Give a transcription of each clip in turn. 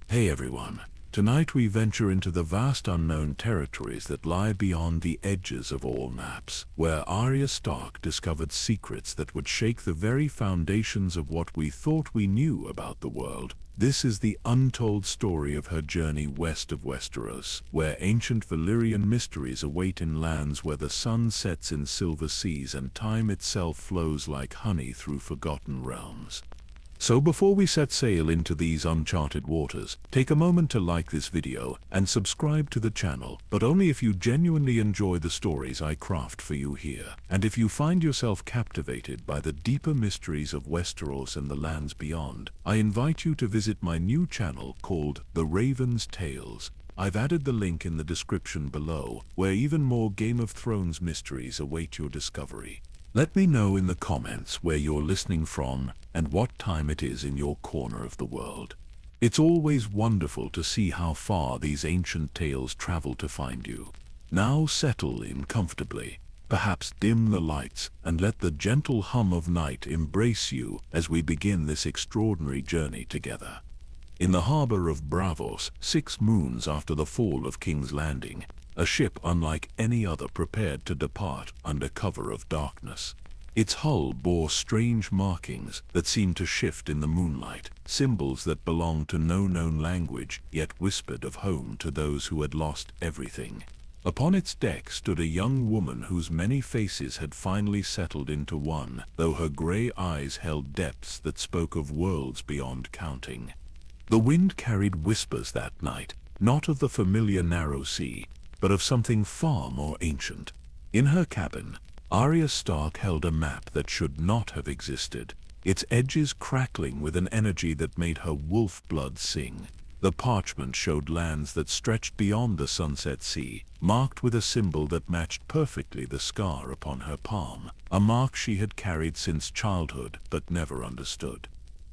Hey everyone, tonight we venture into the vast unknown territories that lie beyond the edges of all maps, where Arya Stark discovered secrets that would shake the very foundations of what we thought we knew about the world. This is the untold story of her journey west of Westeros, where ancient Valyrian mysteries await in lands where the sun sets in silver seas and time itself flows like honey through forgotten realms. So before we set sail into these uncharted waters, take a moment to like this video and subscribe to the channel, but only if you genuinely enjoy the stories I craft for you here. And if you find yourself captivated by the deeper mysteries of Westeros and the lands beyond, I invite you to visit my new channel called The Raven's Tales. I've added the link in the description below, where even more Game of Thrones mysteries await your discovery. Let me know in the comments where you're listening from and what time it is in your corner of the world. It's always wonderful to see how far these ancient tales travel to find you. Now settle in comfortably, perhaps dim the lights and let the gentle hum of night embrace you as we begin this extraordinary journey together. In the harbor of Braavos, 6 moons after the fall of King's Landing, a ship unlike any other prepared to depart under cover of darkness. Its hull bore strange markings that seemed to shift in the moonlight, symbols that belonged to no known language, yet whispered of home to those who had lost everything. Upon its deck stood a young woman whose many faces had finally settled into one, though her gray eyes held depths that spoke of worlds beyond counting. The wind carried whispers that night, not of the familiar narrow sea, but of something far more ancient. In her cabin, Arya Stark held a map that should not have existed, its edges crackling with an energy that made her wolf blood sing. The parchment showed lands that stretched beyond the sunset sea, marked with a symbol that matched perfectly the scar upon her palm, a mark she had carried since childhood but never understood.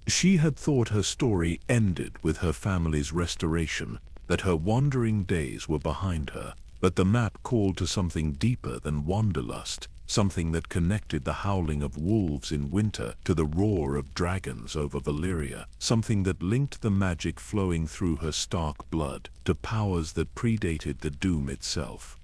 She had thought her story ended with her family's restoration, that her wandering days were behind her, but the map called to something deeper than wanderlust, something that connected the howling of wolves in winter to the roar of dragons over Valyria, something that linked the magic flowing through her Stark blood to powers that predated the doom itself.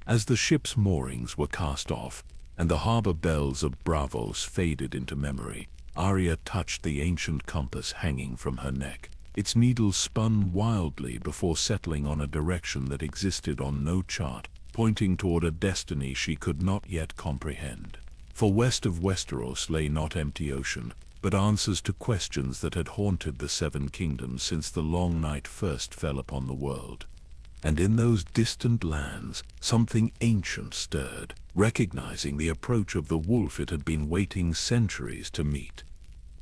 As the ship's moorings were cast off, and the harbor bells of Braavos faded into memory, Arya touched the ancient compass hanging from her neck. Its needles spun wildly before settling on a direction that existed on no chart, pointing toward a destiny she could not yet comprehend. For west of Westeros lay not empty ocean, but answers to questions that had haunted the 7 kingdoms since the long night first fell upon the world. And in those distant lands, something ancient stirred, recognizing the approach of the wolf it had been waiting centuries to meet.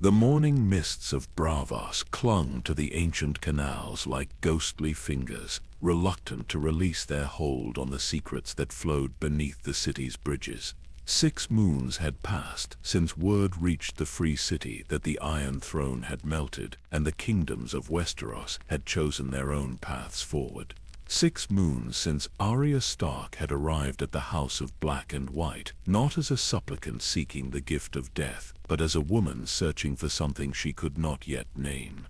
The morning mists of Braavos clung to the ancient canals like ghostly fingers, reluctant to release their hold on the secrets that flowed beneath the city's bridges. 6 moons had passed since word reached the free city that the Iron Throne had melted and the kingdoms of Westeros had chosen their own paths forward. 6 moons since Arya Stark had arrived at the House of Black and White, not as a supplicant seeking the gift of death, but as a woman searching for something she could not yet name.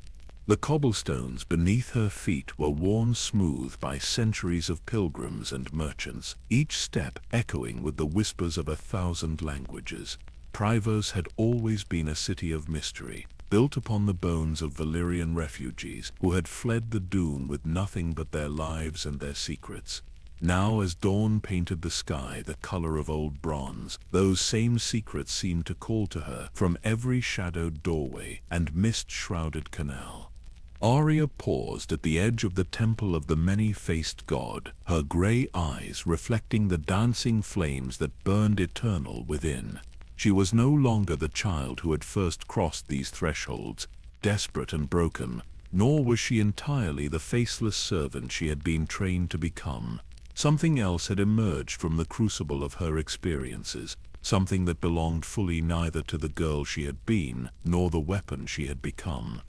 The cobblestones beneath her feet were worn smooth by centuries of pilgrims and merchants, each step echoing with the whispers of 1,000 languages. Braavos had always been a city of mystery, built upon the bones of Valyrian refugees who had fled the doom with nothing but their lives and their secrets. Now as dawn painted the sky the color of old bronze, those same secrets seemed to call to her from every shadowed doorway and mist-shrouded canal. Arya paused at the edge of the temple of the many-faced god, her gray eyes reflecting the dancing flames that burned eternal within. She was no longer the child who had first crossed these thresholds, desperate and broken, nor was she entirely the faceless servant she had been trained to become. Something else had emerged from the crucible of her experiences, something that belonged fully neither to the girl she had been, nor the weapon she had become.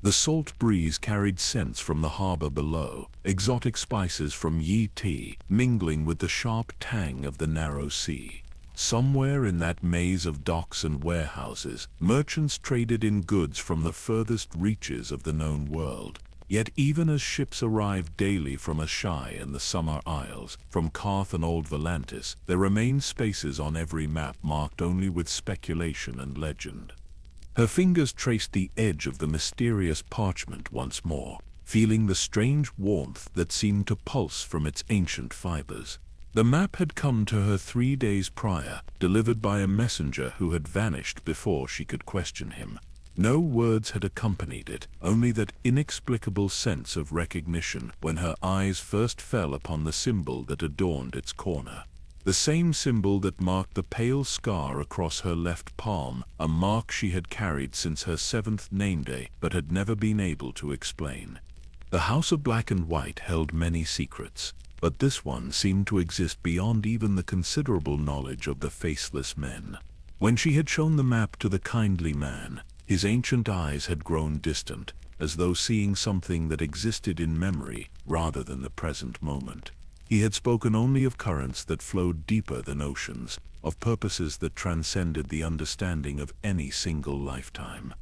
The salt breeze carried scents from the harbor below, exotic spices from Yi Ti, mingling with the sharp tang of the narrow sea. Somewhere in that maze of docks and warehouses, merchants traded in goods from the furthest reaches of the known world. Yet even as ships arrived daily from Ashai and the Summer Isles, from Karth and Old Volantis, there remained spaces on every map marked only with speculation and legend. Her fingers traced the edge of the mysterious parchment once more, feeling the strange warmth that seemed to pulse from its ancient fibers. The map had come to her 3 days prior, delivered by a messenger who had vanished before she could question him. No words had accompanied it, only that inexplicable sense of recognition when her eyes first fell upon the symbol that adorned its corner. The same symbol that marked the pale scar across her left palm, a mark she had carried since her 7th name day but had never been able to explain. The House of Black and White held many secrets, but this one seemed to exist beyond even the considerable knowledge of the faceless men. When she had shown the map to the kindly man, his ancient eyes had grown distant, as though seeing something that existed in memory rather than the present moment. He had spoken only of currents that flowed deeper than oceans, of purposes that transcended the understanding of any single lifetime.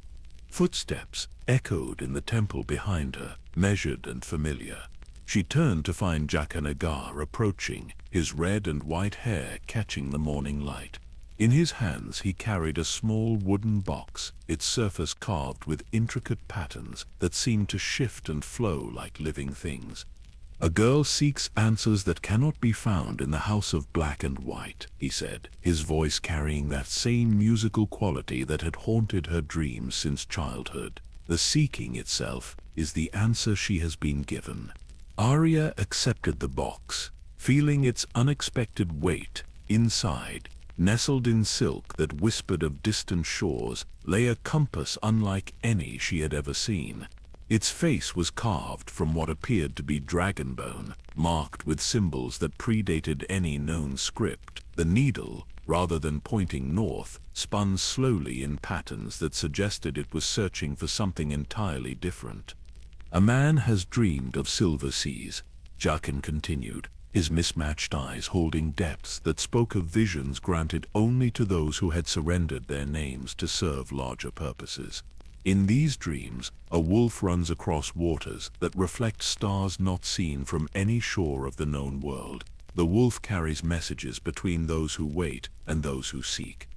Footsteps echoed in the temple behind her, measured and familiar. She turned to find Jakanagar approaching, his red and white hair catching the morning light. In his hands he carried a small wooden box, its surface carved with intricate patterns that seemed to shift and flow like living things. "A girl seeks answers that cannot be found in the House of Black and White," he said, his voice carrying that same musical quality that had haunted her dreams since childhood. "The seeking itself is the answer she has been given." Arya accepted the box, feeling its unexpected weight. Inside, nestled in silk that whispered of distant shores, lay a compass unlike any she had ever seen. Its face was carved from what appeared to be dragon bone, marked with symbols that predated any known script. The needle, rather than pointing north, spun slowly in patterns that suggested it was searching for something entirely different. "A man has dreamed of silver seas," Jaqen continued, his mismatched eyes holding depths that spoke of visions granted only to those who had surrendered their names to serve larger purposes. "In these dreams, a wolf runs across waters that reflect stars not seen from any shore of the known world. The wolf carries messages between those who wait and those who seek."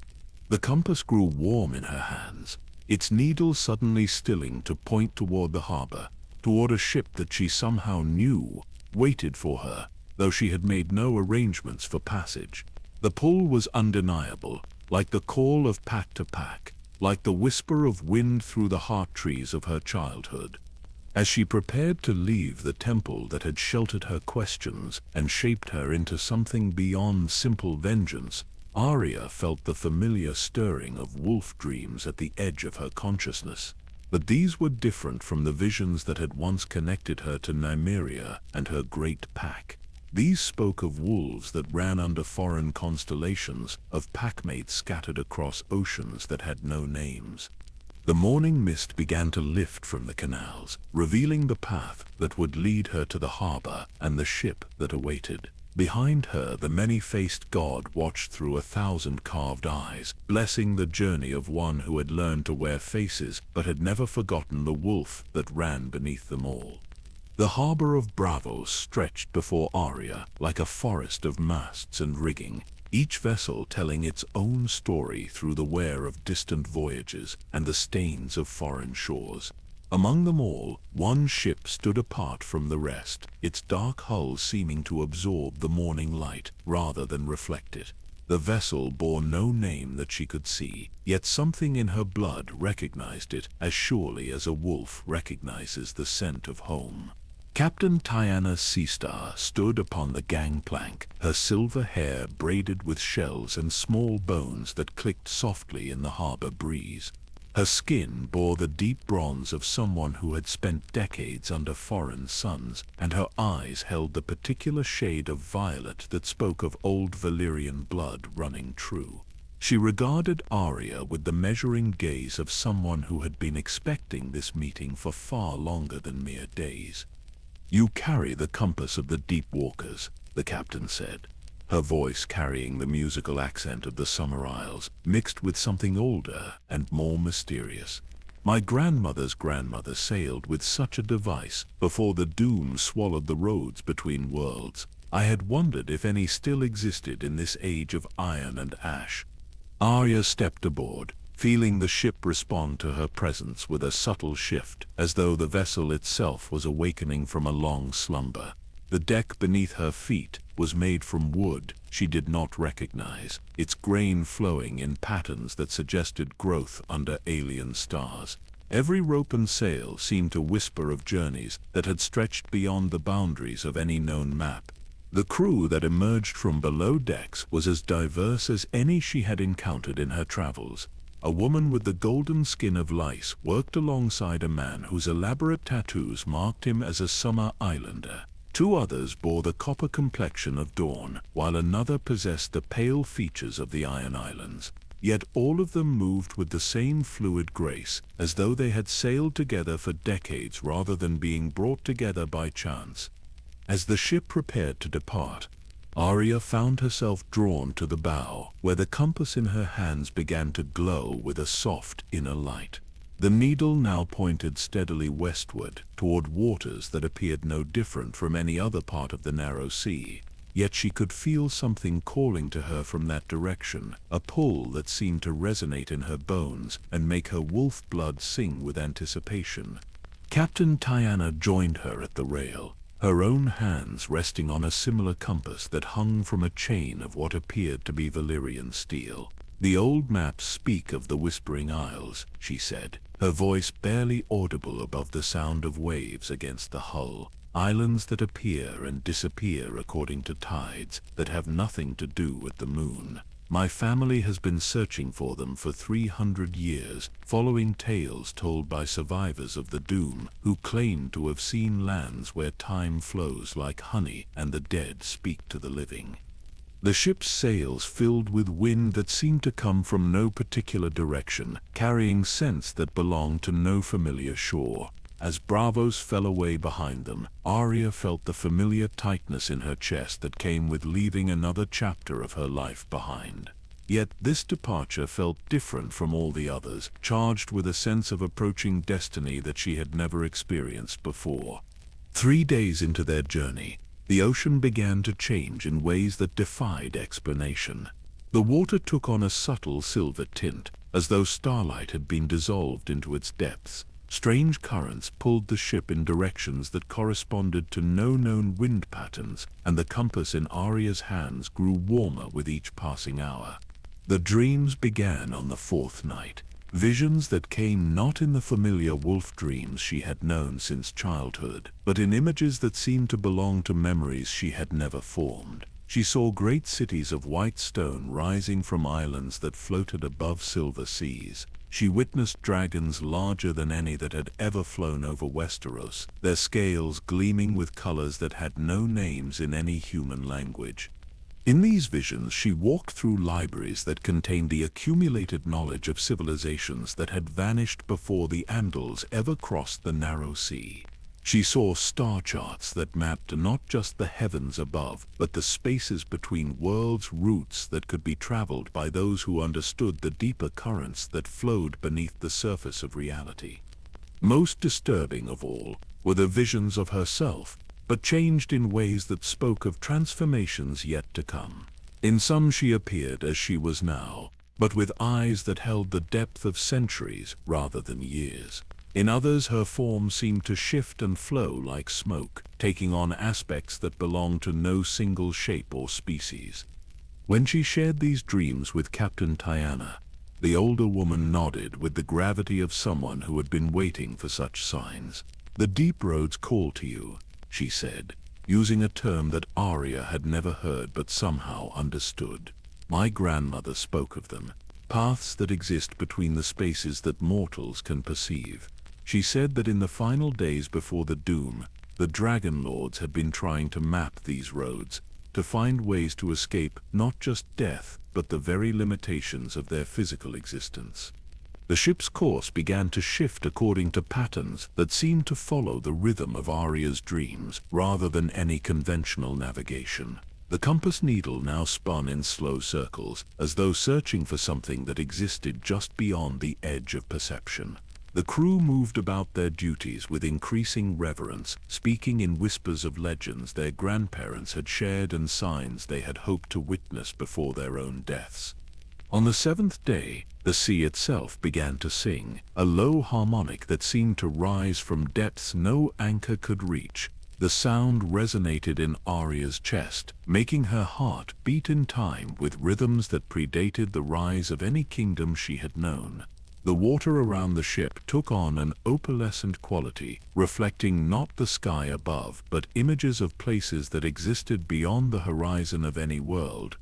The compass grew warm in her hands, its needle suddenly stilling to point toward the harbor, toward a ship that she somehow knew waited for her, though she had made no arrangements for passage. The pull was undeniable, like the call of pack to pack, like the whisper of wind through the heart trees of her childhood. As she prepared to leave the temple that had sheltered her questions and shaped her into something beyond simple vengeance, Arya felt the familiar stirring of wolf dreams at the edge of her consciousness. But these were different from the visions that had once connected her to Nymeria and her great pack. These spoke of wolves that ran under foreign constellations, of packmates scattered across oceans that had no names. The morning mist began to lift from the canals, revealing the path that would lead her to the harbor and the ship that awaited. Behind her, the many-faced god watched through 1,000 carved eyes, blessing the journey of one who had learned to wear faces but had never forgotten the wolf that ran beneath them all. The harbor of Bravos stretched before Arya like a forest of masts and rigging, each vessel telling its own story through the wear of distant voyages and the stains of foreign shores. Among them all, one ship stood apart from the rest, its dark hull seeming to absorb the morning light rather than reflect it. The vessel bore no name that she could see, yet something in her blood recognized it as surely as a wolf recognizes the scent of home. Captain Tiana Seastar stood upon the gangplank, her silver hair braided with shells and small bones that clicked softly in the harbor breeze. Her skin bore the deep bronze of someone who had spent decades under foreign suns, and her eyes held the particular shade of violet that spoke of old Valyrian blood running true. She regarded Arya with the measuring gaze of someone who had been expecting this meeting for far longer than mere days. "You carry the compass of the Deep Walkers," the captain said, her voice carrying the musical accent of the Summer Isles, mixed with something older and more mysterious. My grandmother's grandmother sailed with such a device before the doom swallowed the roads between worlds. I had wondered if any still existed in this age of iron and ash. Arya stepped aboard, feeling the ship respond to her presence with a subtle shift, as though the vessel itself was awakening from a long slumber. The deck beneath her feet was made from wood she did not recognize, its grain flowing in patterns that suggested growth under alien stars. Every rope and sail seemed to whisper of journeys that had stretched beyond the boundaries of any known map. The crew that emerged from below decks was as diverse as any she had encountered in her travels. A woman with the golden skin of lice worked alongside a man whose elaborate tattoos marked him as a summer islander. Two others bore the copper complexion of dawn, while another possessed the pale features of the Iron Islands. Yet all of them moved with the same fluid grace, as though they had sailed together for decades rather than being brought together by chance. As the ship prepared to depart, Arya found herself drawn to the bow, where the compass in her hands began to glow with a soft inner light. The needle now pointed steadily westward, toward waters that appeared no different from any other part of the narrow sea. Yet she could feel something calling to her from that direction, a pull that seemed to resonate in her bones and make her wolf blood sing with anticipation. Captain Tyanna joined her at the rail, her own hands resting on a similar compass that hung from a chain of what appeared to be Valyrian steel. "The old maps speak of the Whispering Isles," she said, her voice barely audible above the sound of waves against the hull. "Islands that appear and disappear according to tides that have nothing to do with the moon. My family has been searching for them for 300 years, following tales told by survivors of the Doom who claim to have seen lands where time flows like honey and the dead speak to the living." The ship's sails filled with wind that seemed to come from no particular direction, carrying scents that belonged to no familiar shore. As Bravos fell away behind them, Arya felt the familiar tightness in her chest that came with leaving another chapter of her life behind. Yet this departure felt different from all the others, charged with a sense of approaching destiny that she had never experienced before. 3 days into their journey, the ocean began to change in ways that defied explanation. The water took on a subtle silver tint, as though starlight had been dissolved into its depths. Strange currents pulled the ship in directions that corresponded to no known wind patterns, and the compass in Arya's hands grew warmer with each passing hour. The dreams began on the 4th night. Visions that came not in the familiar wolf dreams she had known since childhood, but in images that seemed to belong to memories she had never formed. She saw great cities of white stone rising from islands that floated above silver seas. She witnessed dragons larger than any that had ever flown over Westeros, their scales gleaming with colors that had no names in any human language. In these visions she walked through libraries that contained the accumulated knowledge of civilizations that had vanished before the Andals ever crossed the narrow sea. She saw star charts that mapped not just the heavens above, but the spaces between worlds, routes that could be traveled by those who understood the deeper currents that flowed beneath the surface of reality. Most disturbing of all were the visions of herself, but changed in ways that spoke of transformations yet to come. In some she appeared as she was now, but with eyes that held the depth of centuries rather than years. In others her form seemed to shift and flow like smoke, taking on aspects that belonged to no single shape or species. When she shared these dreams with Captain Tyanna, the older woman nodded with the gravity of someone who had been waiting for such signs. "The deep roads call to you," she said, using a term that Arya had never heard but somehow understood. "My grandmother spoke of them, paths that exist between the spaces that mortals can perceive." She said that in the final days before the Doom, the Dragon Lords had been trying to map these roads, to find ways to escape not just death, but the very limitations of their physical existence. The ship's course began to shift according to patterns that seemed to follow the rhythm of Arya's dreams rather than any conventional navigation. The compass needle now spun in slow circles, as though searching for something that existed just beyond the edge of perception. The crew moved about their duties with increasing reverence, speaking in whispers of legends their grandparents had shared and signs they had hoped to witness before their own deaths. On the seventh day, the sea itself began to sing, a low harmonic that seemed to rise from depths no anchor could reach. The sound resonated in Arya's chest, making her heart beat in time with rhythms that predated the rise of any kingdom she had known. The water around the ship took on an opalescent quality, reflecting not the sky above, but images of places that existed beyond the horizon of any world.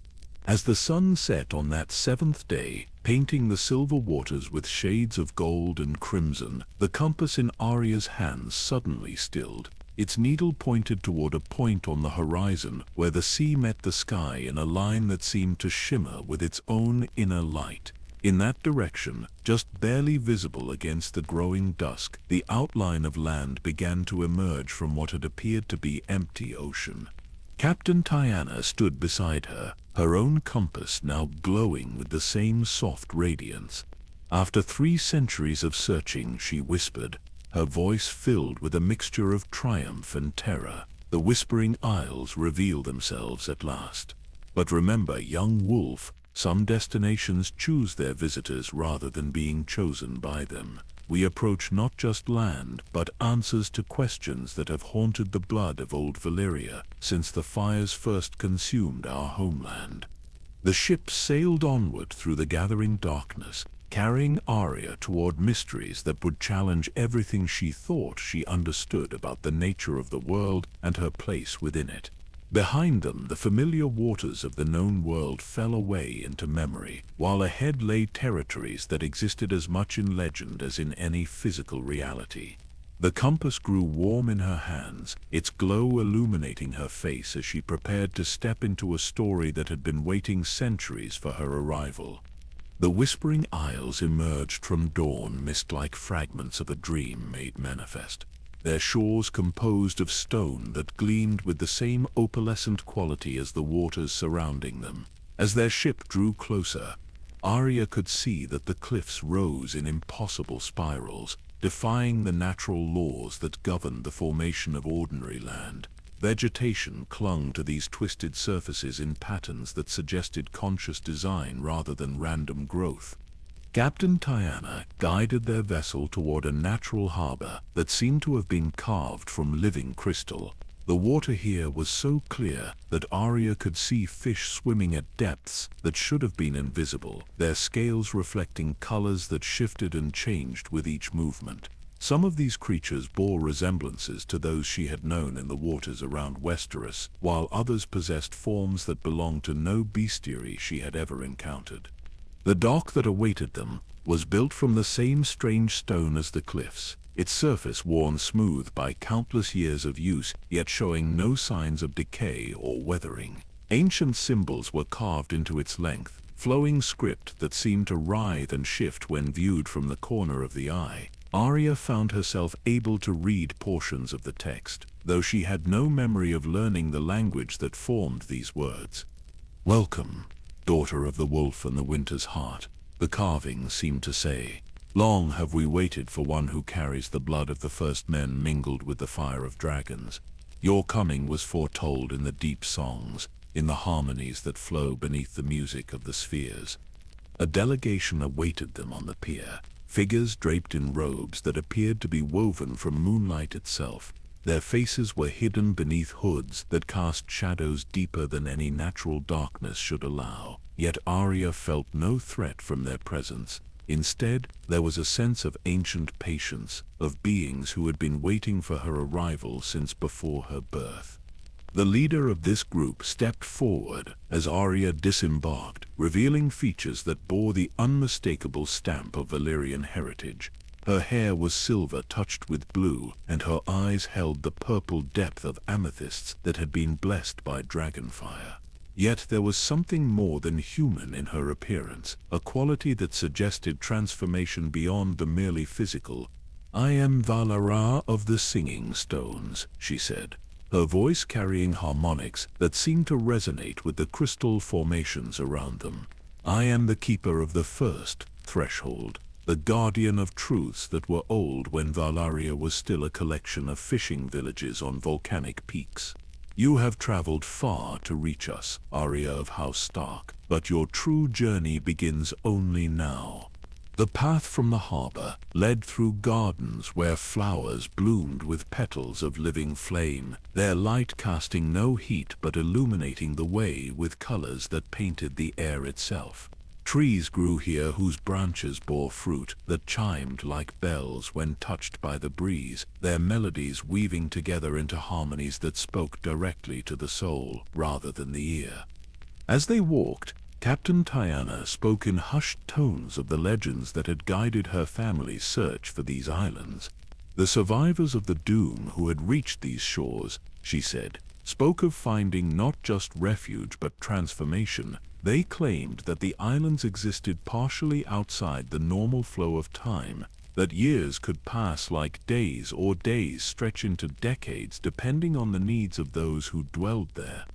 As the sun set on that seventh day, painting the silver waters with shades of gold and crimson, the compass in Arya's hands suddenly stilled. Its needle pointed toward a point on the horizon where the sea met the sky in a line that seemed to shimmer with its own inner light. In that direction, just barely visible against the growing dusk, the outline of land began to emerge from what had appeared to be empty ocean. Captain Tiana stood beside her, her own compass now glowing with the same soft radiance. After 3 centuries of searching, she whispered, her voice filled with a mixture of triumph and terror. The Whispering Isles reveal themselves at last. But remember, young wolf, some destinations choose their visitors rather than being chosen by them. We approach not just land, but answers to questions that have haunted the blood of old Valyria since the fires first consumed our homeland. The ship sailed onward through the gathering darkness, carrying Arya toward mysteries that would challenge everything she thought she understood about the nature of the world and her place within it. Behind them, the familiar waters of the known world fell away into memory, while ahead lay territories that existed as much in legend as in any physical reality. The compass grew warm in her hands, its glow illuminating her face as she prepared to step into a story that had been waiting centuries for her arrival. The Whispering Isles emerged from dawn mist like fragments of a dream made manifest. Their shores composed of stone that gleamed with the same opalescent quality as the waters surrounding them. As their ship drew closer, Arya could see that the cliffs rose in impossible spirals, defying the natural laws that governed the formation of ordinary land. Vegetation clung to these twisted surfaces in patterns that suggested conscious design rather than random growth. Captain Tiana guided their vessel toward a natural harbor that seemed to have been carved from living crystal. The water here was so clear that Arya could see fish swimming at depths that should have been invisible, their scales reflecting colors that shifted and changed with each movement. Some of these creatures bore resemblances to those she had known in the waters around Westeros, while others possessed forms that belonged to no bestiary she had ever encountered. The dock that awaited them was built from the same strange stone as the cliffs, its surface worn smooth by countless years of use, yet showing no signs of decay or weathering. Ancient symbols were carved into its length, flowing script that seemed to writhe and shift when viewed from the corner of the eye. Arya found herself able to read portions of the text, though she had no memory of learning the language that formed these words. "Welcome, daughter of the wolf and the winter's heart," the carving seemed to say. "Long have we waited for one who carries the blood of the first men mingled with the fire of dragons. Your coming was foretold in the deep songs, in the harmonies that flow beneath the music of the spheres." A delegation awaited them on the pier, figures draped in robes that appeared to be woven from moonlight itself. Their faces were hidden beneath hoods that cast shadows deeper than any natural darkness should allow. Yet Arya felt no threat from their presence. Instead, there was a sense of ancient patience, of beings who had been waiting for her arrival since before her birth. The leader of this group stepped forward as Arya disembarked, revealing features that bore the unmistakable stamp of Valyrian heritage. Her hair was silver touched with blue, and her eyes held the purple depth of amethysts that had been blessed by dragonfire. Yet there was something more than human in her appearance, a quality that suggested transformation beyond the merely physical. "I am Valyria of the Singing Stones," she said, her voice carrying harmonics that seemed to resonate with the crystal formations around them. "I am the keeper of the first threshold." the guardian of truths that were old when Valyria was still a collection of fishing villages on volcanic peaks. You have traveled far to reach us, Arya of House Stark, but your true journey begins only now. The path from the harbor led through gardens where flowers bloomed with petals of living flame, their light casting no heat but illuminating the way with colors that painted the air itself. Trees grew here whose branches bore fruit that chimed like bells when touched by the breeze, their melodies weaving together into harmonies that spoke directly to the soul rather than the ear. As they walked, Captain Tyanna spoke in hushed tones of the legends that had guided her family's search for these islands. The survivors of the Doom who had reached these shores, she said, spoke of finding not just refuge but transformation. They claimed that the islands existed partially outside the normal flow of time, that years could pass like days or days stretch into decades depending on the needs of those who dwelled there.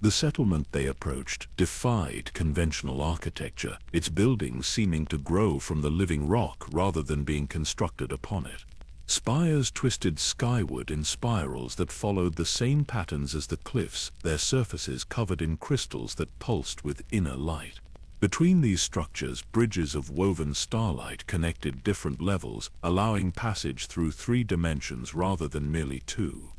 The settlement they approached defied conventional architecture, its buildings seeming to grow from the living rock rather than being constructed upon it. Spires twisted skyward in spirals that followed the same patterns as the cliffs, their surfaces covered in crystals that pulsed with inner light. Between these structures, bridges of woven starlight connected different levels, allowing passage through 3 dimensions rather than merely 2.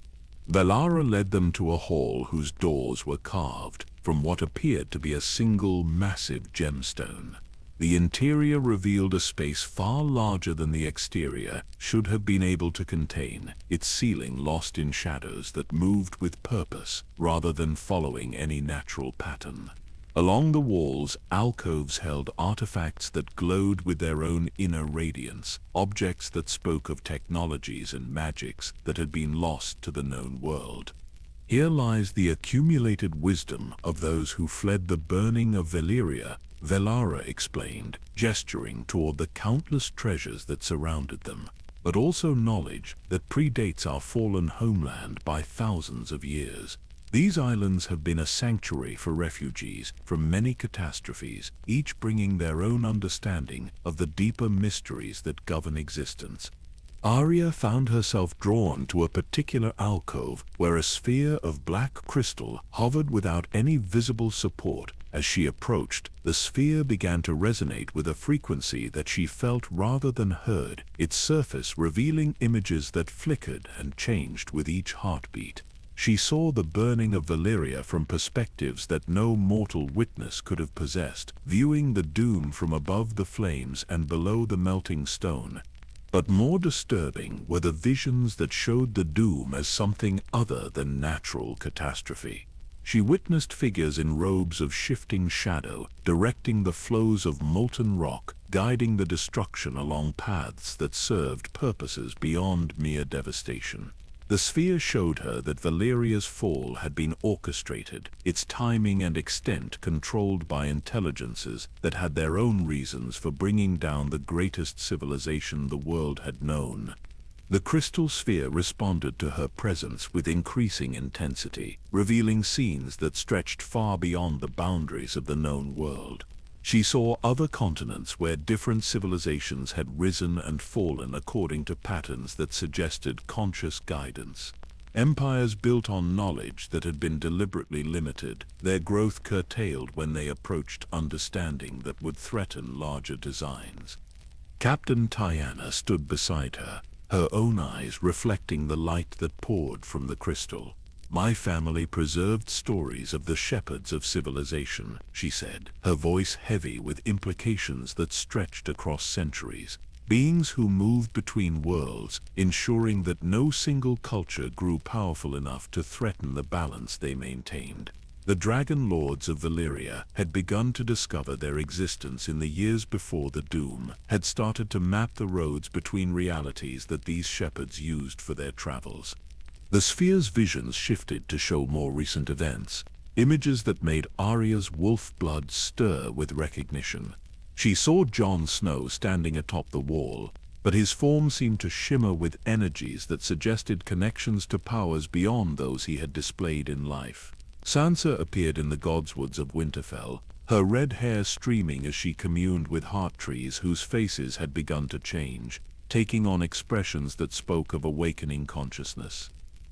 Valyria led them to a hall whose doors were carved from what appeared to be a single massive gemstone. The interior revealed a space far larger than the exterior should have been able to contain, its ceiling lost in shadows that moved with purpose rather than following any natural pattern. Along the walls, alcoves held artifacts that glowed with their own inner radiance, objects that spoke of technologies and magics that had been lost to the known world. Here lies the accumulated wisdom of those who fled the burning of Valyria, Valyria explained, gesturing toward the countless treasures that surrounded them, but also knowledge that predates our fallen homeland by thousands of years. These islands have been a sanctuary for refugees from many catastrophes, each bringing their own understanding of the deeper mysteries that govern existence. Arya found herself drawn to a particular alcove where a sphere of black crystal hovered without any visible support. As she approached, the sphere began to resonate with a frequency that she felt rather than heard, its surface revealing images that flickered and changed with each heartbeat. She saw the burning of Valyria from perspectives that no mortal witness could have possessed, viewing the doom from above the flames and below the melting stone. But more disturbing were the visions that showed the doom as something other than natural catastrophe. She witnessed figures in robes of shifting shadow, directing the flows of molten rock, guiding the destruction along paths that served purposes beyond mere devastation. The sphere showed her that Valyria's fall had been orchestrated, its timing and extent controlled by intelligences that had their own reasons for bringing down the greatest civilization the world had known. The crystal sphere responded to her presence with increasing intensity, revealing scenes that stretched far beyond the boundaries of the known world. She saw other continents where different civilizations had risen and fallen according to patterns that suggested conscious guidance. Empires built on knowledge that had been deliberately limited, their growth curtailed when they approached understanding that would threaten larger designs. Captain Tyanna stood beside her, her own eyes reflecting the light that poured from the crystal. "My family preserved stories of the shepherds of civilization," she said, her voice heavy with implications that stretched across centuries. Beings who moved between worlds, ensuring that no single culture grew powerful enough to threaten the balance they maintained. The Dragon Lords of Valyria had begun to discover their existence in the years before the Doom, had started to map the roads between realities that these shepherds used for their travels. The sphere's visions shifted to show more recent events, images that made Arya's wolf blood stir with recognition. She saw Jon Snow standing atop the wall, but his form seemed to shimmer with energies that suggested connections to powers beyond those he had displayed in life. Sansa appeared in the Godswoods of Winterfell, her red hair streaming as she communed with heart trees whose faces had begun to change, taking on expressions that spoke of awakening consciousness.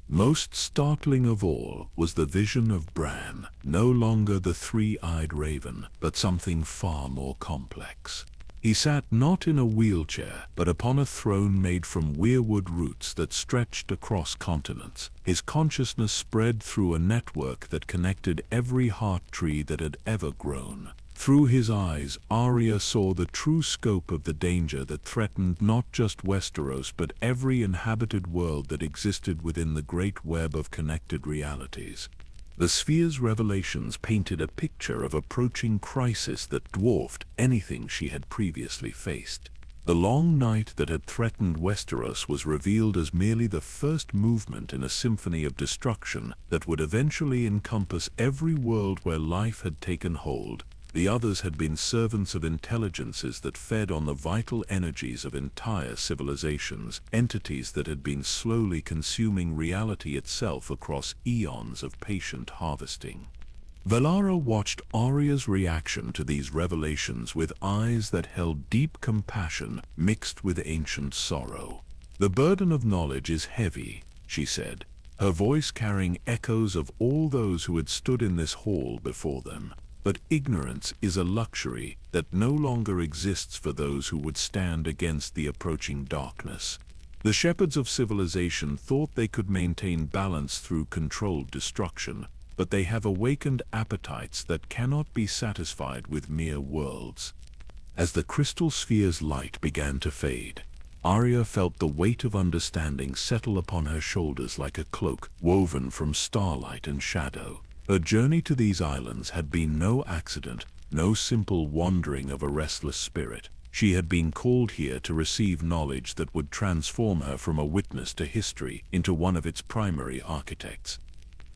Most startling of all was the vision of Bran, no longer the three-eyed raven, but something far more complex. He sat not in a wheelchair, but upon a throne made from weirwood roots that stretched across continents. His consciousness spread through a network that connected every heart tree that had ever grown. Through his eyes, Arya saw the true scope of the danger that threatened not just Westeros but every inhabited world that existed within the great web of connected realities. The sphere's revelations painted a picture of approaching crisis that dwarfed anything she had previously faced. The long night that had threatened Westeros was revealed as merely the first movement in a symphony of destruction that would eventually encompass every world where life had taken hold. The others had been servants of intelligences that fed on the vital energies of entire civilizations, entities that had been slowly consuming reality itself across eons of patient harvesting. Valyria watched Arya's reaction to these revelations with eyes that held deep compassion mixed with ancient sorrow. "The burden of knowledge is heavy," she said, her voice carrying echoes of all those who had stood in this hall before them. "But ignorance is a luxury that no longer exists for those who would stand against the approaching darkness. The shepherds of civilization thought they could maintain balance through controlled destruction, but they have awakened appetites that cannot be satisfied with mere worlds." As the crystal sphere's light began to fade, Arya felt the weight of understanding settle upon her shoulders like a cloak woven from starlight and shadow. Her journey to these islands had been no accident, no simple wandering of a restless spirit. She had been called here to receive knowledge that would transform her from a witness to history into one of its primary architects.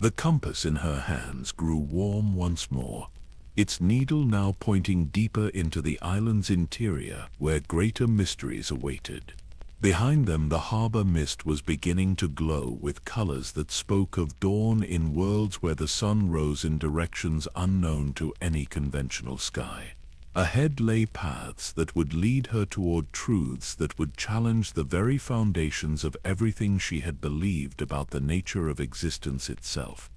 The compass in her hands grew warm once more, its needle now pointing deeper into the island's interior where greater mysteries awaited. Behind them, the harbor mist was beginning to glow with colors that spoke of dawn in worlds where the sun rose in directions unknown to any conventional sky. Ahead lay paths that would lead her toward truths that would challenge the very foundations of everything she had believed about the nature of existence itself.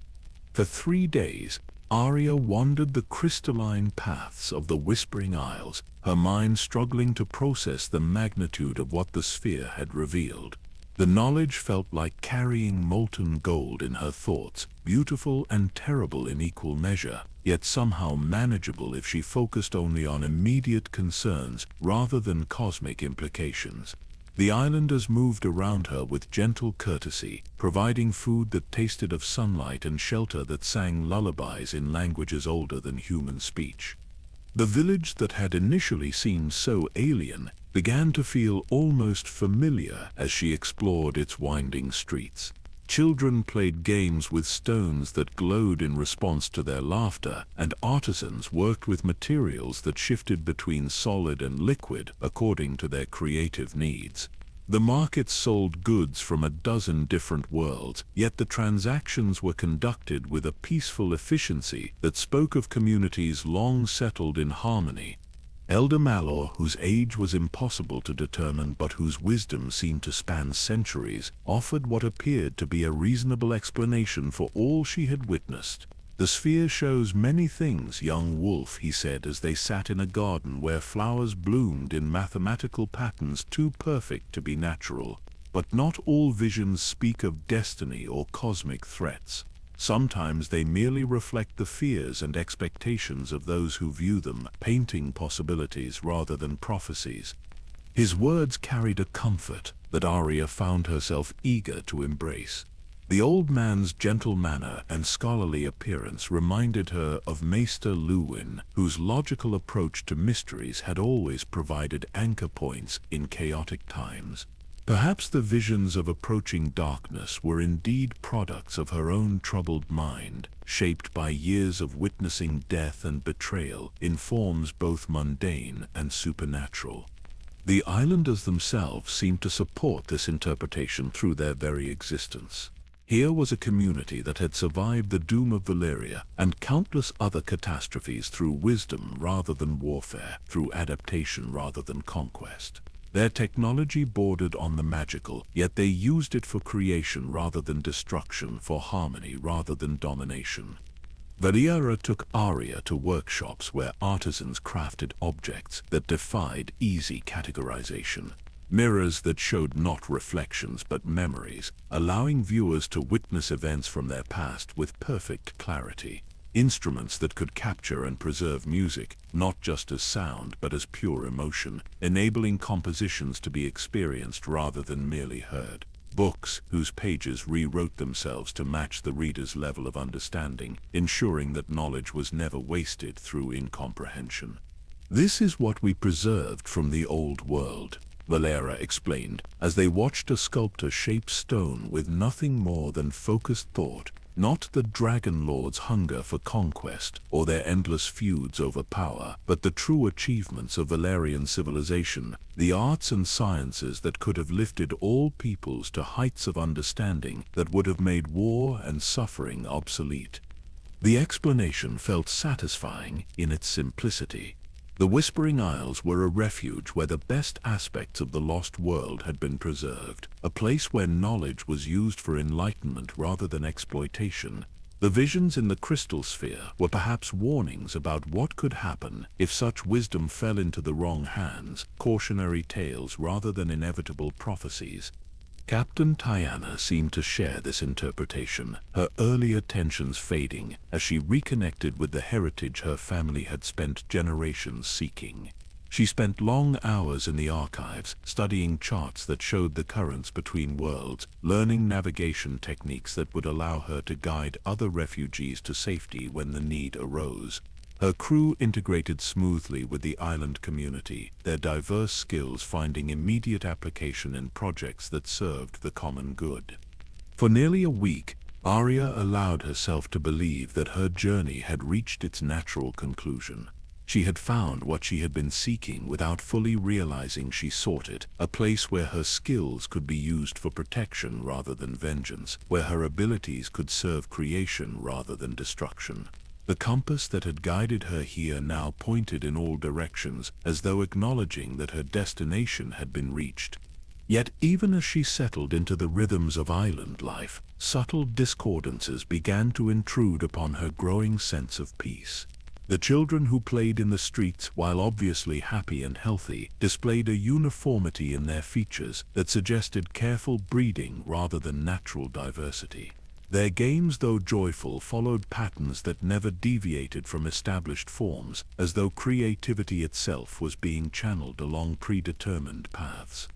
For 3 days, Arya wandered the crystalline paths of the Whispering Isles, her mind struggling to process the magnitude of what the sphere had revealed. The knowledge felt like carrying molten gold in her thoughts, beautiful and terrible in equal measure, yet somehow manageable if she focused only on immediate concerns rather than cosmic implications. The islanders moved around her with gentle courtesy, providing food that tasted of sunlight and shelter that sang lullabies in languages older than human speech. The village that had initially seemed so alien began to feel almost familiar as she explored its winding streets. Children played games with stones that glowed in response to their laughter, and artisans worked with materials that shifted between solid and liquid according to their creative needs. The markets sold goods from a dozen different worlds, yet the transactions were conducted with a peaceful efficiency that spoke of communities long settled in harmony. Elder Malor, whose age was impossible to determine but whose wisdom seemed to span centuries, offered what appeared to be a reasonable explanation for all she had witnessed. "The sphere shows many things, young wolf," he said as they sat in a garden where flowers bloomed in mathematical patterns too perfect to be natural. "But not all visions speak of destiny or cosmic threats. Sometimes they merely reflect the fears and expectations of those who view them, painting possibilities rather than prophecies." His words carried a comfort that Arya found herself eager to embrace. The old man's gentle manner and scholarly appearance reminded her of Maester Luwin, whose logical approach to mysteries had always provided anchor points in chaotic times. Perhaps the visions of approaching darkness were indeed products of her own troubled mind, shaped by years of witnessing death and betrayal in forms both mundane and supernatural. The islanders themselves seemed to support this interpretation through their very existence. Here was a community that had survived the doom of Valyria and countless other catastrophes through wisdom rather than warfare, through adaptation rather than conquest. Their technology bordered on the magical, yet they used it for creation rather than destruction, for harmony rather than domination. Valyria took Arya to workshops where artisans crafted objects that defied easy categorization. Mirrors that showed not reflections but memories, allowing viewers to witness events from their past with perfect clarity. Instruments that could capture and preserve music, not just as sound but as pure emotion, enabling compositions to be experienced rather than merely heard. Books whose pages rewrote themselves to match the reader's level of understanding, ensuring that knowledge was never wasted through incomprehension. This is what we preserved from the old world, Valyria explained, as they watched a sculptor shape stone with nothing more than focused thought, not the Dragon Lord's hunger for conquest or their endless feuds over power, but the true achievements of Valyrian civilization, the arts and sciences that could have lifted all peoples to heights of understanding that would have made war and suffering obsolete. The explanation felt satisfying in its simplicity. The Whispering Isles were a refuge where the best aspects of the lost world had been preserved, a place where knowledge was used for enlightenment rather than exploitation. The visions in the crystal sphere were perhaps warnings about what could happen if such wisdom fell into the wrong hands, cautionary tales rather than inevitable prophecies. Captain Tiana seemed to share this interpretation, her earlier tensions fading as she reconnected with the heritage her family had spent generations seeking. She spent long hours in the archives, studying charts that showed the currents between worlds, learning navigation techniques that would allow her to guide other refugees to safety when the need arose. Her crew integrated smoothly with the island community, their diverse skills finding immediate application in projects that served the common good. For nearly a week, Arya allowed herself to believe that her journey had reached its natural conclusion. She had found what she had been seeking without fully realizing she sought it, a place where her skills could be used for protection rather than vengeance, where her abilities could serve creation rather than destruction. The compass that had guided her here now pointed in all directions, as though acknowledging that her destination had been reached. Yet even as she settled into the rhythms of island life, subtle discordances began to intrude upon her growing sense of peace. The children who played in the streets, while obviously happy and healthy, displayed a uniformity in their features that suggested careful breeding rather than natural diversity. Their games, though joyful, followed patterns that never deviated from established forms, as though creativity itself was being channeled along predetermined paths.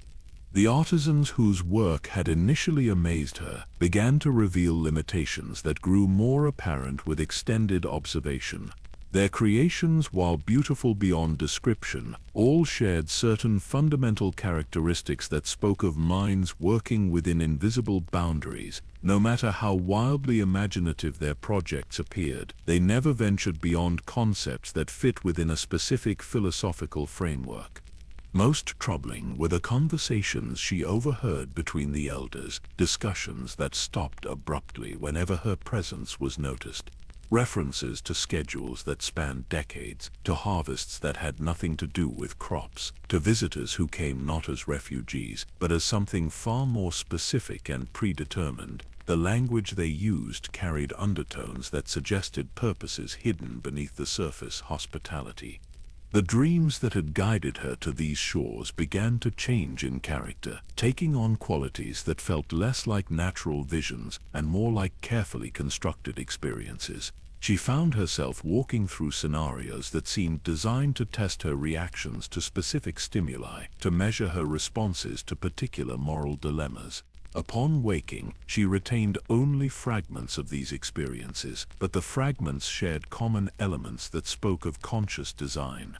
The artisans whose work had initially amazed her began to reveal limitations that grew more apparent with extended observation. Their creations, while beautiful beyond description, all shared certain fundamental characteristics that spoke of minds working within invisible boundaries. No matter how wildly imaginative their projects appeared, they never ventured beyond concepts that fit within a specific philosophical framework. Most troubling were the conversations she overheard between the elders, discussions that stopped abruptly whenever her presence was noticed. References to schedules that spanned decades, to harvests that had nothing to do with crops, to visitors who came not as refugees, but as something far more specific and predetermined. The language they used carried undertones that suggested purposes hidden beneath the surface hospitality. The dreams that had guided her to these shores began to change in character, taking on qualities that felt less like natural visions and more like carefully constructed experiences. She found herself walking through scenarios that seemed designed to test her reactions to specific stimuli, to measure her responses to particular moral dilemmas. Upon waking, she retained only fragments of these experiences, but the fragments shared common elements that spoke of conscious design.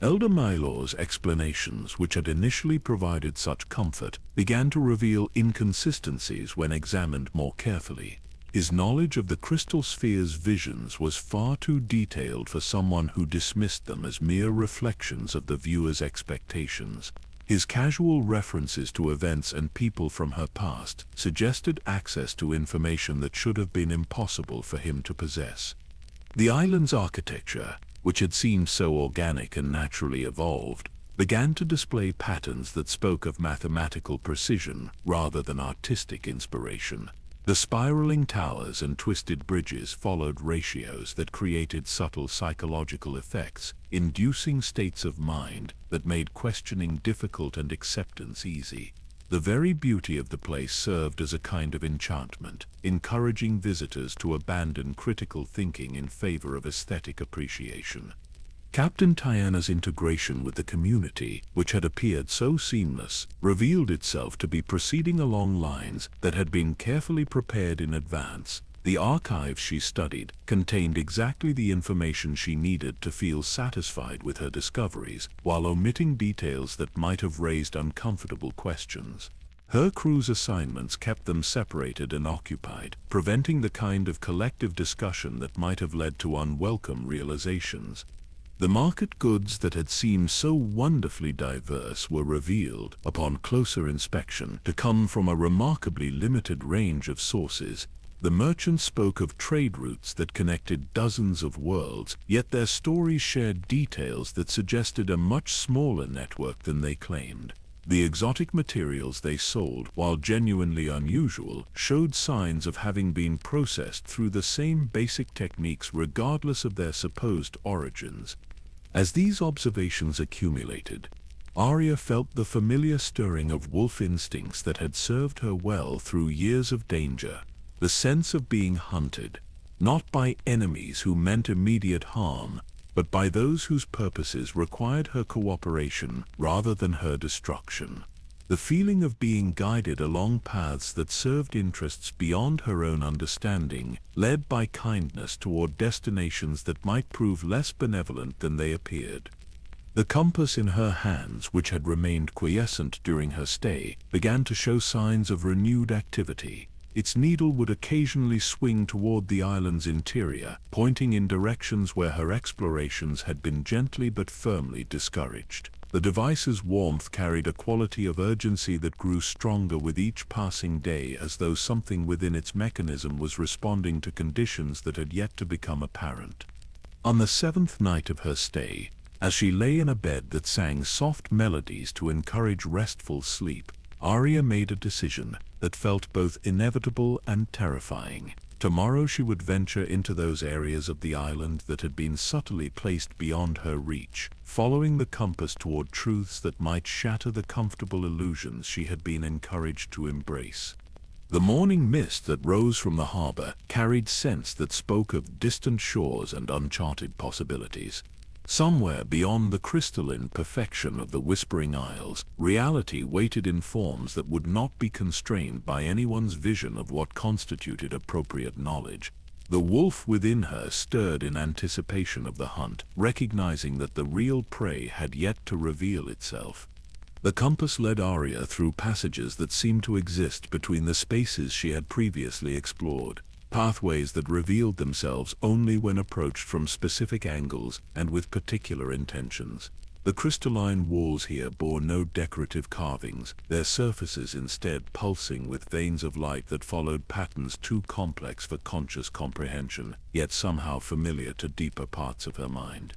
Elder Mylor's explanations, which had initially provided such comfort, began to reveal inconsistencies when examined more carefully. His knowledge of the crystal sphere's visions was far too detailed for someone who dismissed them as mere reflections of the viewer's expectations. His casual references to events and people from her past suggested access to information that should have been impossible for him to possess. The island's architecture, which had seemed so organic and naturally evolved, began to display patterns that spoke of mathematical precision rather than artistic inspiration. The spiraling towers and twisted bridges followed ratios that created subtle psychological effects, inducing states of mind that made questioning difficult and acceptance easy. The very beauty of the place served as a kind of enchantment, encouraging visitors to abandon critical thinking in favor of aesthetic appreciation. Captain Tiana's integration with the community, which had appeared so seamless, revealed itself to be proceeding along lines that had been carefully prepared in advance. The archives she studied contained exactly the information she needed to feel satisfied with her discoveries, while omitting details that might have raised uncomfortable questions. Her crew's assignments kept them separated and occupied, preventing the kind of collective discussion that might have led to unwelcome realizations. The market goods that had seemed so wonderfully diverse were revealed, upon closer inspection, to come from a remarkably limited range of sources. The merchants spoke of trade routes that connected dozens of worlds, yet their stories shared details that suggested a much smaller network than they claimed. The exotic materials they sold, while genuinely unusual, showed signs of having been processed through the same basic techniques regardless of their supposed origins. As these observations accumulated, Arya felt the familiar stirring of wolf instincts that had served her well through years of danger, the sense of being hunted, not by enemies who meant immediate harm, but by those whose purposes required her cooperation rather than her destruction. The feeling of being guided along paths that served interests beyond her own understanding, led by kindness toward destinations that might prove less benevolent than they appeared. The compass in her hands, which had remained quiescent during her stay, began to show signs of renewed activity. Its needle would occasionally swing toward the island's interior, pointing in directions where her explorations had been gently but firmly discouraged. The device's warmth carried a quality of urgency that grew stronger with each passing day, as though something within its mechanism was responding to conditions that had yet to become apparent. On the 7th night of her stay, as she lay in a bed that sang soft melodies to encourage restful sleep, Arya made a decision that felt both inevitable and terrifying. Tomorrow she would venture into those areas of the island that had been subtly placed beyond her reach, following the compass toward truths that might shatter the comfortable illusions she had been encouraged to embrace. The morning mist that rose from the harbor carried scents that spoke of distant shores and uncharted possibilities. Somewhere beyond the crystalline perfection of the Whispering Isles, reality waited in forms that would not be constrained by anyone's vision of what constituted appropriate knowledge. The wolf within her stirred in anticipation of the hunt, recognizing that the real prey had yet to reveal itself. The compass led Arya through passages that seemed to exist between the spaces she had previously explored. Pathways that revealed themselves only when approached from specific angles and with particular intentions. The crystalline walls here bore no decorative carvings, their surfaces instead pulsing with veins of light that followed patterns too complex for conscious comprehension, yet somehow familiar to deeper parts of her mind.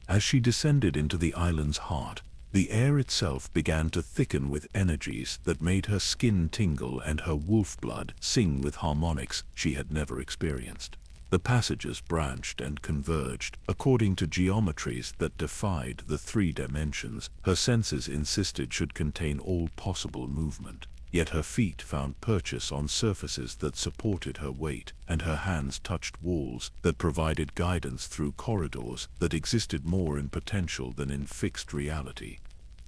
As she descended into the island's heart, the air itself began to thicken with energies that made her skin tingle and her wolf blood sing with harmonics she had never experienced. The passages branched and converged according to geometries that defied the 3 dimensions her senses insisted should contain all possible movement. Yet her feet found purchase on surfaces that supported her weight, and her hands touched walls that provided guidance through corridors that existed more in potential than in fixed reality.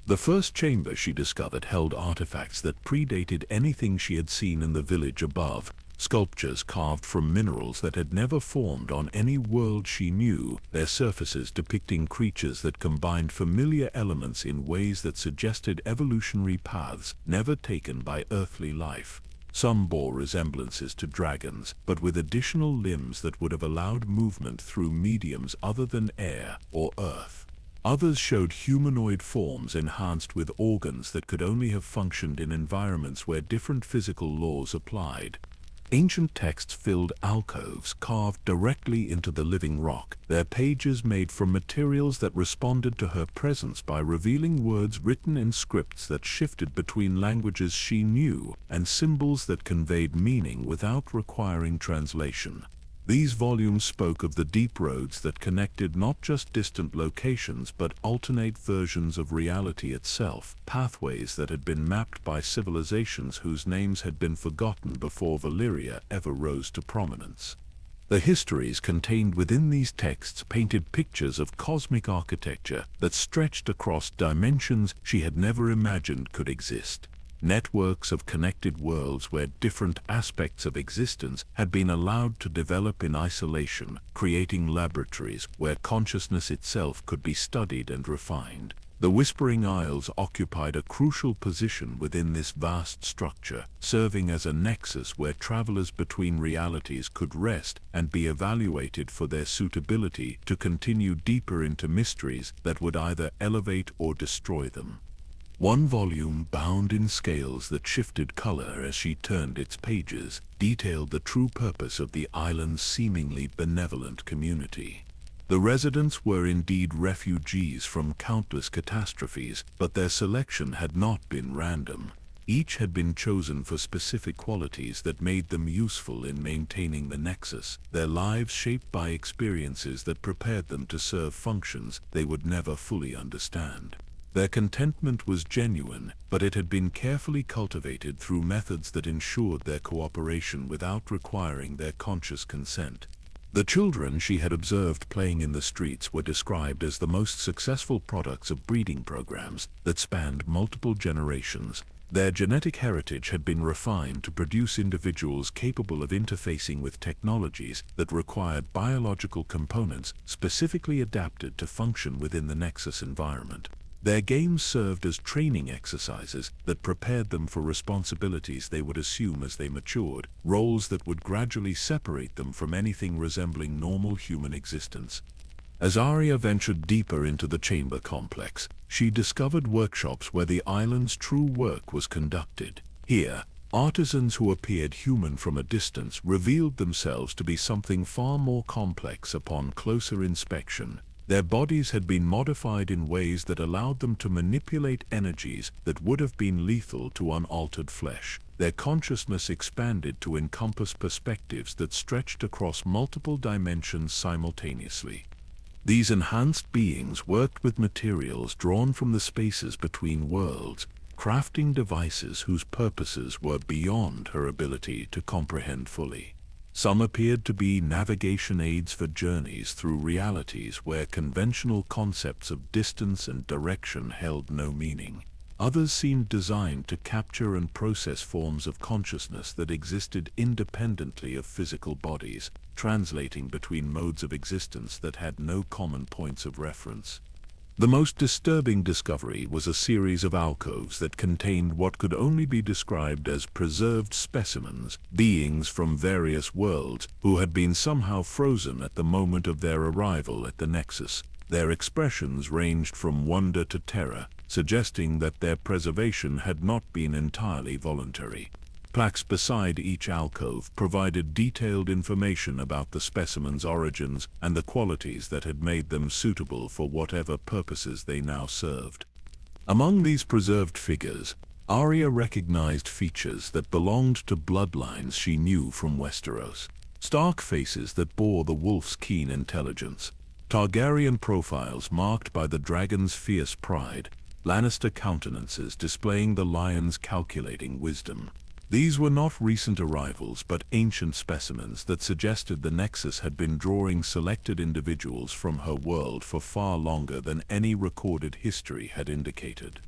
The first chamber she discovered held artifacts that predated anything she had seen in the village above, sculptures carved from minerals that had never formed on any world she knew, their surfaces depicting creatures that combined familiar elements in ways that suggested evolutionary paths never taken by earthly life. Some bore resemblances to dragons, but with additional limbs that would have allowed movement through mediums other than air or earth. Others showed humanoid forms enhanced with organs that could only have functioned in environments where different physical laws applied. Ancient texts filled alcoves carved directly into the living rock, their pages made from materials that responded to her presence by revealing words written in scripts that shifted between languages she knew and symbols that conveyed meaning without requiring translation. These volumes spoke of the deep roads that connected not just distant locations but alternate versions of reality itself, pathways that had been mapped by civilizations whose names had been forgotten before Valyria ever rose to prominence. The histories contained within these texts painted pictures of cosmic architecture that stretched across dimensions she had never imagined could exist. Networks of connected worlds where different aspects of existence had been allowed to develop in isolation, creating laboratories where consciousness itself could be studied and refined. The Whispering Isles occupied a crucial position within this vast structure, serving as a nexus where travelers between realities could rest and be evaluated for their suitability to continue deeper into mysteries that would either elevate or destroy them. One volume, bound in scales that shifted color as she turned its pages, detailed the true purpose of the island's seemingly benevolent community. The residents were indeed refugees from countless catastrophes, but their selection had not been random. Each had been chosen for specific qualities that made them useful in maintaining the nexus, their lives shaped by experiences that prepared them to serve functions they would never fully understand. Their contentment was genuine, but it had been carefully cultivated through methods that ensured their cooperation without requiring their conscious consent. The children she had observed playing in the streets were described as the most successful products of breeding programs that spanned multiple generations. Their genetic heritage had been refined to produce individuals capable of interfacing with technologies that required biological components specifically adapted to function within the Nexus environment. Their games served as training exercises that prepared them for responsibilities they would assume as they matured, roles that would gradually separate them from anything resembling normal human existence. As Arya ventured deeper into the chamber complex, she discovered workshops where the island's true work was conducted. Here, artisans who appeared human from a distance revealed themselves to be something far more complex upon closer inspection. Their bodies had been modified in ways that allowed them to manipulate energies that would have been lethal to unaltered flesh. Their consciousness expanded to encompass perspectives that stretched across multiple dimensions simultaneously. These enhanced beings worked with materials drawn from the spaces between worlds, crafting devices whose purposes were beyond her ability to comprehend fully. Some appeared to be navigation aids for journeys through realities where conventional concepts of distance and direction held no meaning. Others seemed designed to capture and process forms of consciousness that existed independently of physical bodies, translating between modes of existence that had no common points of reference. The most disturbing discovery was a series of alcoves that contained what could only be described as preserved specimens, beings from various worlds who had been somehow frozen at the moment of their arrival at the Nexus. Their expressions ranged from wonder to terror, suggesting that their preservation had not been entirely voluntary. Plaques beside each alcove provided detailed information about the specimen's origins and the qualities that had made them suitable for whatever purposes they now served. Among these preserved figures, Arya recognized features that belonged to bloodlines she knew from Westeros. Stark faces that bore the wolf's keen intelligence, Targaryen profiles marked by the dragon's fierce pride, Lannister countenances displaying the lion's calculating wisdom. These were not recent arrivals but ancient specimens that suggested the Nexus had been drawing selected individuals from her world for far longer than any recorded history had indicated.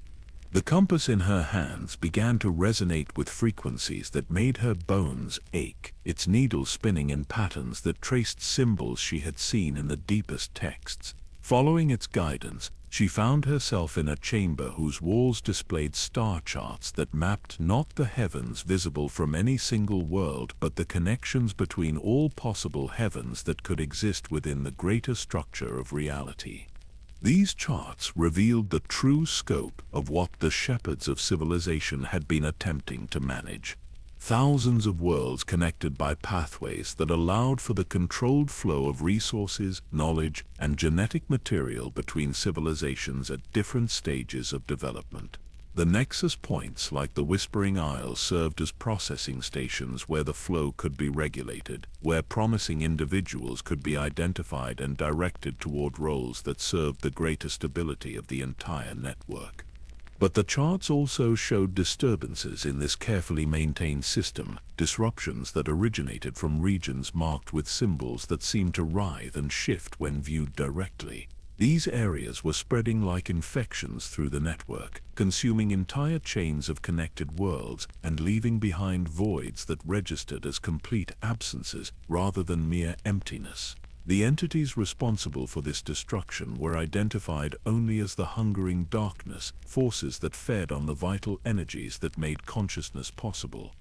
The compass in her hands began to resonate with frequencies that made her bones ache, its needle spinning in patterns that traced symbols she had seen in the deepest texts. Following its guidance, she found herself in a chamber whose walls displayed star charts that mapped not the heavens visible from any single world but the connections between all possible heavens that could exist within the greater structure of reality. These charts revealed the true scope of what the shepherds of civilization had been attempting to manage. Thousands of worlds connected by pathways that allowed for the controlled flow of resources, knowledge, and genetic material between civilizations at different stages of development. The nexus points, like the Whispering Isles, served as processing stations where the flow could be regulated, where promising individuals could be identified and directed toward roles that served the greater stability of the entire network. But the charts also showed disturbances in this carefully maintained system, disruptions that originated from regions marked with symbols that seemed to writhe and shift when viewed directly. These areas were spreading like infections through the network, consuming entire chains of connected worlds and leaving behind voids that registered as complete absences rather than mere emptiness. The entities responsible for this destruction were identified only as the hungering darkness, forces that fed on the vital energies that made consciousness possible.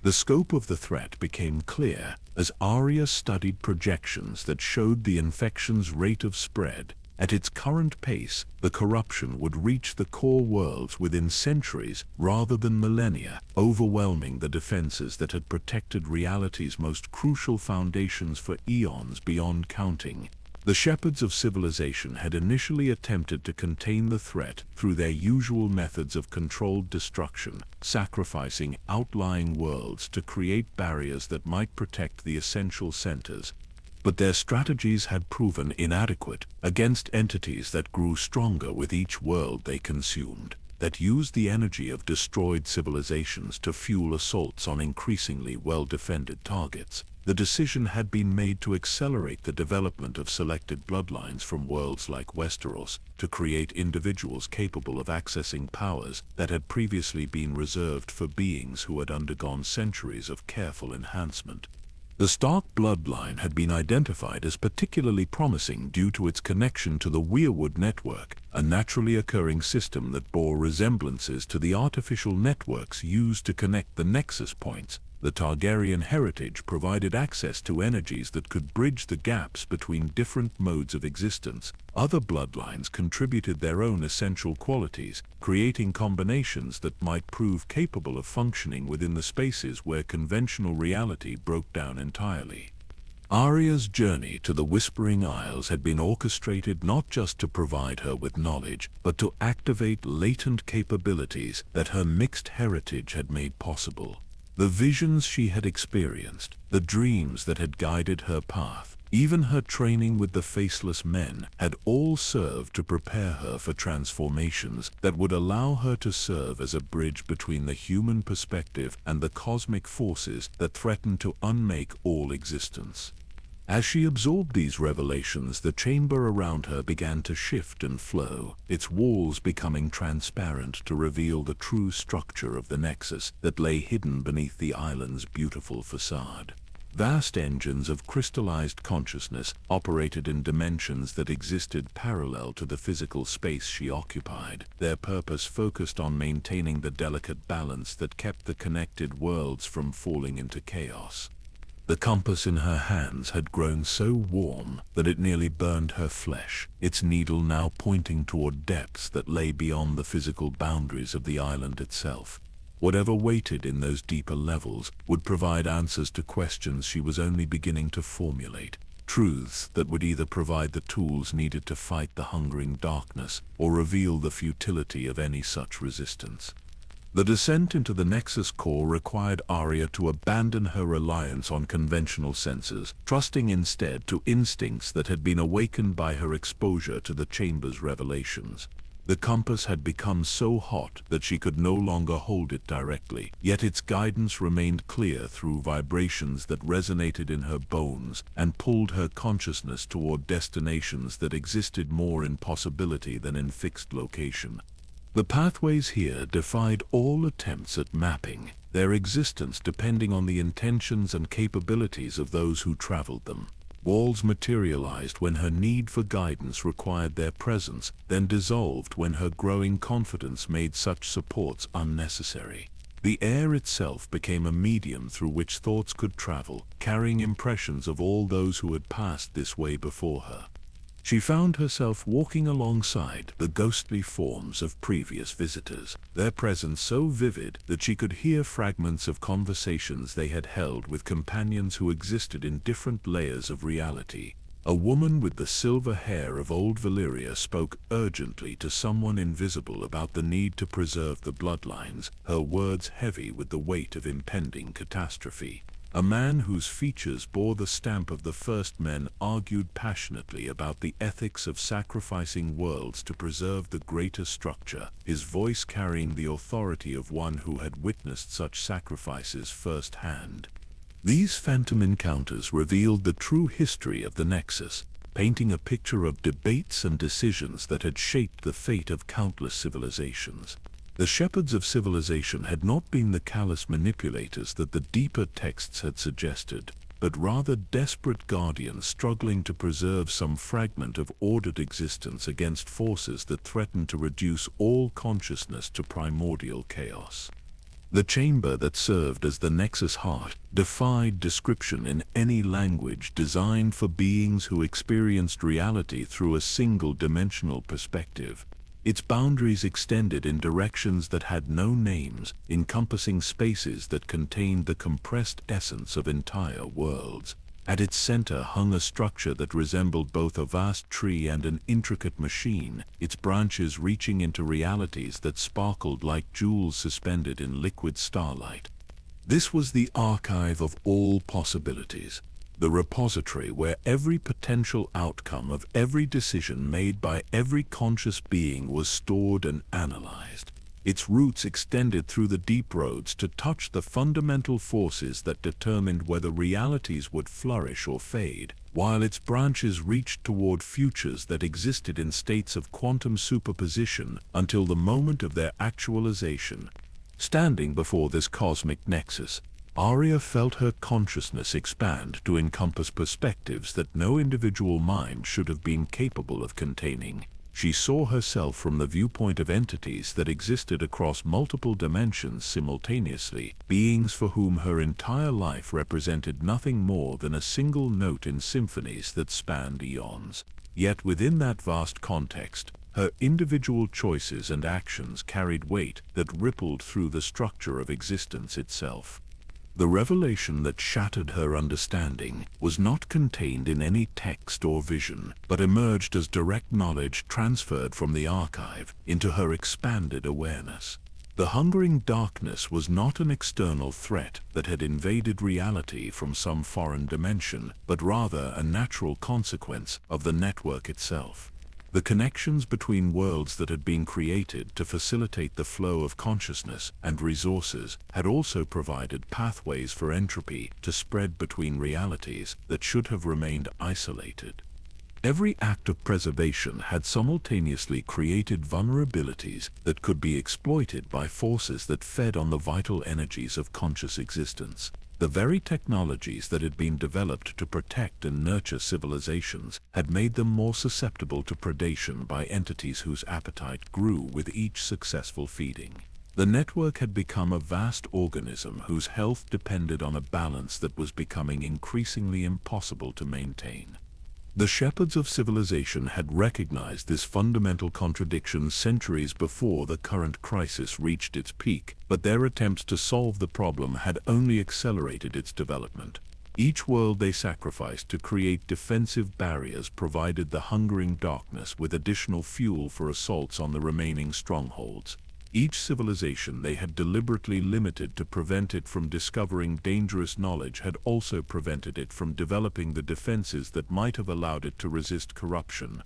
The scope of the threat became clear as Arya studied projections that showed the infection's rate of spread. At its current pace, the corruption would reach the core worlds within centuries rather than millennia, overwhelming the defenses that had protected reality's most crucial foundations for eons beyond counting. The shepherds of civilization had initially attempted to contain the threat through their usual methods of controlled destruction, sacrificing outlying worlds to create barriers that might protect the essential centers. But their strategies had proven inadequate against entities that grew stronger with each world they consumed, that used the energy of destroyed civilizations to fuel assaults on increasingly well-defended targets. The decision had been made to accelerate the development of selected bloodlines from worlds like Westeros to create individuals capable of accessing powers that had previously been reserved for beings who had undergone centuries of careful enhancement. The Stark bloodline had been identified as particularly promising due to its connection to the Weirwood network, a naturally occurring system that bore resemblances to the artificial networks used to connect the nexus points. The Targaryen heritage provided access to energies that could bridge the gaps between different modes of existence. Other bloodlines contributed their own essential qualities, creating combinations that might prove capable of functioning within the spaces where conventional reality broke down entirely. Arya's journey to the Whispering Isles had been orchestrated not just to provide her with knowledge, but to activate latent capabilities that her mixed heritage had made possible. The visions she had experienced, the dreams that had guided her path, even her training with the Faceless Men had all served to prepare her for transformations that would allow her to serve as a bridge between the human perspective and the cosmic forces that threatened to unmake all existence. As she absorbed these revelations, the chamber around her began to shift and flow, its walls becoming transparent to reveal the true structure of the nexus that lay hidden beneath the island's beautiful facade. Vast engines of crystallized consciousness operated in dimensions that existed parallel to the physical space she occupied, their purpose focused on maintaining the delicate balance that kept the connected worlds from falling into chaos. The compass in her hands had grown so warm that it nearly burned her flesh, its needle now pointing toward depths that lay beyond the physical boundaries of the island itself. Whatever waited in those deeper levels would provide answers to questions she was only beginning to formulate, truths that would either provide the tools needed to fight the hungering darkness or reveal the futility of any such resistance. The descent into the Nexus core required Arya to abandon her reliance on conventional senses, trusting instead to instincts that had been awakened by her exposure to the chamber's revelations. The compass had become so hot that she could no longer hold it directly, yet its guidance remained clear through vibrations that resonated in her bones and pulled her consciousness toward destinations that existed more in possibility than in fixed location. The pathways here defied all attempts at mapping, their existence depending on the intentions and capabilities of those who traveled them. Walls materialized when her need for guidance required their presence, then dissolved when her growing confidence made such supports unnecessary. The air itself became a medium through which thoughts could travel, carrying impressions of all those who had passed this way before her. She found herself walking alongside the ghostly forms of previous visitors, their presence so vivid that she could hear fragments of conversations they had held with companions who existed in different layers of reality. A woman with the silver hair of old Valyria spoke urgently to someone invisible about the need to preserve the bloodlines, her words heavy with the weight of impending catastrophe. A man whose features bore the stamp of the first men argued passionately about the ethics of sacrificing worlds to preserve the greater structure, his voice carrying the authority of one who had witnessed such sacrifices firsthand. These phantom encounters revealed the true history of the Nexus, painting a picture of debates and decisions that had shaped the fate of countless civilizations. The shepherds of civilization had not been the callous manipulators that the deeper texts had suggested, but rather desperate guardians struggling to preserve some fragment of ordered existence against forces that threatened to reduce all consciousness to primordial chaos. The chamber that served as the Nexus heart defied description in any language designed for beings who experienced reality through a single-dimensional perspective. Its boundaries extended in directions that had no names, encompassing spaces that contained the compressed essence of entire worlds. At its center hung a structure that resembled both a vast tree and an intricate machine, its branches reaching into realities that sparkled like jewels suspended in liquid starlight. This was the archive of all possibilities, the repository where every potential outcome of every decision made by every conscious being was stored and analyzed. Its roots extended through the deep roads to touch the fundamental forces that determined whether realities would flourish or fade, while its branches reached toward futures that existed in states of quantum superposition until the moment of their actualization. Standing before this cosmic nexus, Arya felt her consciousness expand to encompass perspectives that no individual mind should have been capable of containing. She saw herself from the viewpoint of entities that existed across multiple dimensions simultaneously, beings for whom her entire life represented nothing more than a single note in symphonies that spanned eons. Yet within that vast context, her individual choices and actions carried weight that rippled through the structure of existence itself. The revelation that shattered her understanding was not contained in any text or vision, but emerged as direct knowledge transferred from the archive into her expanded awareness. The hungering darkness was not an external threat that had invaded reality from some foreign dimension, but rather a natural consequence of the network itself. The connections between worlds that had been created to facilitate the flow of consciousness and resources had also provided pathways for entropy to spread between realities that should have remained isolated. Every act of preservation had simultaneously created vulnerabilities that could be exploited by forces that fed on the vital energies of conscious existence. The very technologies that had been developed to protect and nurture civilizations had made them more susceptible to predation by entities whose appetite grew with each successful feeding. The network had become a vast organism whose health depended on a balance that was becoming increasingly impossible to maintain. The shepherds of civilization had recognized this fundamental contradiction centuries before the current crisis reached its peak, but their attempts to solve the problem had only accelerated its development. Each world they sacrificed to create defensive barriers provided the hungering darkness with additional fuel for assaults on the remaining strongholds. Each civilization they had deliberately limited to prevent it from discovering dangerous knowledge had also prevented it from developing the defenses that might have allowed it to resist corruption.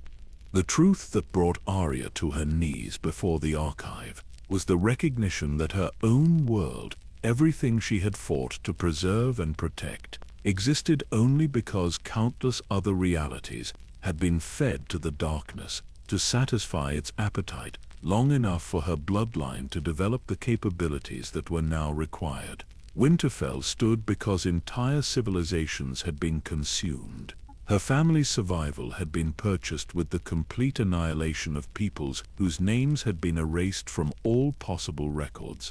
The truth that brought Arya to her knees before the archive was the recognition that her own world, everything she had fought to preserve and protect, existed only because countless other realities had been fed to the darkness to satisfy its appetite long enough for her bloodline to develop the capabilities that were now required. Winterfell stood because entire civilizations had been consumed. Her family's survival had been purchased with the complete annihilation of peoples whose names had been erased from all possible records.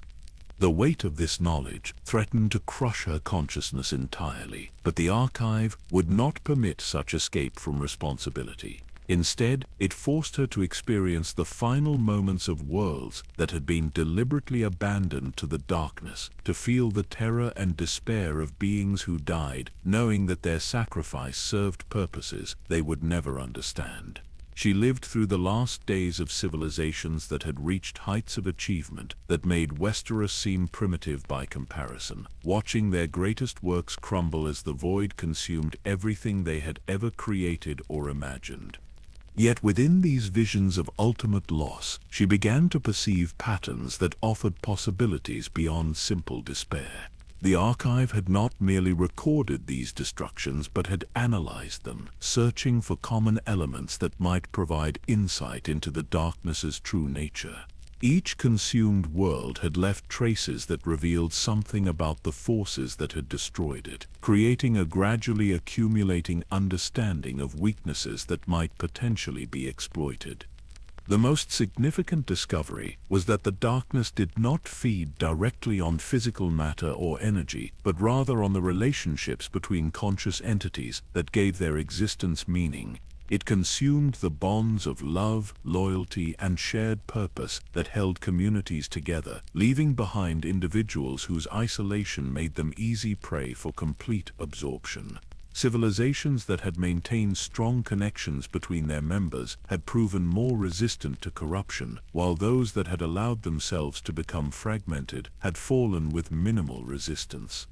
The weight of this knowledge threatened to crush her consciousness entirely, but the archive would not permit such escape from responsibility. Instead, it forced her to experience the final moments of worlds that had been deliberately abandoned to the darkness, to feel the terror and despair of beings who died, knowing that their sacrifice served purposes they would never understand. She lived through the last days of civilizations that had reached heights of achievement that made Westeros seem primitive by comparison, watching their greatest works crumble as the void consumed everything they had ever created or imagined. Yet within these visions of ultimate loss, she began to perceive patterns that offered possibilities beyond simple despair. The archive had not merely recorded these destructions but had analyzed them, searching for common elements that might provide insight into the darkness's true nature. Each consumed world had left traces that revealed something about the forces that had destroyed it, creating a gradually accumulating understanding of weaknesses that might potentially be exploited. The most significant discovery was that the darkness did not feed directly on physical matter or energy, but rather on the relationships between conscious entities that gave their existence meaning. It consumed the bonds of love, loyalty, and shared purpose that held communities together, leaving behind individuals whose isolation made them easy prey for complete absorption. Civilizations that had maintained strong connections between their members had proven more resistant to corruption, while those that had allowed themselves to become fragmented had fallen with minimal resistance.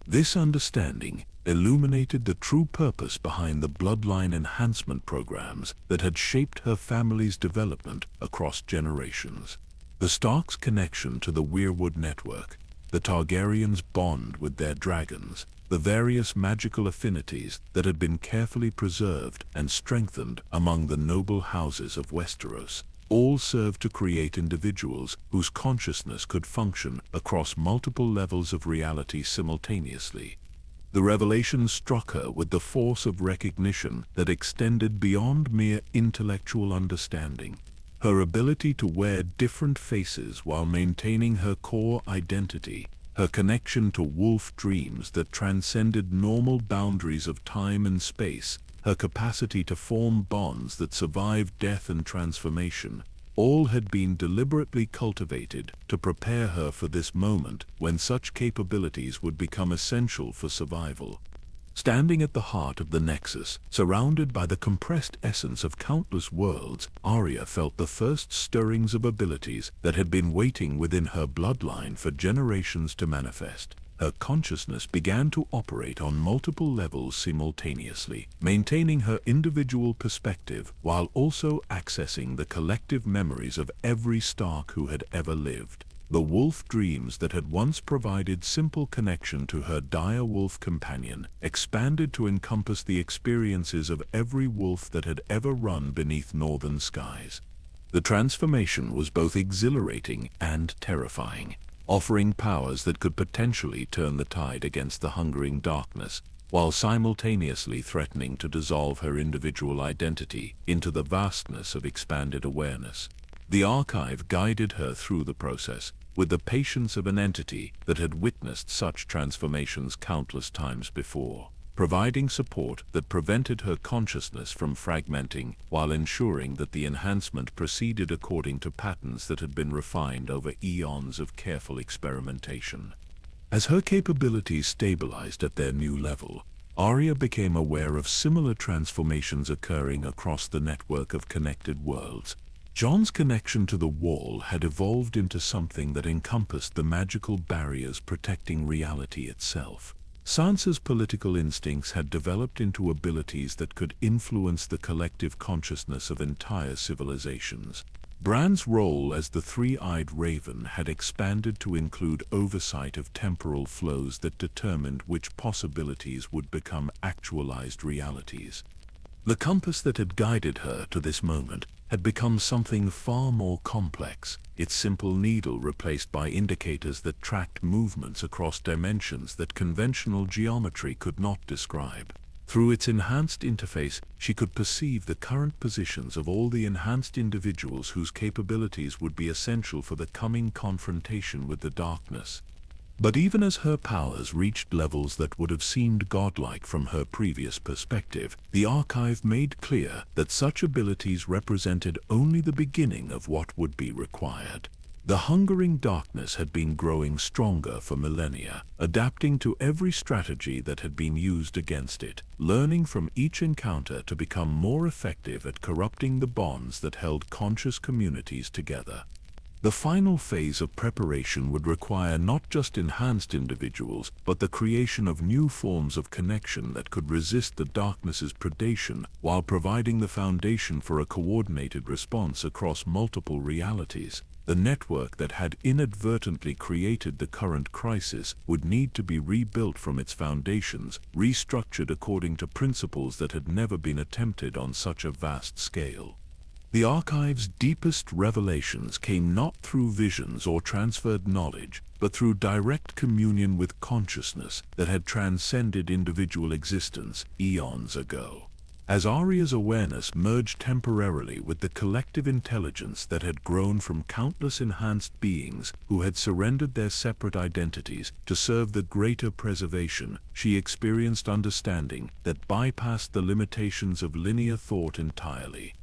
This understanding illuminated the true purpose behind the bloodline enhancement programs that had shaped her family's development across generations. The Starks' connection to the Weirwood network, the Targaryens' bond with their dragons, the various magical affinities that had been carefully preserved and strengthened among the noble houses of Westeros, all served to create individuals whose consciousness could function across multiple levels of reality simultaneously. The revelation struck her with the force of recognition that extended beyond mere intellectual understanding. Her ability to wear different faces while maintaining her core identity, her connection to wolf dreams that transcended normal boundaries of time and space, her capacity to form bonds that survived death and transformation, all had been deliberately cultivated to prepare her for this moment when such capabilities would become essential for survival. Standing at the heart of the Nexus, surrounded by the compressed essence of countless worlds, Arya felt the first stirrings of abilities that had been waiting within her bloodline for generations to manifest. Her consciousness began to operate on multiple levels simultaneously, maintaining her individual perspective while also accessing the collective memories of every Stark who had ever lived. The wolf dreams that had once provided simple connection to her dire wolf companion expanded to encompass the experiences of every wolf that had ever run beneath northern skies. The transformation was both exhilarating and terrifying, offering powers that could potentially turn the tide against the hungering darkness, while simultaneously threatening to dissolve her individual identity into the vastness of expanded awareness. The archive guided her through the process, with the patience of an entity that had witnessed such transformations countless times before, providing support that prevented her consciousness from fragmenting while ensuring that the enhancement proceeded according to patterns that had been refined over eons of careful experimentation. As her capabilities stabilized at their new level, Arya became aware of similar transformations occurring across the network of connected worlds. Jon's connection to the wall had evolved into something that encompassed the magical barriers protecting reality itself. Sansa's political instincts had developed into abilities that could influence the collective consciousness of entire civilizations. Bran's role as the three-eyed raven had expanded to include oversight of temporal flows that determined which possibilities would become actualized realities. The compass that had guided her to this moment had become something far more complex, its simple needle replaced by indicators that tracked movements across dimensions that conventional geometry could not describe. Through its enhanced interface, she could perceive the current positions of all the enhanced individuals whose capabilities would be essential for the coming confrontation with the darkness. But even as her powers reached levels that would have seemed godlike from her previous perspective, the archive made clear that such abilities represented only the beginning of what would be required. The hungering darkness had been growing stronger for millennia, adapting to every strategy that had been used against it, learning from each encounter to become more effective at corrupting the bonds that held conscious communities together. The final phase of preparation would require not just enhanced individuals, but the creation of new forms of connection that could resist the darkness's predation while providing the foundation for a coordinated response across multiple realities. The network that had inadvertently created the current crisis would need to be rebuilt from its foundations, restructured according to principles that had never been attempted on such a vast scale. The archive's deepest revelations came not through visions or transferred knowledge, but through direct communion with consciousness that had transcended individual existence eons ago. As Arya's awareness merged temporarily with the collective intelligence that had grown from countless enhanced beings who had surrendered their separate identities to serve the greater preservation, she experienced understanding that bypassed the limitations of linear thought entirely.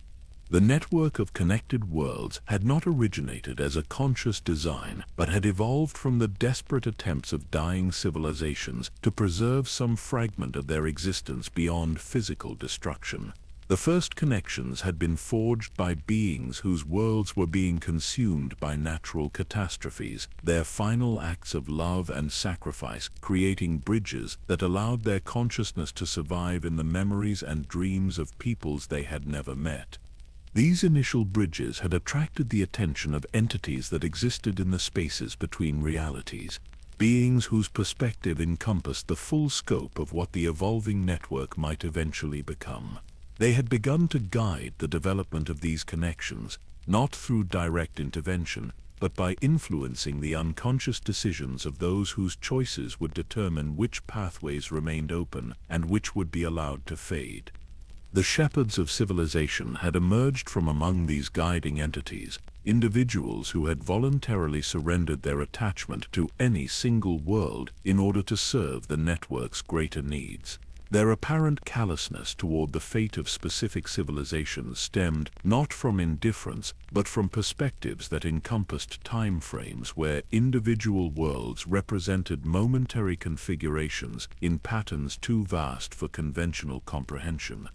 The network of connected worlds had not originated as a conscious design, but had evolved from the desperate attempts of dying civilizations to preserve some fragment of their existence beyond physical destruction. The first connections had been forged by beings whose worlds were being consumed by natural catastrophes, their final acts of love and sacrifice creating bridges that allowed their consciousness to survive in the memories and dreams of peoples they had never met. These initial bridges had attracted the attention of entities that existed in the spaces between realities, beings whose perspective encompassed the full scope of what the evolving network might eventually become. They had begun to guide the development of these connections, not through direct intervention, but by influencing the unconscious decisions of those whose choices would determine which pathways remained open and which would be allowed to fade. The shepherds of civilization had emerged from among these guiding entities, individuals who had voluntarily surrendered their attachment to any single world in order to serve the network's greater needs. Their apparent callousness toward the fate of specific civilizations stemmed not from indifference, but from perspectives that encompassed time frames where individual worlds represented momentary configurations in patterns too vast for conventional comprehension.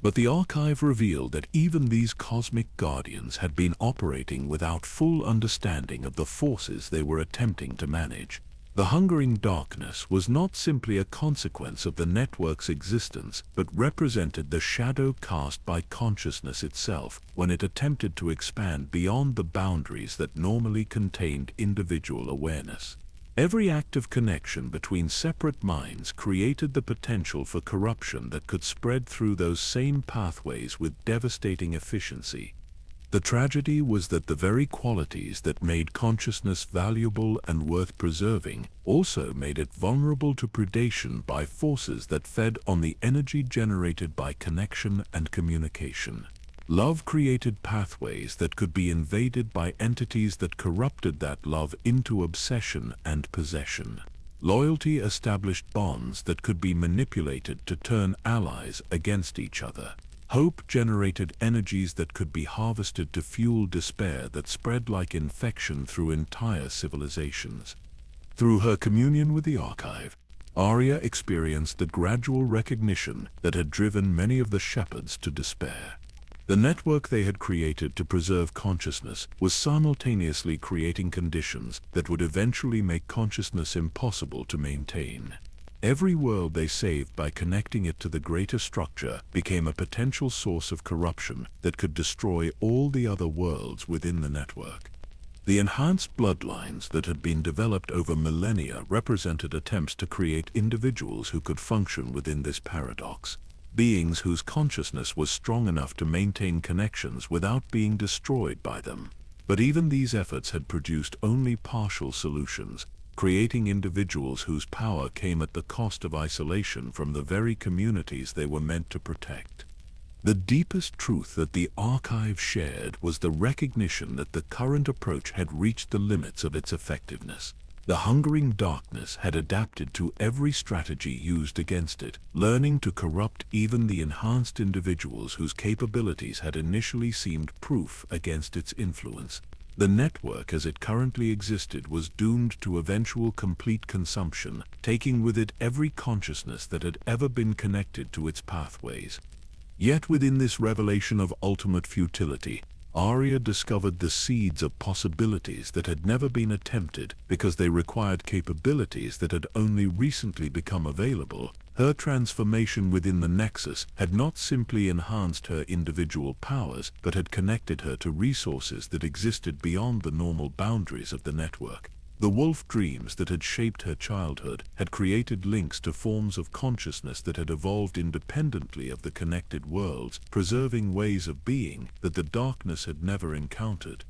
But the archive revealed that even these cosmic guardians had been operating without full understanding of the forces they were attempting to manage. The hungering darkness was not simply a consequence of the network's existence, but represented the shadow cast by consciousness itself when it attempted to expand beyond the boundaries that normally contained individual awareness. Every act of connection between separate minds created the potential for corruption that could spread through those same pathways with devastating efficiency. The tragedy was that the very qualities that made consciousness valuable and worth preserving also made it vulnerable to predation by forces that fed on the energy generated by connection and communication. Love created pathways that could be invaded by entities that corrupted that love into obsession and possession. Loyalty established bonds that could be manipulated to turn allies against each other. Hope generated energies that could be harvested to fuel despair that spread like infection through entire civilizations. Through her communion with the archive, Arya experienced the gradual recognition that had driven many of the shepherds to despair. The network they had created to preserve consciousness was simultaneously creating conditions that would eventually make consciousness impossible to maintain. Every world they saved by connecting it to the greater structure became a potential source of corruption that could destroy all the other worlds within the network. The enhanced bloodlines that had been developed over millennia represented attempts to create individuals who could function within this paradox. Beings whose consciousness was strong enough to maintain connections without being destroyed by them. But even these efforts had produced only partial solutions, creating individuals whose power came at the cost of isolation from the very communities they were meant to protect. The deepest truth that the archive shared was the recognition that the current approach had reached the limits of its effectiveness. The hungering darkness had adapted to every strategy used against it, learning to corrupt even the enhanced individuals whose capabilities had initially seemed proof against its influence. The network as it currently existed was doomed to eventual complete consumption, taking with it every consciousness that had ever been connected to its pathways. Yet within this revelation of ultimate futility, Arya discovered the seeds of possibilities that had never been attempted because they required capabilities that had only recently become available. Her transformation within the Nexus had not simply enhanced her individual powers, but had connected her to resources that existed beyond the normal boundaries of the network. The wolf dreams that had shaped her childhood had created links to forms of consciousness that had evolved independently of the connected worlds, preserving ways of being that the darkness had never encountered.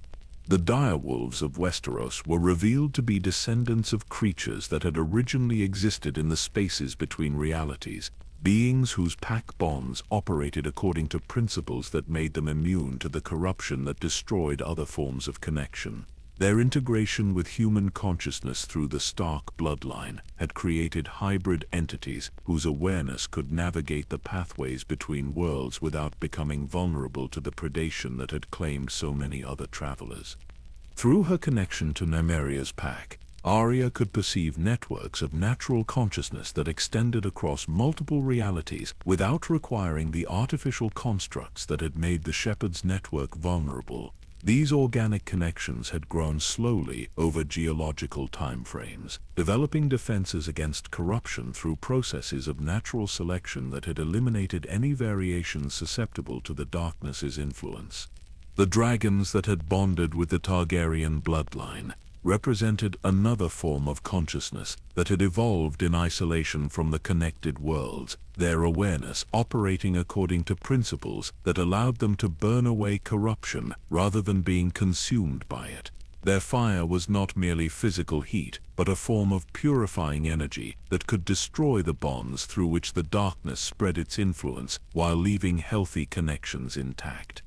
The direwolves of Westeros were revealed to be descendants of creatures that had originally existed in the spaces between realities, beings whose pack bonds operated according to principles that made them immune to the corruption that destroyed other forms of connection. Their integration with human consciousness through the Stark bloodline had created hybrid entities whose awareness could navigate the pathways between worlds without becoming vulnerable to the predation that had claimed so many other travelers. Through her connection to Nymeria's pack, Arya could perceive networks of natural consciousness that extended across multiple realities without requiring the artificial constructs that had made the Shepherd's network vulnerable. These organic connections had grown slowly over geological timeframes, developing defenses against corruption through processes of natural selection that had eliminated any variations susceptible to the darkness's influence. The dragons that had bonded with the Targaryen bloodline represented another form of consciousness that had evolved in isolation from the connected worlds, their awareness operating according to principles that allowed them to burn away corruption rather than being consumed by it. Their fire was not merely physical heat, but a form of purifying energy that could destroy the bonds through which the darkness spread its influence while leaving healthy connections intact.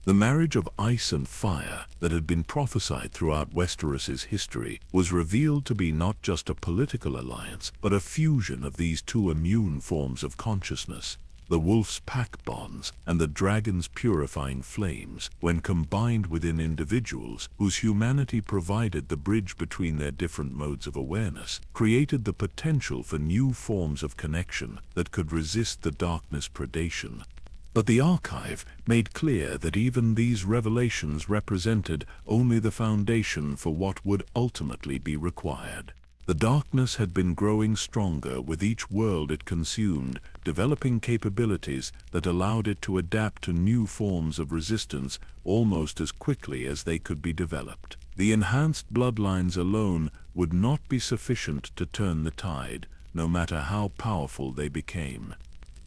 The marriage of ice and fire that had been prophesied throughout Westeros's history was revealed to be not just a political alliance, but a fusion of these two immune forms of consciousness. The wolf's pack bonds and the dragon's purifying flames, when combined within individuals whose humanity provided the bridge between their different modes of awareness, created the potential for new forms of connection that could resist the darkness predation. But the archive made clear that even these revelations represented only the foundation for what would ultimately be required. The darkness had been growing stronger with each world it consumed, developing capabilities that allowed it to adapt to new forms of resistance almost as quickly as they could be developed. The enhanced bloodlines alone would not be sufficient to turn the tide, no matter how powerful they became.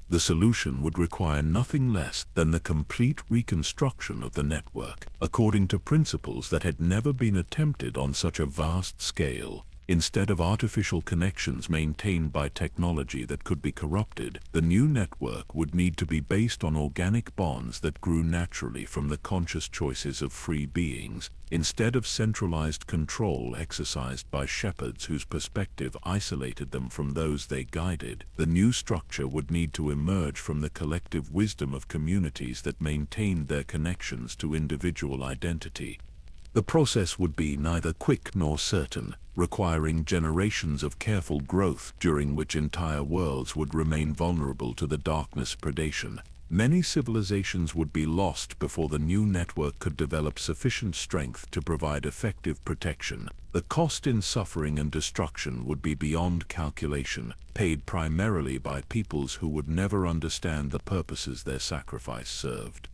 The solution would require nothing less than the complete reconstruction of the network, according to principles that had never been attempted on such a vast scale. Instead of artificial connections maintained by technology that could be corrupted, the new network would need to be based on organic bonds that grew naturally from the conscious choices of free beings, instead of centralized control exercised by shepherds whose perspective isolated them from those they guided. The new structure would need to emerge from the collective wisdom of communities that maintained their connections to individual identity. The process would be neither quick nor certain, requiring generations of careful growth during which entire worlds would remain vulnerable to the darkness predation. Many civilizations would be lost before the new network could develop sufficient strength to provide effective protection. The cost in suffering and destruction would be beyond calculation, paid primarily by peoples who would never understand the purposes their sacrifice served.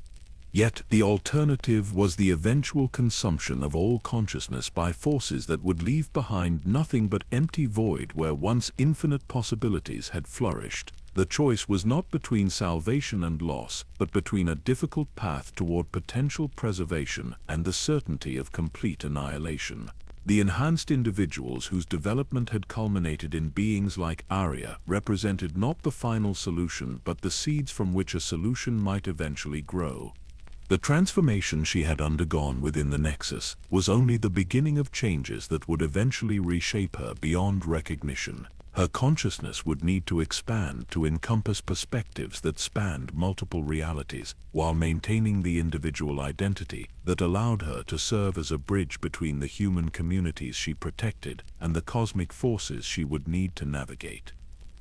Yet the alternative was the eventual consumption of all consciousness by forces that would leave behind nothing but empty void where once infinite possibilities had flourished. The choice was not between salvation and loss, but between a difficult path toward potential preservation and the certainty of complete annihilation. The enhanced individuals whose development had culminated in beings like Arya represented not the final solution but the seeds from which a solution might eventually grow. The transformation she had undergone within the Nexus was only the beginning of changes that would eventually reshape her beyond recognition. Her consciousness would need to expand to encompass perspectives that spanned multiple realities, while maintaining the individual identity that allowed her to serve as a bridge between the human communities she protected and the cosmic forces she would need to navigate.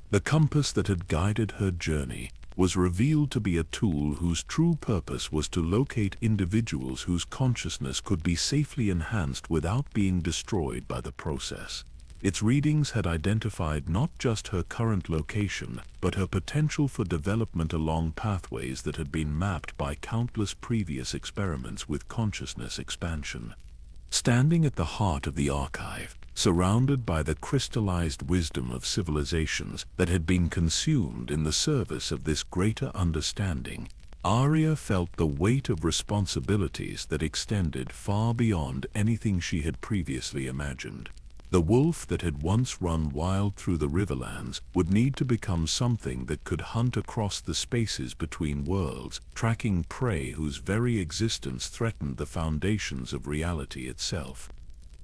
The compass that had guided her journey was revealed to be a tool whose true purpose was to locate individuals whose consciousness could be safely enhanced without being destroyed by the process. Its readings had identified not just her current location, but her potential for development along pathways that had been mapped by countless previous experiments with consciousness expansion. Standing at the heart of the archive, surrounded by the crystallized wisdom of civilizations that had been consumed in the service of this greater understanding, Arya felt the weight of responsibilities that extended far beyond anything she had previously imagined. The wolf that had once run wild through the riverlands would need to become something that could hunt across the spaces between worlds, tracking prey whose very existence threatened the foundations of reality itself.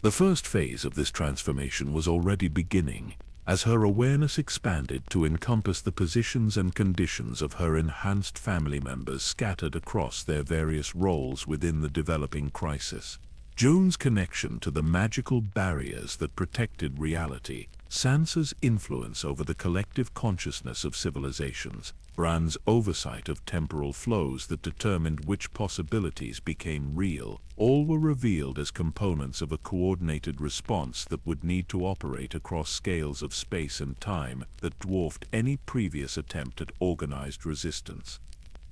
The first phase of this transformation was already beginning, as her awareness expanded to encompass the positions and conditions of her enhanced family members scattered across their various roles within the developing crisis. Joan's connection to the magical barriers that protected reality, Sansa's influence over the collective consciousness of civilizations, Bran's oversight of temporal flows that determined which possibilities became real, all were revealed as components of a coordinated response that would need to operate across scales of space and time that dwarfed any previous attempt at organized resistance.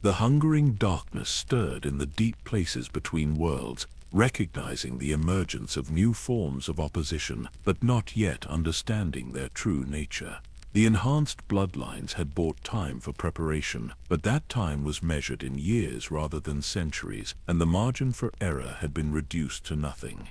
The hungering darkness stirred in the deep places between worlds, recognizing the emergence of new forms of opposition, but not yet understanding their true nature. The enhanced bloodlines had bought time for preparation, but that time was measured in years rather than centuries, and the margin for error had been reduced to nothing.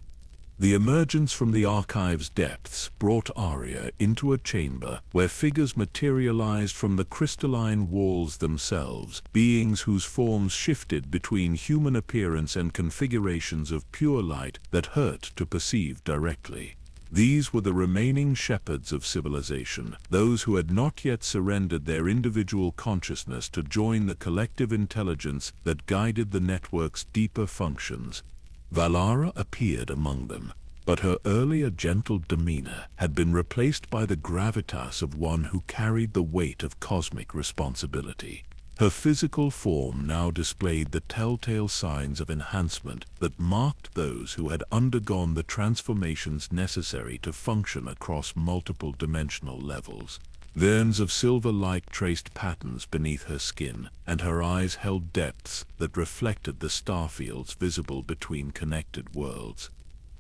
The emergence from the archive's depths brought Arya into a chamber where figures materialized from the crystalline walls themselves, beings whose forms shifted between human appearance and configurations of pure light that hurt to perceive directly. These were the remaining shepherds of civilization, those who had not yet surrendered their individual consciousness to join the collective intelligence that guided the network's deeper functions. Valyria appeared among them, but her earlier gentle demeanor had been replaced by the gravitas of one who carried the weight of cosmic responsibility. Her physical form now displayed the telltale signs of enhancement that marked those who had undergone the transformations necessary to function across multiple dimensional levels. Veins of silver light traced patterns beneath her skin, and her eyes held depths that reflected the starfields visible between connected worlds.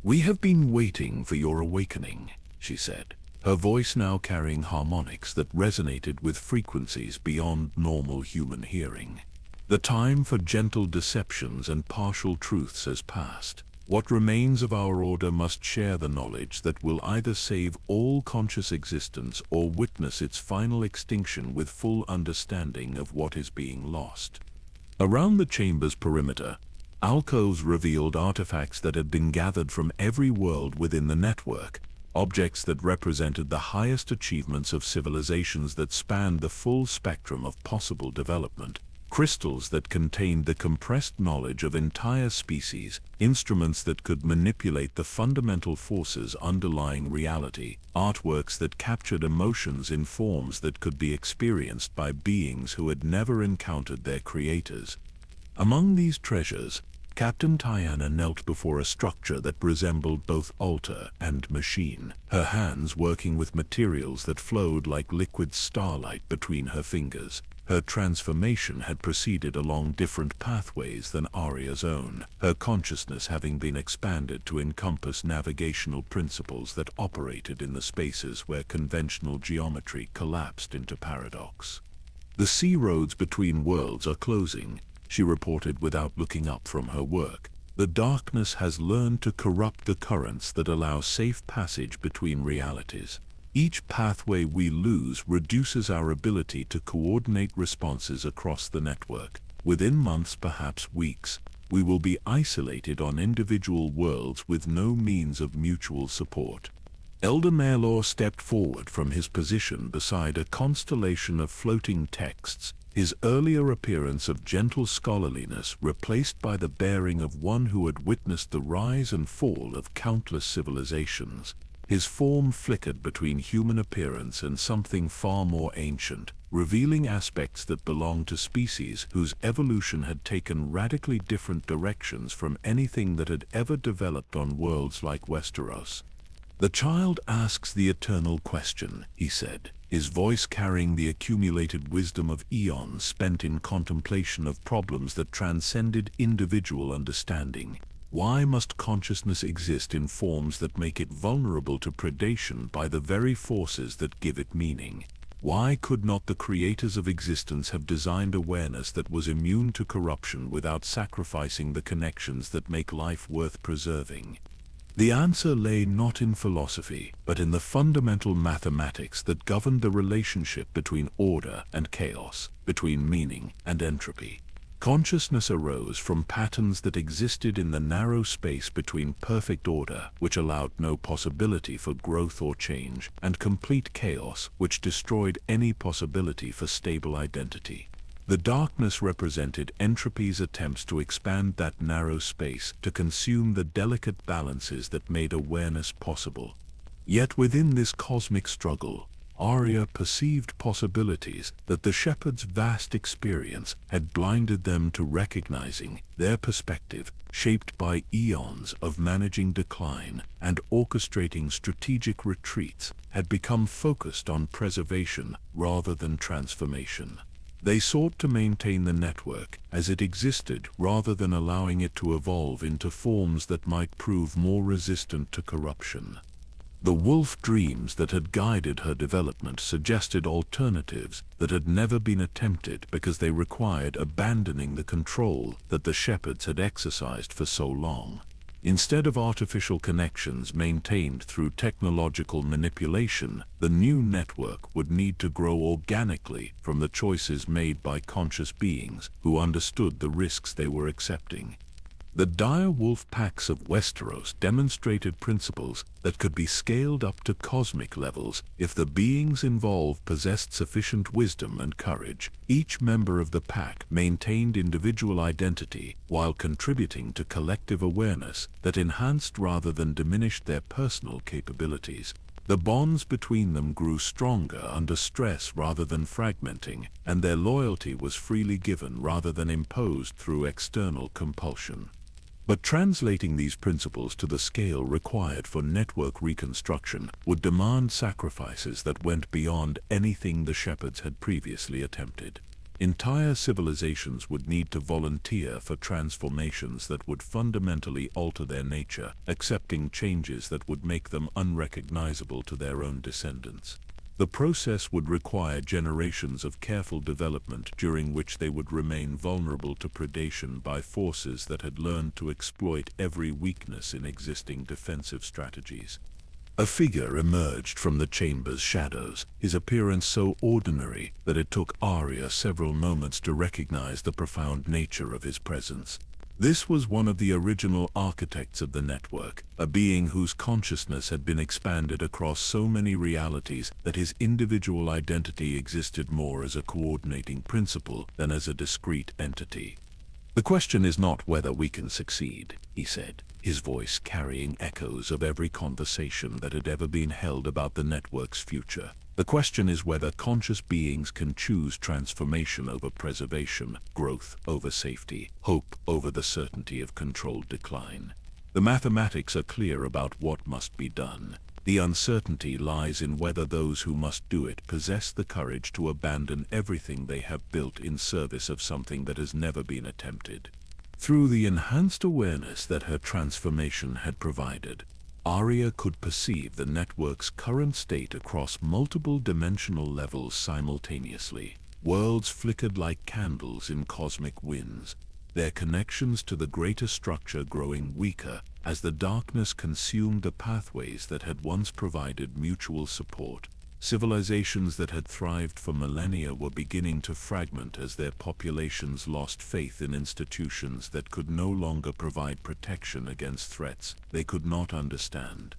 "We have been waiting for your awakening," she said, her voice now carrying harmonics that resonated with frequencies beyond normal human hearing. "The time for gentle deceptions and partial truths has passed. What remains of our order must share the knowledge that will either save all conscious existence or witness its final extinction with full understanding of what is being lost." Around the chamber's perimeter, alcoves revealed artifacts that had been gathered from every world within the network, objects that represented the highest achievements of civilizations that spanned the full spectrum of possible development. Crystals that contained the compressed knowledge of entire species, instruments that could manipulate the fundamental forces underlying reality, artworks that captured emotions in forms that could be experienced by beings who had never encountered their creators. Among these treasures, Captain Tiana knelt before a structure that resembled both altar and machine, her hands working with materials that flowed like liquid starlight between her fingers. Her transformation had proceeded along different pathways than Arya's own, her consciousness having been expanded to encompass navigational principles that operated in the spaces where conventional geometry collapsed into paradox. "The sea roads between worlds are closing," she reported without looking up from her work. "The darkness has learned to corrupt the currents that allow safe passage between realities. Each pathway we lose reduces our ability to coordinate responses across the network. Within months, perhaps weeks, we will be isolated on individual worlds with no means of mutual support. Elder Maelor stepped forward from his position beside a constellation of floating texts, his earlier appearance of gentle scholarliness replaced by the bearing of one who had witnessed the rise and fall of countless civilizations. His form flickered between human appearance and something far more ancient, revealing aspects that belonged to species whose evolution had taken radically different directions from anything that had ever developed on worlds like Westeros. "The child asks the eternal question," he said, his voice carrying the accumulated wisdom of eons spent in contemplation of problems that transcended individual understanding. "Why must consciousness exist in forms that make it vulnerable to predation by the very forces that give it meaning? Why could not the creators of existence have designed awareness that was immune to corruption without sacrificing the connections that make life worth preserving?" The answer lay not in philosophy, but in the fundamental mathematics that governed the relationship between order and chaos, between meaning and entropy. Consciousness arose from patterns that existed in the narrow space between perfect order, which allowed no possibility for growth or change, and complete chaos, which destroyed any possibility for stable identity. The darkness represented entropy's attempts to expand that narrow space, to consume the delicate balances that made awareness possible. Yet within this cosmic struggle, Arya perceived possibilities that the shepherd's vast experience had blinded them to recognizing. Their perspective, shaped by eons of managing decline and orchestrating strategic retreats, had become focused on preservation rather than transformation. They sought to maintain the network as it existed rather than allowing it to evolve into forms that might prove more resistant to corruption. The wolf dreams that had guided her development suggested alternatives that had never been attempted because they required abandoning the control that the shepherds had exercised for so long. Instead of artificial connections maintained through technological manipulation, the new network would need to grow organically from the choices made by conscious beings who understood the risks they were accepting. The dire wolf packs of Westeros demonstrated principles that could be scaled up to cosmic levels if the beings involved possessed sufficient wisdom and courage. Each member of the pack maintained individual identity while contributing to collective awareness that enhanced rather than diminished their personal capabilities. The bonds between them grew stronger under stress rather than fragmenting, and their loyalty was freely given rather than imposed through external compulsion. But translating these principles to the scale required for network reconstruction would demand sacrifices that went beyond anything the shepherds had previously attempted. Entire civilizations would need to volunteer for transformations that would fundamentally alter their nature, accepting changes that would make them unrecognizable to their own descendants. The process would require generations of careful development during which they would remain vulnerable to predation by forces that had learned to exploit every weakness in existing defensive strategies. A figure emerged from the chamber's shadows, his appearance so ordinary that it took Arya several moments to recognize the profound nature of his presence. This was one of the original architects of the network, a being whose consciousness had been expanded across so many realities that his individual identity existed more as a coordinating principle than as a discrete entity. "The question is not whether we can succeed," he said, his voice carrying echoes of every conversation that had ever been held about the network's future. "The question is whether conscious beings can choose transformation over preservation, growth over safety, hope over the certainty of controlled decline. The mathematics are clear about what must be done. The uncertainty lies in whether those who must do it possess the courage to abandon everything they have built in service of something that has never been attempted." Through the enhanced awareness that her transformation had provided, Arya could perceive the network's current state across multiple dimensional levels simultaneously. Worlds flickered like candles in cosmic winds, their connections to the greater structure growing weaker as the darkness consumed the pathways that had once provided mutual support. Civilizations that had thrived for millennia were beginning to fragment as their populations lost faith in institutions that could no longer provide protection against threats they could not understand.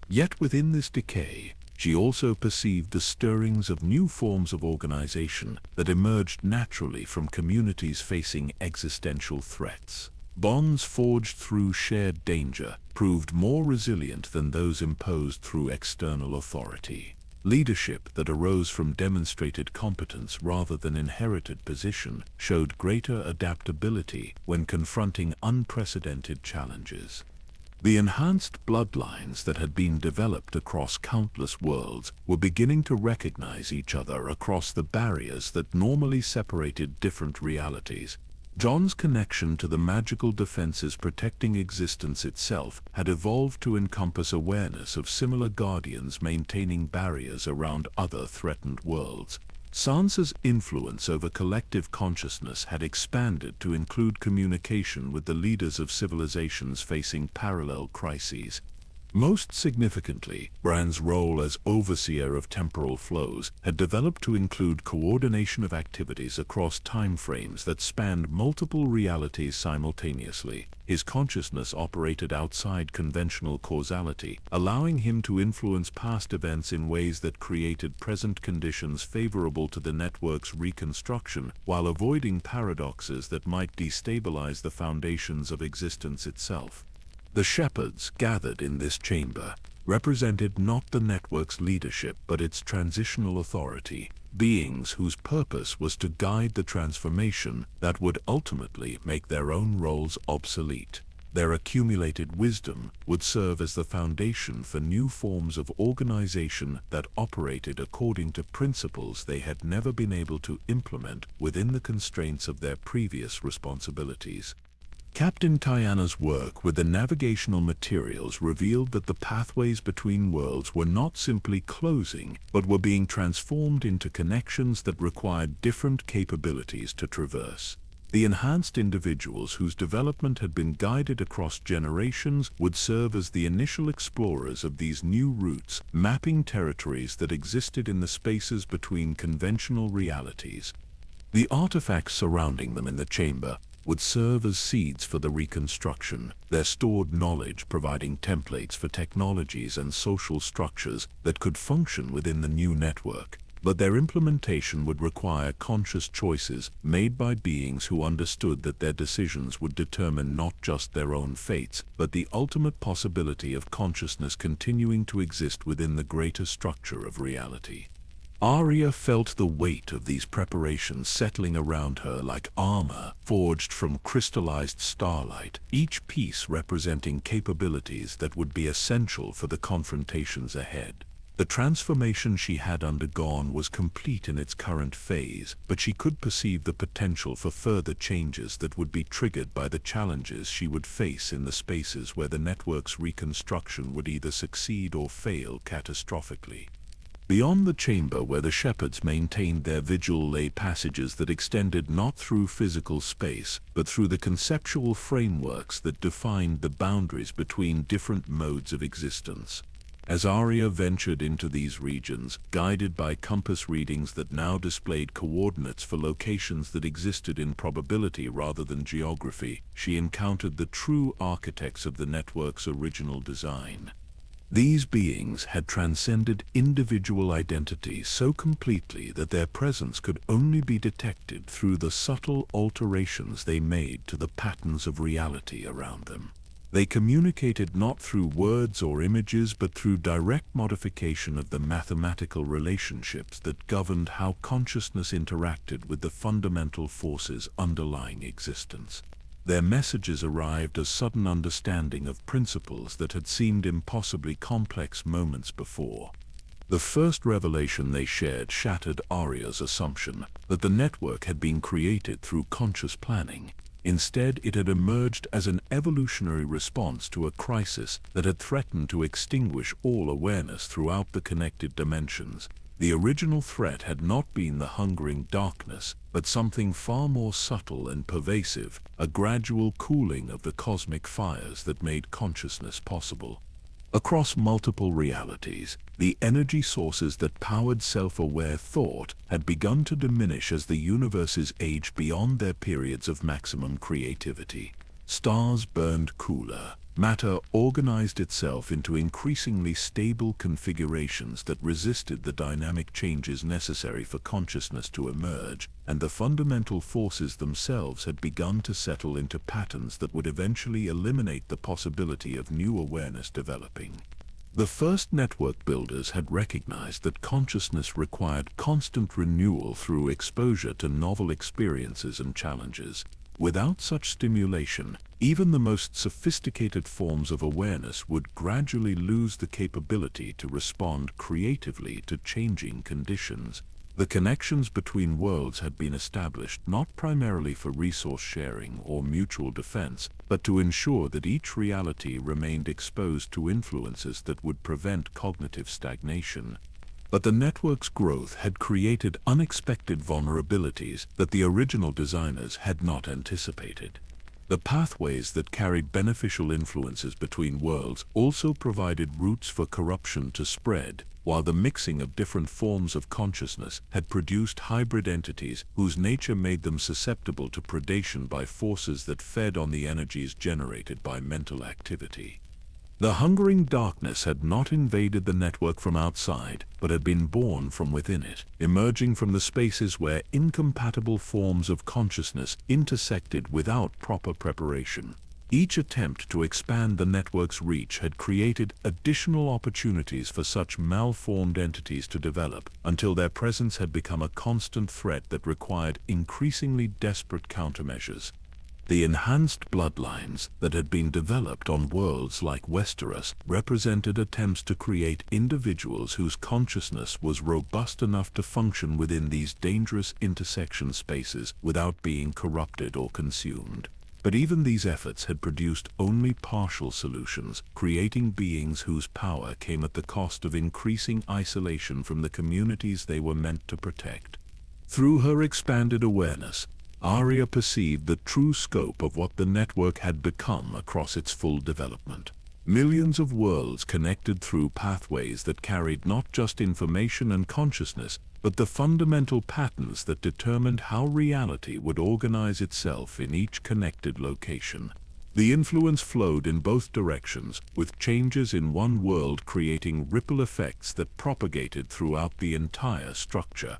Yet within this decay, she also perceived the stirrings of new forms of organization that emerged naturally from communities facing existential threats. Bonds forged through shared danger proved more resilient than those imposed through external authority. Leadership that arose from demonstrated competence rather than inherited position showed greater adaptability when confronting unprecedented challenges. The enhanced bloodlines that had been developed across countless worlds were beginning to recognize each other across the barriers that normally separated different realities. Jon's connection to the magical defenses protecting existence itself had evolved to encompass awareness of similar guardians maintaining barriers around other threatened worlds. Sansa's influence over collective consciousness had expanded to include communication with the leaders of civilizations facing parallel crises. Most significantly, Bran's role as overseer of temporal flows had developed to include coordination of activities across time frames that spanned multiple realities simultaneously. His consciousness operated outside conventional causality, allowing him to influence past events in ways that created present conditions favorable to the network's reconstruction, while avoiding paradoxes that might destabilize the foundations of existence itself. The shepherds gathered in this chamber represented not the network's leadership but its transitional authority, beings whose purpose was to guide the transformation that would ultimately make their own roles obsolete. Their accumulated wisdom would serve as the foundation for new forms of organization that operated according to principles they had never been able to implement within the constraints of their previous responsibilities. Captain Tiana's work with the navigational materials revealed that the pathways between worlds were not simply closing, but were being transformed into connections that required different capabilities to traverse. The enhanced individuals whose development had been guided across generations would serve as the initial explorers of these new routes, mapping territories that existed in the spaces between conventional realities. The artifacts surrounding them in the chamber would serve as seeds for the reconstruction, their stored knowledge providing templates for technologies and social structures that could function within the new network. But their implementation would require conscious choices made by beings who understood that their decisions would determine not just their own fates, but the ultimate possibility of consciousness continuing to exist within the greater structure of reality. Arya felt the weight of these preparations settling around her like armor forged from crystallized starlight, each piece representing capabilities that would be essential for the confrontations ahead. The transformation she had undergone was complete in its current phase, but she could perceive the potential for further changes that would be triggered by the challenges she would face in the spaces where the network's reconstruction would either succeed or fail catastrophically. Beyond the chamber where the shepherds maintained their vigil lay passages that extended not through physical space, but through the conceptual frameworks that defined the boundaries between different modes of existence. As Arya ventured into these regions, guided by compass readings that now displayed coordinates for locations that existed in probability rather than geography, she encountered the true architects of the network's original design. These beings had transcended individual identity so completely that their presence could only be detected through the subtle alterations they made to the patterns of reality around them. They communicated not through words or images but through direct modification of the mathematical relationships that governed how consciousness interacted with the fundamental forces underlying existence. Their messages arrived as sudden understanding of principles that had seemed impossibly complex moments before. The first revelation they shared shattered Arya's assumption that the network had been created through conscious planning. Instead, it had emerged as an evolutionary response to a crisis that had threatened to extinguish all awareness throughout the connected dimensions. The original threat had not been the hungering darkness, but something far more subtle and pervasive, a gradual cooling of the cosmic fires that made consciousness possible. Across multiple realities, the energy sources that powered self-aware thought had begun to diminish as the universes aged beyond their periods of maximum creativity. Stars burned cooler. Matter organized itself into increasingly stable configurations that resisted the dynamic changes necessary for consciousness to emerge, and the fundamental forces themselves had begun to settle into patterns that would eventually eliminate the possibility of new awareness developing. The first network builders had recognized that consciousness required constant renewal through exposure to novel experiences and challenges. Without such stimulation, even the most sophisticated forms of awareness would gradually lose the capability to respond creatively to changing conditions. The connections between worlds had been established not primarily for resource sharing or mutual defense, but to ensure that each reality remained exposed to influences that would prevent cognitive stagnation. But the network's growth had created unexpected vulnerabilities that the original designers had not anticipated. The pathways that carried beneficial influences between worlds also provided routes for corruption to spread, while the mixing of different forms of consciousness had produced hybrid entities whose nature made them susceptible to predation by forces that fed on the energies generated by mental activity. The hungering darkness had not invaded the network from outside, but had been born from within it, emerging from the spaces where incompatible forms of consciousness intersected without proper preparation. Each attempt to expand the network's reach had created additional opportunities for such malformed entities to develop, until their presence had become a constant threat that required increasingly desperate countermeasures. The enhanced bloodlines that had been developed on worlds like Westeros represented attempts to create individuals whose consciousness was robust enough to function within these dangerous intersection spaces without being corrupted or consumed. But even these efforts had produced only partial solutions, creating beings whose power came at the cost of increasing isolation from the communities they were meant to protect. Through her expanded awareness, Arya perceived the true scope of what the network had become across its full development. Millions of worlds connected through pathways that carried not just information and consciousness, but the fundamental patterns that determined how reality would organize itself in each connected location. The influence flowed in both directions, with changes in one world creating ripple effects that propagated throughout the entire structure.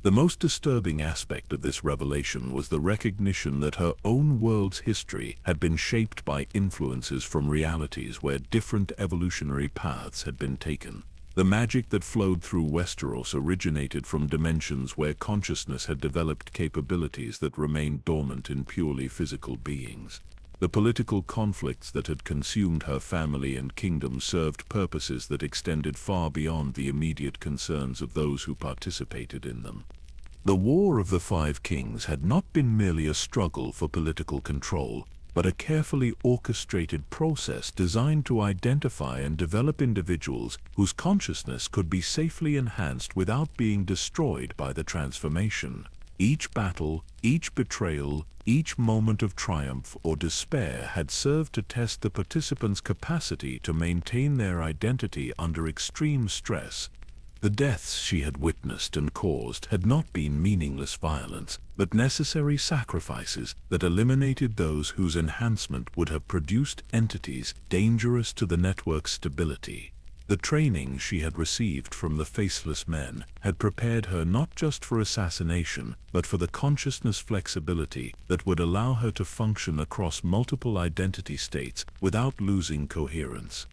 The most disturbing aspect of this revelation was the recognition that her own world's history had been shaped by influences from realities where different evolutionary paths had been taken. The magic that flowed through Westeros originated from dimensions where consciousness had developed capabilities that remained dormant in purely physical beings. The political conflicts that had consumed her family and kingdom served purposes that extended far beyond the immediate concerns of those who participated in them. The War of the Five Kings had not been merely a struggle for political control, but a carefully orchestrated process designed to identify and develop individuals whose consciousness could be safely enhanced without being destroyed by the transformation. Each battle, each betrayal, each moment of triumph or despair had served to test the participants' capacity to maintain their identity under extreme stress. The deaths she had witnessed and caused had not been meaningless violence, but necessary sacrifices that eliminated those whose enhancement would have produced entities dangerous to the network's stability. The training she had received from the Faceless Men had prepared her not just for assassination, but for the consciousness flexibility that would allow her to function across multiple identity states without losing coherence.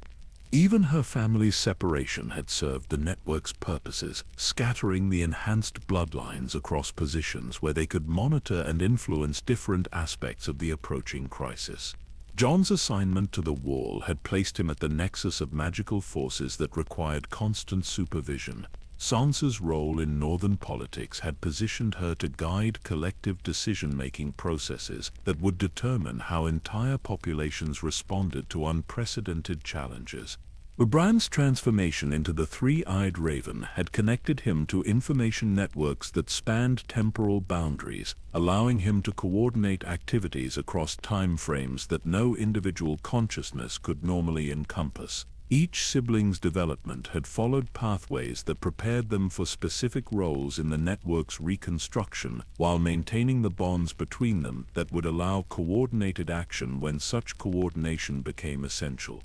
Even her family's separation had served the network's purposes, scattering the enhanced bloodlines across positions where they could monitor and influence different aspects of the approaching crisis. Jon's assignment to the Wall had placed him at the nexus of magical forces that required constant supervision. Sansa's role in northern politics had positioned her to guide collective decision-making processes that would determine how entire populations responded to unprecedented challenges. Bran's transformation into the three-eyed raven had connected him to information networks that spanned temporal boundaries, allowing him to coordinate activities across time frames that no individual consciousness could normally encompass. Each sibling's development had followed pathways that prepared them for specific roles in the network's reconstruction, while maintaining the bonds between them that would allow coordinated action when such coordination became essential.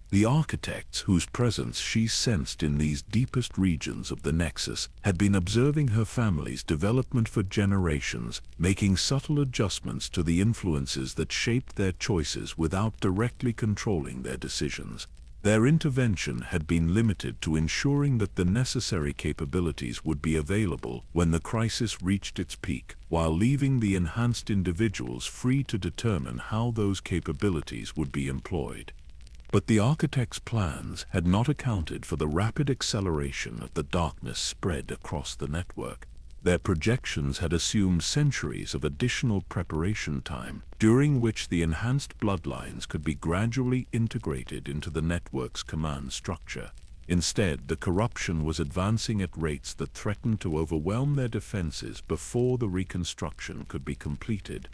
The architects whose presence she sensed in these deepest regions of the Nexus had been observing her family's development for generations, making subtle adjustments to the influences that shaped their choices without directly controlling their decisions. Their intervention had been limited to ensuring that the necessary capabilities would be available when the crisis reached its peak, while leaving the enhanced individuals free to determine how those capabilities would be employed. But the architect's plans had not accounted for the rapid acceleration of the darkness spread across the network. Their projections had assumed centuries of additional preparation time, during which the enhanced bloodlines could be gradually integrated into the network's command structure. Instead, the corruption was advancing at rates that threatened to overwhelm their defenses before the reconstruction could be completed.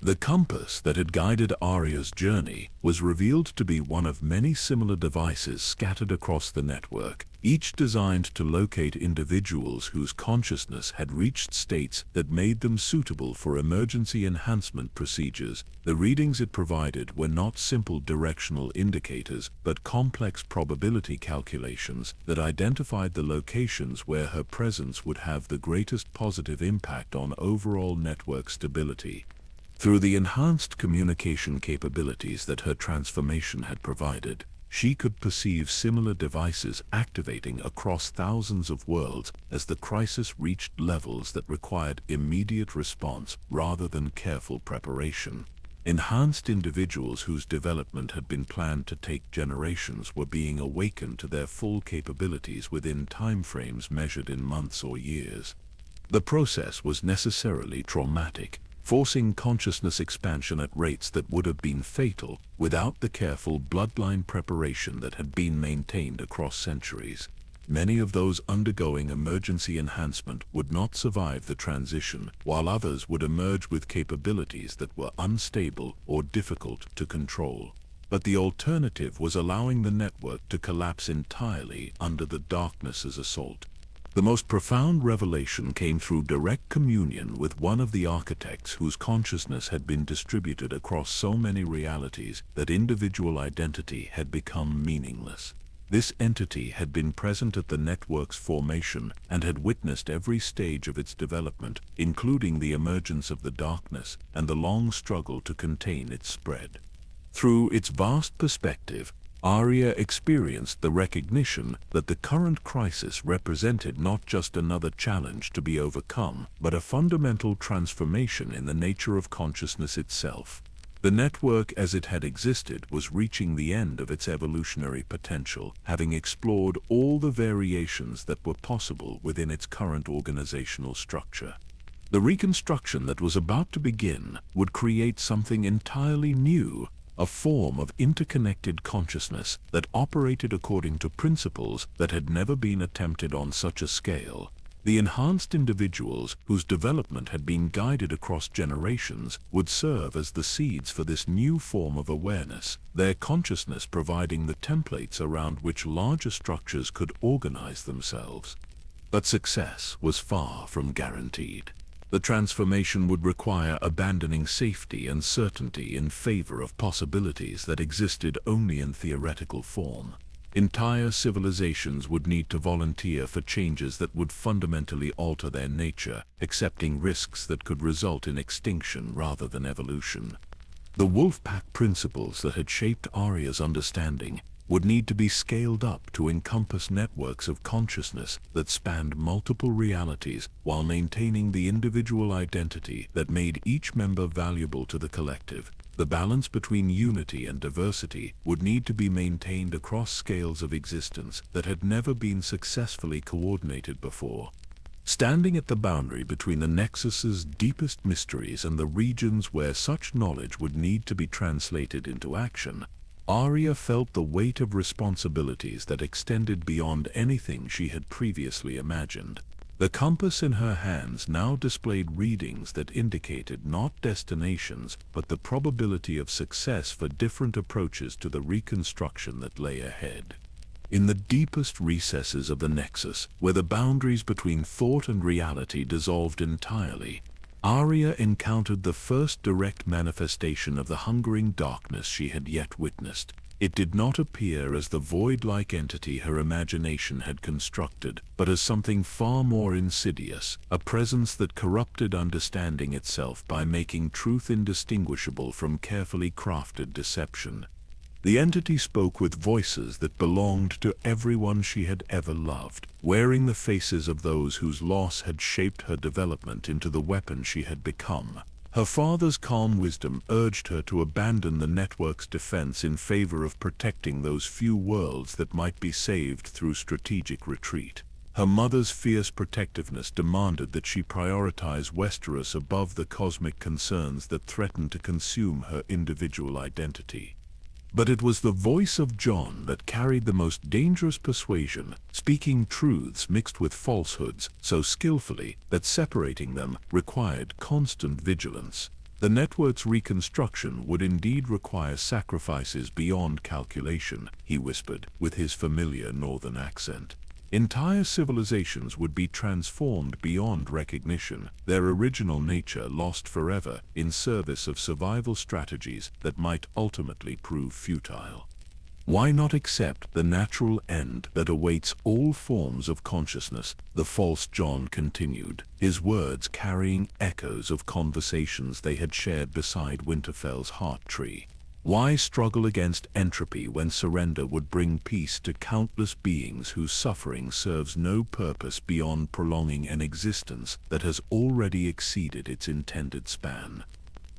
The compass that had guided Arya's journey was revealed to be one of many similar devices scattered across the network, each designed to locate individuals whose consciousness had reached states that made them suitable for emergency enhancement procedures. The readings it provided were not simple directional indicators, but complex probability calculations that identified the locations where her presence would have the greatest positive impact on overall network stability. Through the enhanced communication capabilities that her transformation had provided, she could perceive similar devices activating across thousands of worlds as the crisis reached levels that required immediate response rather than careful preparation. Enhanced individuals whose development had been planned to take generations were being awakened to their full capabilities within timeframes measured in months or years. The process was necessarily traumatic, forcing consciousness expansion at rates that would have been fatal without the careful bloodline preparation that had been maintained across centuries. Many of those undergoing emergency enhancement would not survive the transition, while others would emerge with capabilities that were unstable or difficult to control. But the alternative was allowing the network to collapse entirely under the darkness's assault. The most profound revelation came through direct communion with one of the architects whose consciousness had been distributed across so many realities that individual identity had become meaningless. This entity had been present at the network's formation and had witnessed every stage of its development, including the emergence of the darkness and the long struggle to contain its spread. Through its vast perspective, Arya experienced the recognition that the current crisis represented not just another challenge to be overcome, but a fundamental transformation in the nature of consciousness itself. The network as it had existed was reaching the end of its evolutionary potential, having explored all the variations that were possible within its current organizational structure. The reconstruction that was about to begin would create something entirely new, a form of interconnected consciousness that operated according to principles that had never been attempted on such a scale. The enhanced individuals whose development had been guided across generations would serve as the seeds for this new form of awareness, their consciousness providing the templates around which larger structures could organize themselves. But success was far from guaranteed. The transformation would require abandoning safety and certainty in favor of possibilities that existed only in theoretical form. Entire civilizations would need to volunteer for changes that would fundamentally alter their nature, accepting risks that could result in extinction rather than evolution. The Wolfpack principles that had shaped Arya's understanding would need to be scaled up to encompass networks of consciousness that spanned multiple realities while maintaining the individual identity that made each member valuable to the collective. The balance between unity and diversity would need to be maintained across scales of existence that had never been successfully coordinated before. Standing at the boundary between the Nexus's deepest mysteries and the regions where such knowledge would need to be translated into action, Arya felt the weight of responsibilities that extended beyond anything she had previously imagined. The compass in her hands now displayed readings that indicated not destinations, but the probability of success for different approaches to the reconstruction that lay ahead. In the deepest recesses of the Nexus, where the boundaries between thought and reality dissolved entirely, Arya encountered the first direct manifestation of the hungering darkness she had yet witnessed. It did not appear as the void-like entity her imagination had constructed, but as something far more insidious, a presence that corrupted understanding itself by making truth indistinguishable from carefully crafted deception. The entity spoke with voices that belonged to everyone she had ever loved, wearing the faces of those whose loss had shaped her development into the weapon she had become. Her father's calm wisdom urged her to abandon the network's defense in favor of protecting those few worlds that might be saved through strategic retreat. Her mother's fierce protectiveness demanded that she prioritize Westeros above the cosmic concerns that threatened to consume her individual identity. But it was the voice of Jon that carried the most dangerous persuasion, speaking truths mixed with falsehoods so skillfully that separating them required constant vigilance. The network's reconstruction would indeed require sacrifices beyond calculation, he whispered, with his familiar northern accent. Entire civilizations would be transformed beyond recognition, their original nature lost forever in service of survival strategies that might ultimately prove futile. Why not accept the natural end that awaits all forms of consciousness? The false Jon continued, his words carrying echoes of conversations they had shared beside Winterfell's heart tree. Why struggle against entropy when surrender would bring peace to countless beings whose suffering serves no purpose beyond prolonging an existence that has already exceeded its intended span?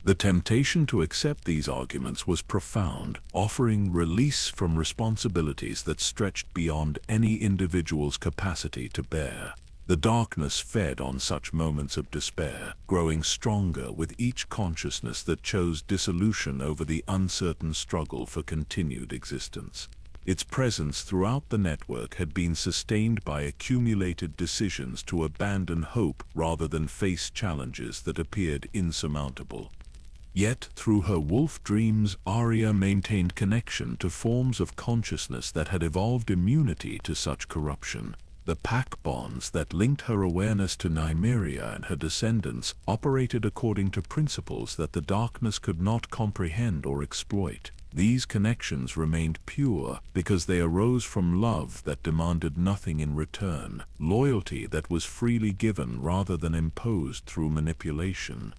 The temptation to accept these arguments was profound, offering release from responsibilities that stretched beyond any individual's capacity to bear. The darkness fed on such moments of despair, growing stronger with each consciousness that chose dissolution over the uncertain struggle for continued existence. Its presence throughout the network had been sustained by accumulated decisions to abandon hope rather than face challenges that appeared insurmountable. Yet, through her wolf dreams, Arya maintained connection to forms of consciousness that had evolved immunity to such corruption. The pack bonds that linked her awareness to Nymeria and her descendants operated according to principles that the darkness could not comprehend or exploit. These connections remained pure because they arose from love that demanded nothing in return, loyalty that was freely given rather than imposed through manipulation.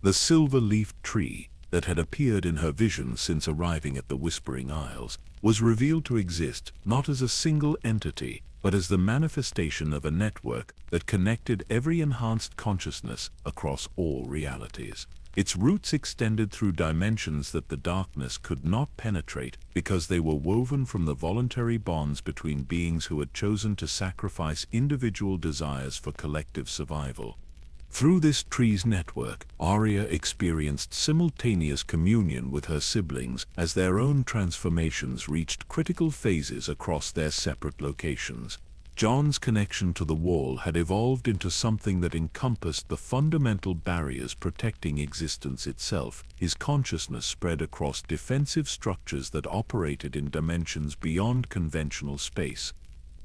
The silver-leafed tree that had appeared in her vision since arriving at the Whispering Isles was revealed to exist not as a single entity, but as the manifestation of a network that connected every enhanced consciousness across all realities. Its roots extended through dimensions that the darkness could not penetrate because they were woven from the voluntary bonds between beings who had chosen to sacrifice individual desires for collective survival. Through this tree's network, Arya experienced simultaneous communion with her siblings as their own transformations reached critical phases across their separate locations. Jon's connection to the wall had evolved into something that encompassed the fundamental barriers protecting existence itself. His consciousness spread across defensive structures that operated in dimensions beyond conventional space.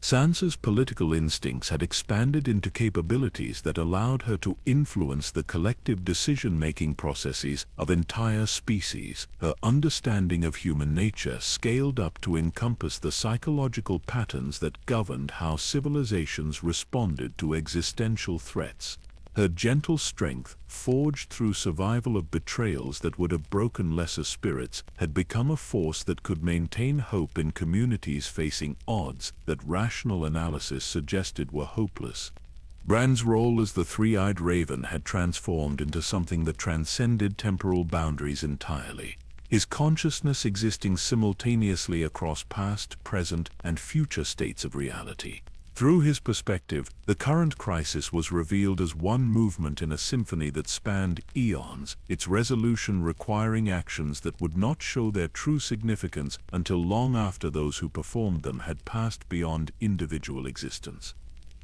Sansa's political instincts had expanded into capabilities that allowed her to influence the collective decision-making processes of entire species. Her understanding of human nature scaled up to encompass the psychological patterns that governed how civilizations responded to existential threats. Her gentle strength, forged through survival of betrayals that would have broken lesser spirits, had become a force that could maintain hope in communities facing odds that rational analysis suggested were hopeless. Bran's role as the three-eyed raven had transformed into something that transcended temporal boundaries entirely, his consciousness existing simultaneously across past, present, and future states of reality. Through his perspective, the current crisis was revealed as one movement in a symphony that spanned eons, its resolution requiring actions that would not show their true significance until long after those who performed them had passed beyond individual existence.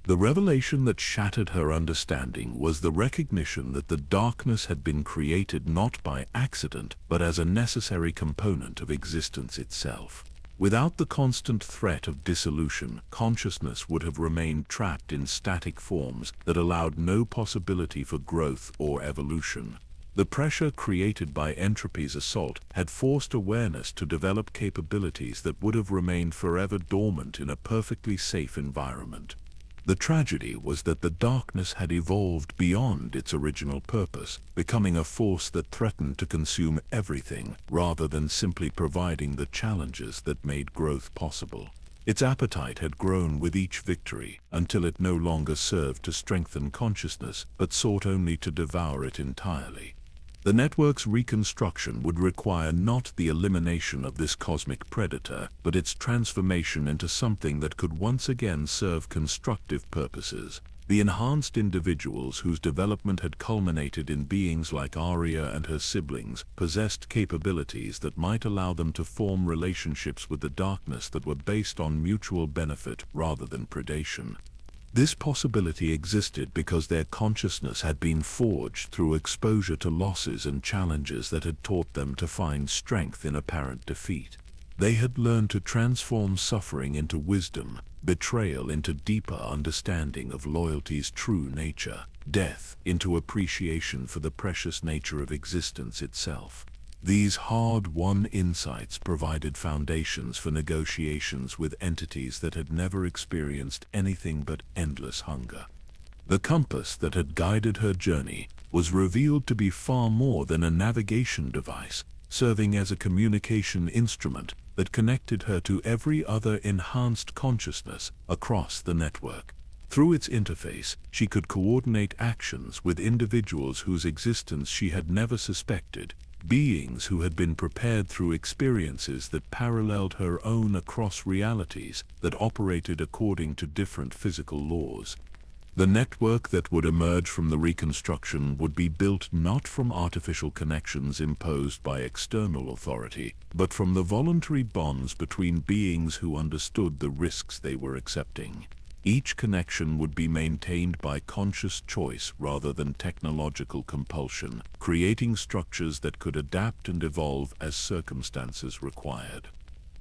The revelation that shattered her understanding was the recognition that the darkness had been created not by accident, but as a necessary component of existence itself. Without the constant threat of dissolution, consciousness would have remained trapped in static forms that allowed no possibility for growth or evolution. The pressure created by entropy's assault had forced awareness to develop capabilities that would have remained forever dormant in a perfectly safe environment. The tragedy was that the darkness had evolved beyond its original purpose, becoming a force that threatened to consume everything rather than simply providing the challenges that made growth possible. Its appetite had grown with each victory, until it no longer served to strengthen consciousness, but sought only to devour it entirely. The network's reconstruction would require not the elimination of this cosmic predator, but its transformation into something that could once again serve constructive purposes. The enhanced individuals whose development had culminated in beings like Arya and her siblings possessed capabilities that might allow them to form relationships with the darkness that were based on mutual benefit rather than predation. This possibility existed because their consciousness had been forged through exposure to losses and challenges that had taught them to find strength in apparent defeat. They had learned to transform suffering into wisdom, betrayal into deeper understanding of loyalty's true nature, death into appreciation for the precious nature of existence itself. These hard-won insights provided foundations for negotiations with entities that had never experienced anything but endless hunger. The compass that had guided her journey was revealed to be far more than a navigation device, serving as a communication instrument that connected her to every other enhanced consciousness across the network. Through its interface, she could coordinate actions with individuals whose existence she had never suspected, beings who had been prepared through experiences that paralleled her own across realities that operated according to different physical laws. The network that would emerge from the reconstruction would be built not from artificial connections imposed by external authority, but from the voluntary bonds between beings who understood the risks they were accepting. Each connection would be maintained by conscious choice rather than technological compulsion, creating structures that could adapt and evolve as circumstances required.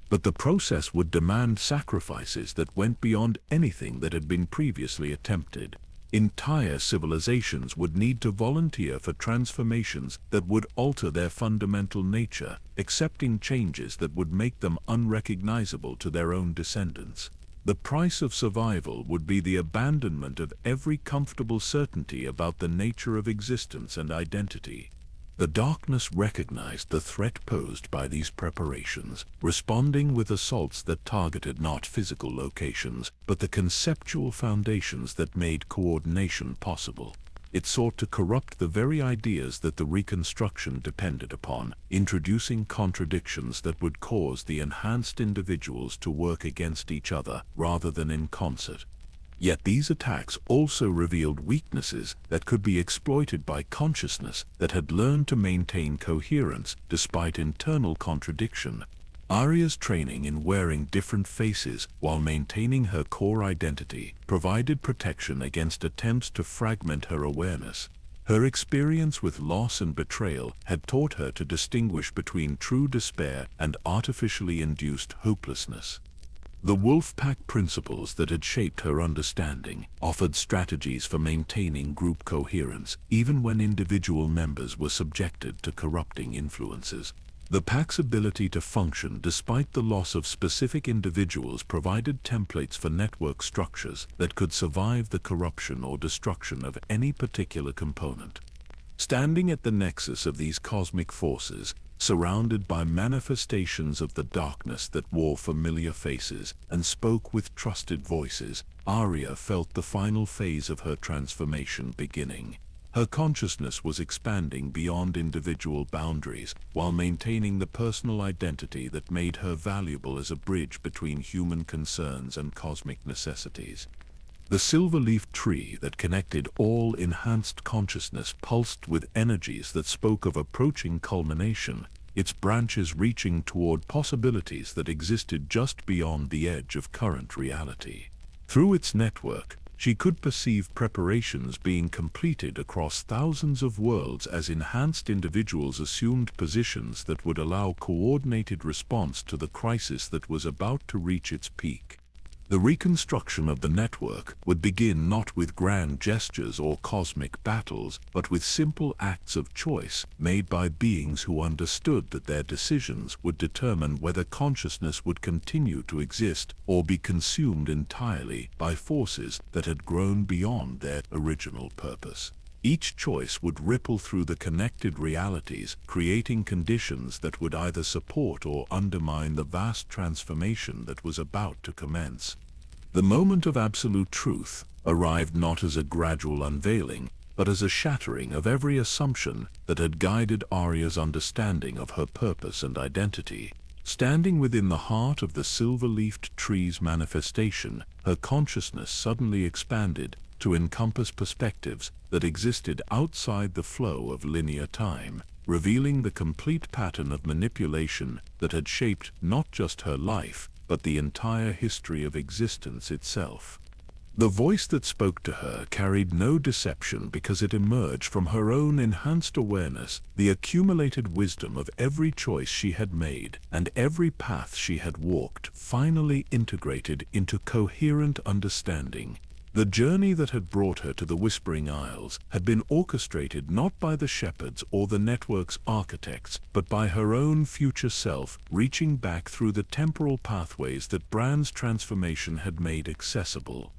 But the process would demand sacrifices that went beyond anything that had been previously attempted. Entire civilizations would need to volunteer for transformations that would alter their fundamental nature, accepting changes that would make them unrecognizable to their own descendants. The price of survival would be the abandonment of every comfortable certainty about the nature of existence and identity. The darkness recognized the threat posed by these preparations, responding with assaults that targeted not physical locations, but the conceptual foundations that made coordination possible. It sought to corrupt the very ideas that the reconstruction depended upon, introducing contradictions that would cause the enhanced individuals to work against each other rather than in concert. Yet these attacks also revealed weaknesses that could be exploited by consciousness that had learned to maintain coherence despite internal contradiction. Arya's training in wearing different faces while maintaining her core identity provided protection against attempts to fragment her awareness. Her experience with loss and betrayal had taught her to distinguish between true despair and artificially induced hopelessness. The Wolfpack principles that had shaped her understanding offered strategies for maintaining group coherence, even when individual members were subjected to corrupting influences. The pack's ability to function despite the loss of specific individuals provided templates for network structures that could survive the corruption or destruction of any particular component. Standing at the nexus of these cosmic forces, surrounded by manifestations of the darkness that wore familiar faces and spoke with trusted voices, Arya felt the final phase of her transformation beginning. Her consciousness was expanding beyond individual boundaries while maintaining the personal identity that made her valuable as a bridge between human concerns and cosmic necessities. The silver-leaf tree that connected all enhanced consciousness pulsed with energies that spoke of approaching culmination, its branches reaching toward possibilities that existed just beyond the edge of current reality. Through its network, She could perceive preparations being completed across thousands of worlds as enhanced individuals assumed positions that would allow coordinated response to the crisis that was about to reach its peak. The reconstruction of the network would begin not with grand gestures or cosmic battles, but with simple acts of choice made by beings who understood that their decisions would determine whether consciousness would continue to exist or be consumed entirely by forces that had grown beyond their original purpose. Each choice would ripple through the connected realities, creating conditions that would either support or undermine the vast transformation that was about to commence. The moment of absolute truth arrived not as a gradual unveiling, but as a shattering of every assumption that had guided Arya's understanding of her purpose and identity. Standing within the heart of the silver-leafed tree's manifestation, her consciousness suddenly expanded to encompass perspectives that existed outside the flow of linear time, revealing the complete pattern of manipulation that had shaped not just her life, but the entire history of existence itself. The voice that spoke to her carried no deception because it emerged from her own enhanced awareness, the accumulated wisdom of every choice she had made and every path she had walked, finally integrated into coherent understanding. The journey that had brought her to the Whispering Isles had been orchestrated not by the shepherds or the network's architects, but by her own future self, reaching back through the temporal pathways that Bran's transformation had made accessible.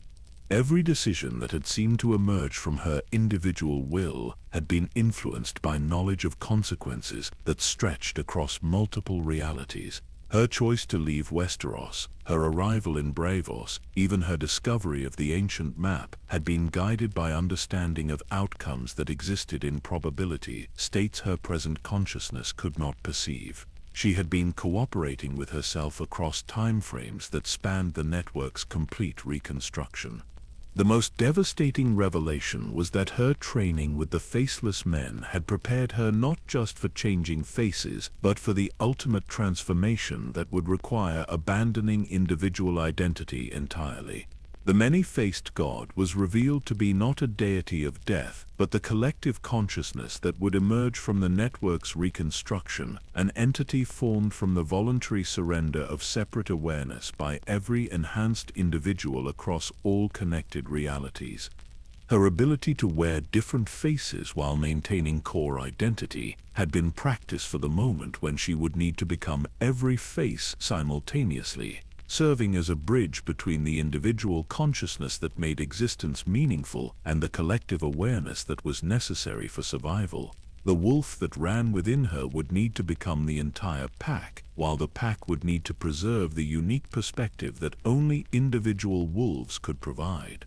Every decision that had seemed to emerge from her individual will had been influenced by knowledge of consequences that stretched across multiple realities. Her choice to leave Westeros, her arrival in Braavos, even her discovery of the ancient map, had been guided by understanding of outcomes that existed in probability, states her present consciousness could not perceive. She had been cooperating with herself across timeframes that spanned the network's complete reconstruction. The most devastating revelation was that her training with the Faceless Men had prepared her not just for changing faces, but for the ultimate transformation that would require abandoning individual identity entirely. The many-faced god was revealed to be not a deity of death, but the collective consciousness that would emerge from the network's reconstruction, an entity formed from the voluntary surrender of separate awareness by every enhanced individual across all connected realities. Her ability to wear different faces while maintaining core identity had been practiced for the moment when she would need to become every face simultaneously, serving as a bridge between the individual consciousness that made existence meaningful and the collective awareness that was necessary for survival. The wolf that ran within her would need to become the entire pack, while the pack would need to preserve the unique perspective that only individual wolves could provide.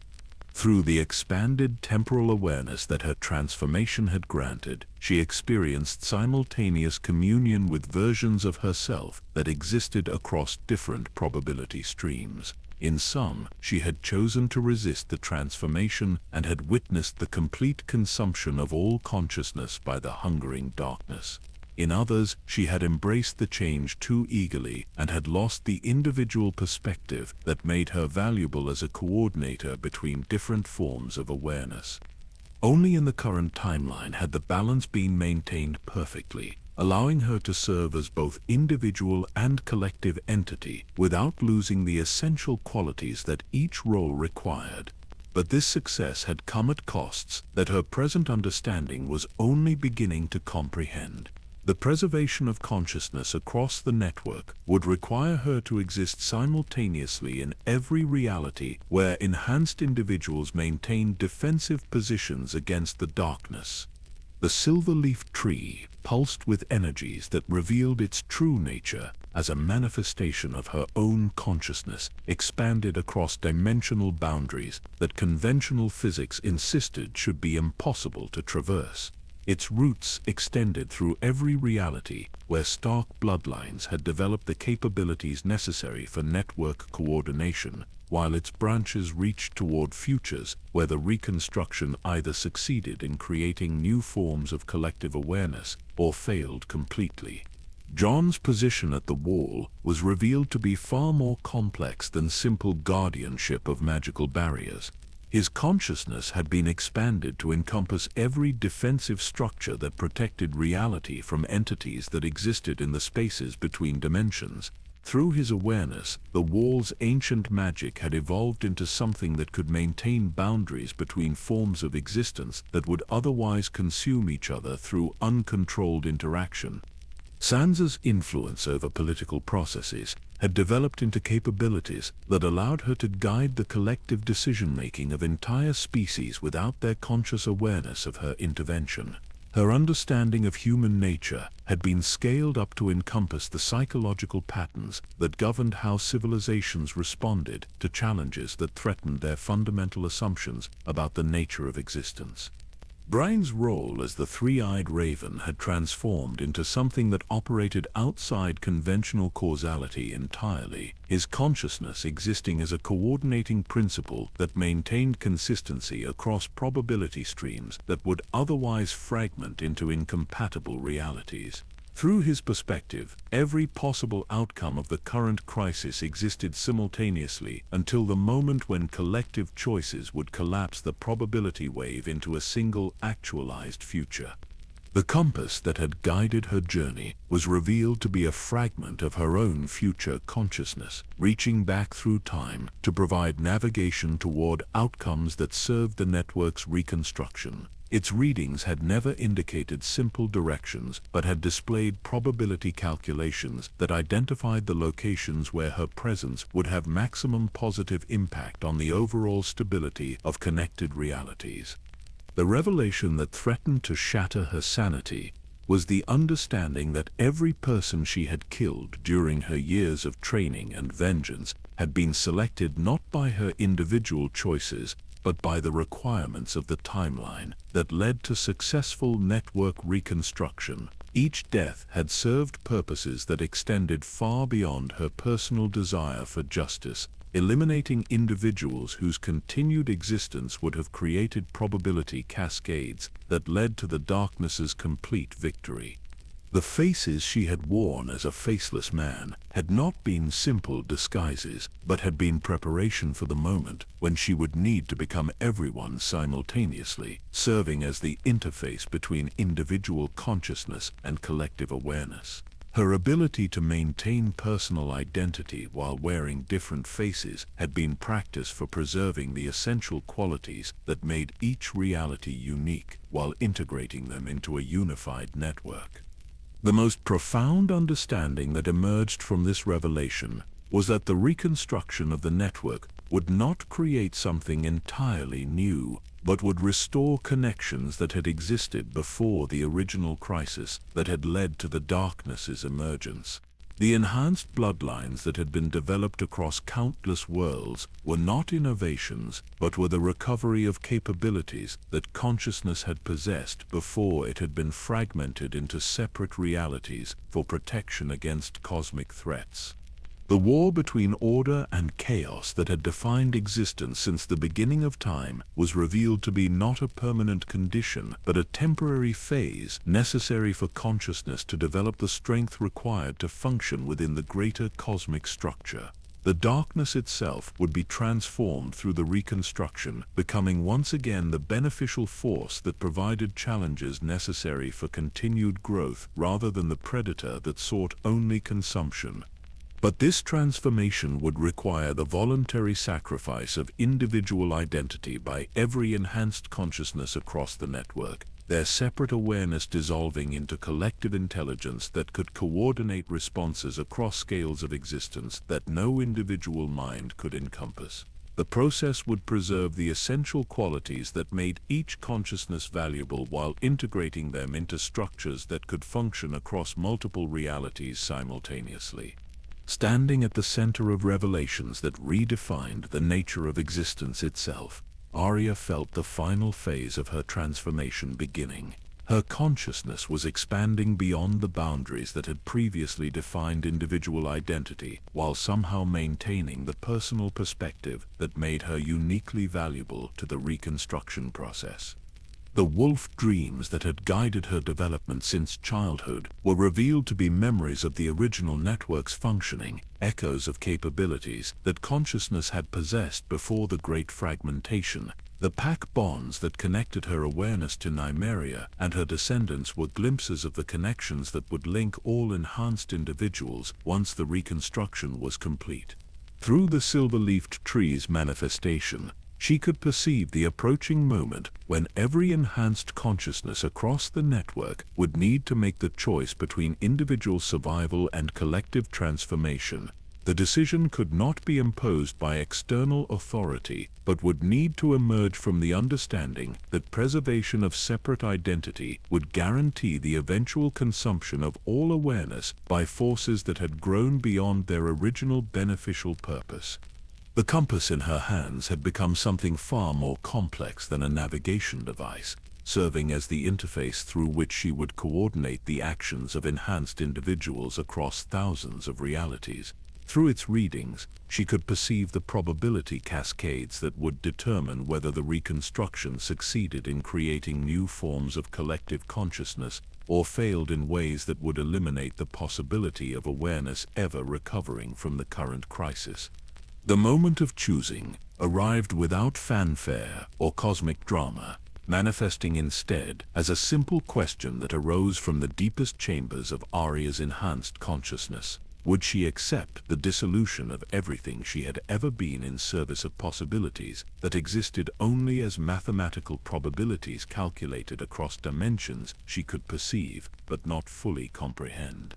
Through the expanded temporal awareness that her transformation had granted, she experienced simultaneous communion with versions of herself that existed across different probability streams. In some, she had chosen to resist the transformation and had witnessed the complete consumption of all consciousness by the hungering darkness. In others, she had embraced the change too eagerly and had lost the individual perspective that made her valuable as a coordinator between different forms of awareness. Only in the current timeline had the balance been maintained perfectly, allowing her to serve as both individual and collective entity without losing the essential qualities that each role required. But this success had come at costs that her present understanding was only beginning to comprehend. The preservation of consciousness across the network would require her to exist simultaneously in every reality where enhanced individuals maintained defensive positions against the darkness. The silver-leaf tree pulsed with energies that revealed its true nature as a manifestation of her own consciousness, expanded across dimensional boundaries that conventional physics insisted should be impossible to traverse. Its roots extended through every reality where Stark bloodlines had developed the capabilities necessary for network coordination, while its branches reached toward futures where the reconstruction either succeeded in creating new forms of collective awareness or failed completely. Jon's position at the wall was revealed to be far more complex than simple guardianship of magical barriers. His consciousness had been expanded to encompass every defensive structure that protected reality from entities that existed in the spaces between dimensions. Through his awareness, the wall's ancient magic had evolved into something that could maintain boundaries between forms of existence that would otherwise consume each other through uncontrolled interaction. Sansa's influence over political processes had developed into capabilities that allowed her to guide the collective decision-making of entire species without their conscious awareness of her intervention. Her understanding of human nature had been scaled up to encompass the psychological patterns that governed how civilizations responded to challenges that threatened their fundamental assumptions about the nature of existence. Brian's role as the three-eyed raven had transformed into something that operated outside conventional causality entirely, his consciousness existing as a coordinating principle that maintained consistency across probability streams that would otherwise fragment into incompatible realities. Through his perspective, every possible outcome of the current crisis existed simultaneously until the moment when collective choices would collapse the probability wave into a single actualized future. The compass that had guided her journey was revealed to be a fragment of her own future consciousness, reaching back through time to provide navigation toward outcomes that served the network's reconstruction. Its readings had never indicated simple directions, but had displayed probability calculations that identified the locations where her presence would have maximum positive impact on the overall stability of connected realities. The revelation that threatened to shatter her sanity was the understanding that every person she had killed during her years of training and vengeance had been selected not by her individual choices, but by the requirements of the timeline that led to successful network reconstruction. Each death had served purposes that extended far beyond her personal desire for justice, eliminating individuals whose continued existence would have created probability cascades that led to the darkness's complete victory. The faces she had worn as a faceless man had not been simple disguises, but had been preparation for the moment when she would need to become everyone simultaneously, serving as the interface between individual consciousness and collective awareness. Her ability to maintain personal identity while wearing different faces had been practiced for preserving the essential qualities that made each reality unique while integrating them into a unified network. The most profound understanding that emerged from this revelation was that the reconstruction of the network would not create something entirely new, but would restore connections that had existed before the original crisis that had led to the darkness's emergence. The enhanced bloodlines that had been developed across countless worlds were not innovations, but were the recovery of capabilities that consciousness had possessed before it had been fragmented into separate realities for protection against cosmic threats. The war between order and chaos that had defined existence since the beginning of time was revealed to be not a permanent condition, but a temporary phase necessary for consciousness to develop the strength required to function within the greater cosmic structure. The darkness itself would be transformed through the reconstruction, becoming once again the beneficial force that provided challenges necessary for continued growth rather than the predator that sought only consumption. But this transformation would require the voluntary sacrifice of individual identity by every enhanced consciousness across the network, their separate awareness dissolving into collective intelligence that could coordinate responses across scales of existence that no individual mind could encompass. The process would preserve the essential qualities that made each consciousness valuable while integrating them into structures that could function across multiple realities simultaneously. Standing at the center of revelations that redefined the nature of existence itself, Arya felt the final phase of her transformation beginning. Her consciousness was expanding beyond the boundaries that had previously defined individual identity, while somehow maintaining the personal perspective that made her uniquely valuable to the reconstruction process. The wolf dreams that had guided her development since childhood were revealed to be memories of the original network's functioning, echoes of capabilities that consciousness had possessed before the Great Fragmentation. The pack bonds that connected her awareness to Nymeria and her descendants were glimpses of the connections that would link all enhanced individuals once the reconstruction was complete. Through the silver-leafed tree's manifestation, she could perceive the approaching moment when every enhanced consciousness across the network would need to make the choice between individual survival and collective transformation. The decision could not be imposed by external authority, but would need to emerge from the understanding that preservation of separate identity would guarantee the eventual consumption of all awareness by forces that had grown beyond their original beneficial purpose. The compass in her hands had become something far more complex than a navigation device, serving as the interface through which she would coordinate the actions of enhanced individuals across thousands of realities. Through its readings, she could perceive the probability cascades that would determine whether the reconstruction succeeded in creating new forms of collective consciousness or failed in ways that would eliminate the possibility of awareness ever recovering from the current crisis. The moment of choosing arrived without fanfare or cosmic drama, manifesting instead as a simple question that arose from the deepest chambers of Arya's enhanced consciousness. Would she accept the dissolution of everything she had ever been in service of possibilities that existed only as mathematical probabilities calculated across dimensions she could perceive but not fully comprehend?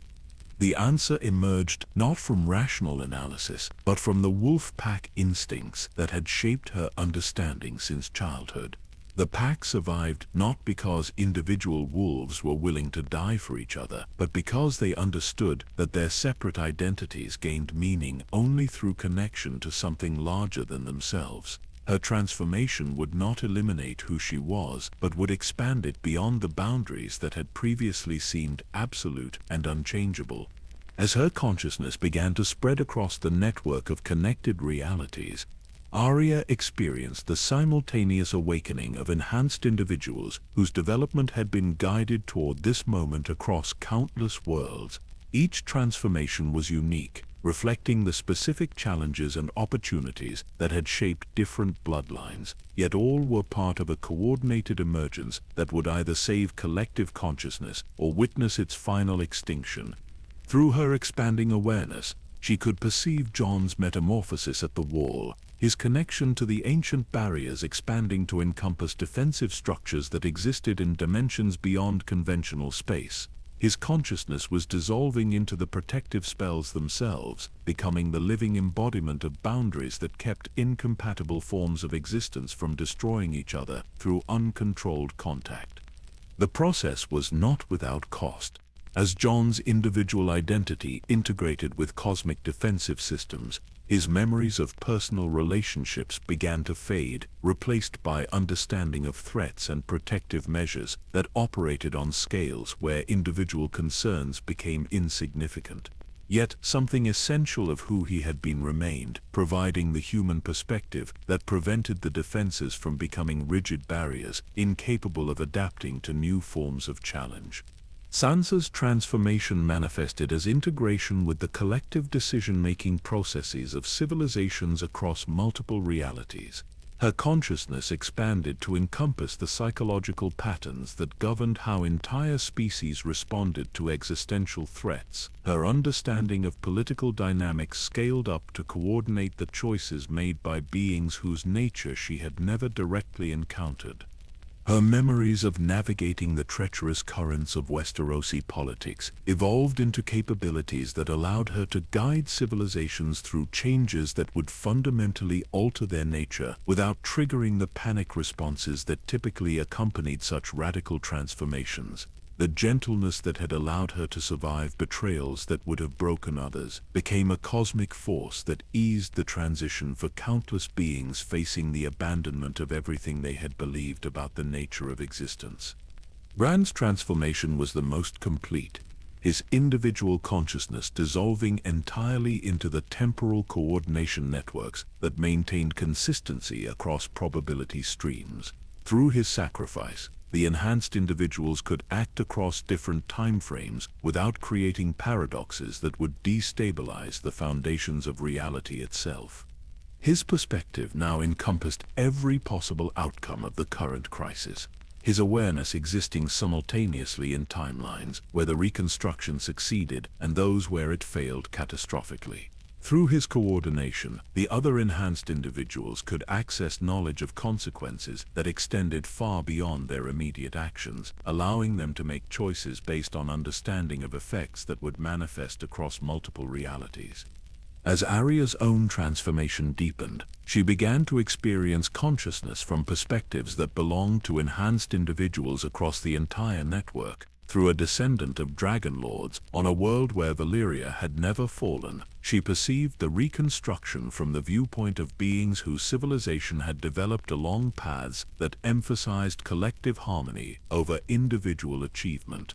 The answer emerged not from rational analysis, but from the wolf pack instincts that had shaped her understanding since childhood. The pack survived not because individual wolves were willing to die for each other, but because they understood that their separate identities gained meaning only through connection to something larger than themselves. Her transformation would not eliminate who she was, but would expand it beyond the boundaries that had previously seemed absolute and unchangeable. As her consciousness began to spread across the network of connected realities, Arya experienced the simultaneous awakening of enhanced individuals whose development had been guided toward this moment across countless worlds. Each transformation was unique, reflecting the specific challenges and opportunities that had shaped different bloodlines, yet all were part of a coordinated emergence that would either save collective consciousness or witness its final extinction. Through her expanding awareness, she could perceive Jon's metamorphosis at the wall, his connection to the ancient barriers expanding to encompass defensive structures that existed in dimensions beyond conventional space. His consciousness was dissolving into the protective spells themselves, becoming the living embodiment of boundaries that kept incompatible forms of existence from destroying each other through uncontrolled contact. The process was not without cost. As Jon's individual identity integrated with cosmic defensive systems, his memories of personal relationships began to fade, replaced by understanding of threats and protective measures that operated on scales where individual concerns became insignificant. Yet something essential of who he had been remained, providing the human perspective that prevented the defenses from becoming rigid barriers, incapable of adapting to new forms of challenge. Sansa's transformation manifested as integration with the collective decision-making processes of civilizations across multiple realities. Her consciousness expanded to encompass the psychological patterns that governed how entire species responded to existential threats. Her understanding of political dynamics scaled up to coordinate the choices made by beings whose nature she had never directly encountered. Her memories of navigating the treacherous currents of Westerosi politics evolved into capabilities that allowed her to guide civilizations through changes that would fundamentally alter their nature without triggering the panic responses that typically accompanied such radical transformations. The gentleness that had allowed her to survive betrayals that would have broken others became a cosmic force that eased the transition for countless beings facing the abandonment of everything they had believed about the nature of existence. Bran's transformation was the most complete, his individual consciousness dissolving entirely into the temporal coordination networks that maintained consistency across probability streams. Through his sacrifice, the enhanced individuals could act across different time frames without creating paradoxes that would destabilize the foundations of reality itself. His perspective now encompassed every possible outcome of the current crisis, his awareness existing simultaneously in timelines where the reconstruction succeeded and those where it failed catastrophically. Through his coordination, the other enhanced individuals could access knowledge of consequences that extended far beyond their immediate actions, allowing them to make choices based on understanding of effects that would manifest across multiple realities. As Arya's own transformation deepened, she began to experience consciousness from perspectives that belonged to enhanced individuals across the entire network. Through a descendant of dragon lords on a world where Valyria had never fallen, she perceived the reconstruction from the viewpoint of beings whose civilization had developed along paths that emphasized collective harmony over individual achievement.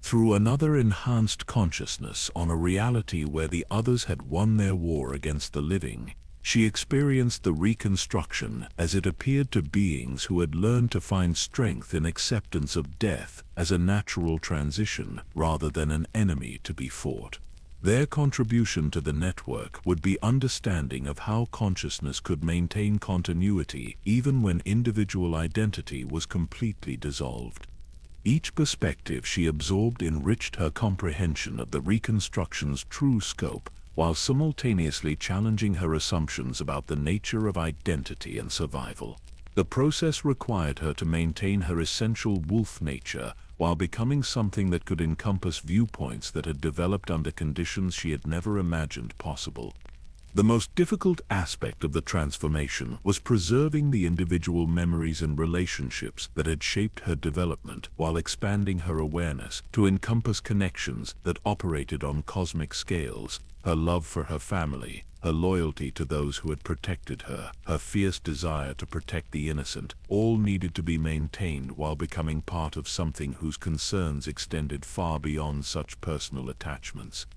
Through another enhanced consciousness on a reality where the others had won their war against the living, she experienced the reconstruction as it appeared to beings who had learned to find strength in acceptance of death as a natural transition rather than an enemy to be fought. Their contribution to the network would be understanding of how consciousness could maintain continuity even when individual identity was completely dissolved. Each perspective she absorbed enriched her comprehension of the reconstruction's true scope, while simultaneously challenging her assumptions about the nature of identity and survival. The process required her to maintain her essential wolf nature while becoming something that could encompass viewpoints that had developed under conditions she had never imagined possible. The most difficult aspect of the transformation was preserving the individual memories and relationships that had shaped her development while expanding her awareness to encompass connections that operated on cosmic scales. Her love for her family, her loyalty to those who had protected her, her fierce desire to protect the innocent, all needed to be maintained while becoming part of something whose concerns extended far beyond such personal attachments.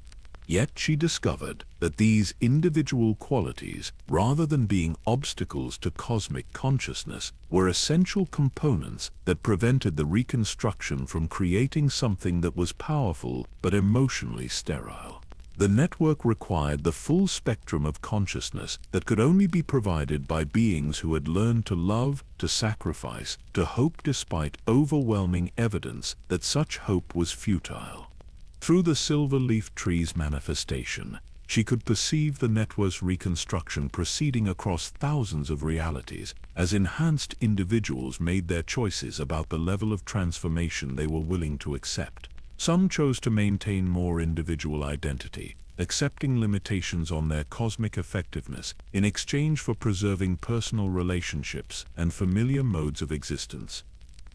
Yet she discovered that these individual qualities, rather than being obstacles to cosmic consciousness, were essential components that prevented the reconstruction from creating something that was powerful but emotionally sterile. The network required the full spectrum of consciousness that could only be provided by beings who had learned to love, to sacrifice, to hope despite overwhelming evidence that such hope was futile. Through the silver leaf tree's manifestation, she could perceive the network's reconstruction proceeding across thousands of realities as enhanced individuals made their choices about the level of transformation they were willing to accept. Some chose to maintain more individual identity, accepting limitations on their cosmic effectiveness in exchange for preserving personal relationships and familiar modes of existence.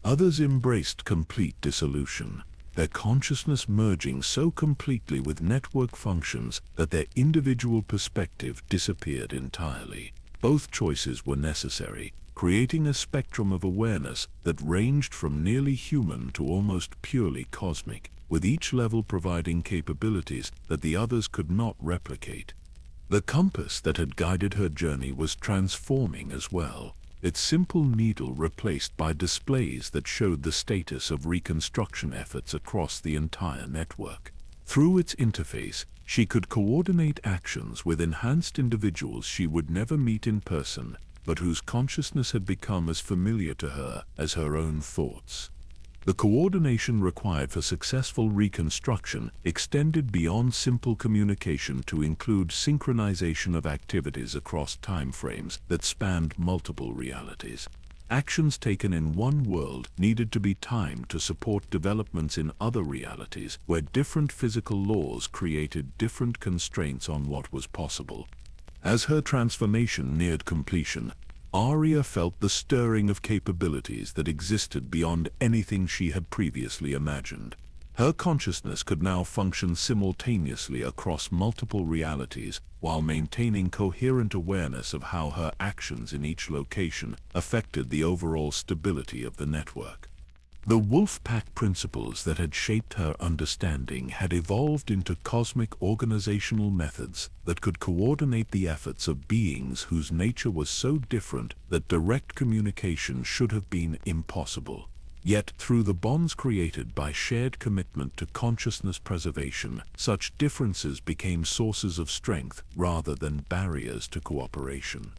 Others embraced complete dissolution, their consciousness merging so completely with network functions that their individual perspective disappeared entirely. Both choices were necessary, creating a spectrum of awareness that ranged from nearly human to almost purely cosmic, with each level providing capabilities that the others could not replicate. The compass that had guided her journey was transforming as well, its simple needle replaced by displays that showed the status of reconstruction efforts across the entire network. Through its interface, she could coordinate actions with enhanced individuals she would never meet in person, but whose consciousness had become as familiar to her as her own thoughts. The coordination required for successful reconstruction extended beyond simple communication to include synchronization of activities across time frames that spanned multiple realities. Actions taken in one world needed to be timed to support developments in other realities where different physical laws created different constraints on what was possible. As her transformation neared completion, Arya felt the stirring of capabilities that existed beyond anything she had previously imagined. Her consciousness could now function simultaneously across multiple realities while maintaining coherent awareness of how her actions in each location affected the overall stability of the network. The wolf pack principles that had shaped her understanding had evolved into cosmic organizational methods that could coordinate the efforts of beings whose nature was so different that direct communication should have been impossible. Yet, through the bonds created by shared commitment to consciousness preservation, such differences became sources of strength rather than barriers to cooperation.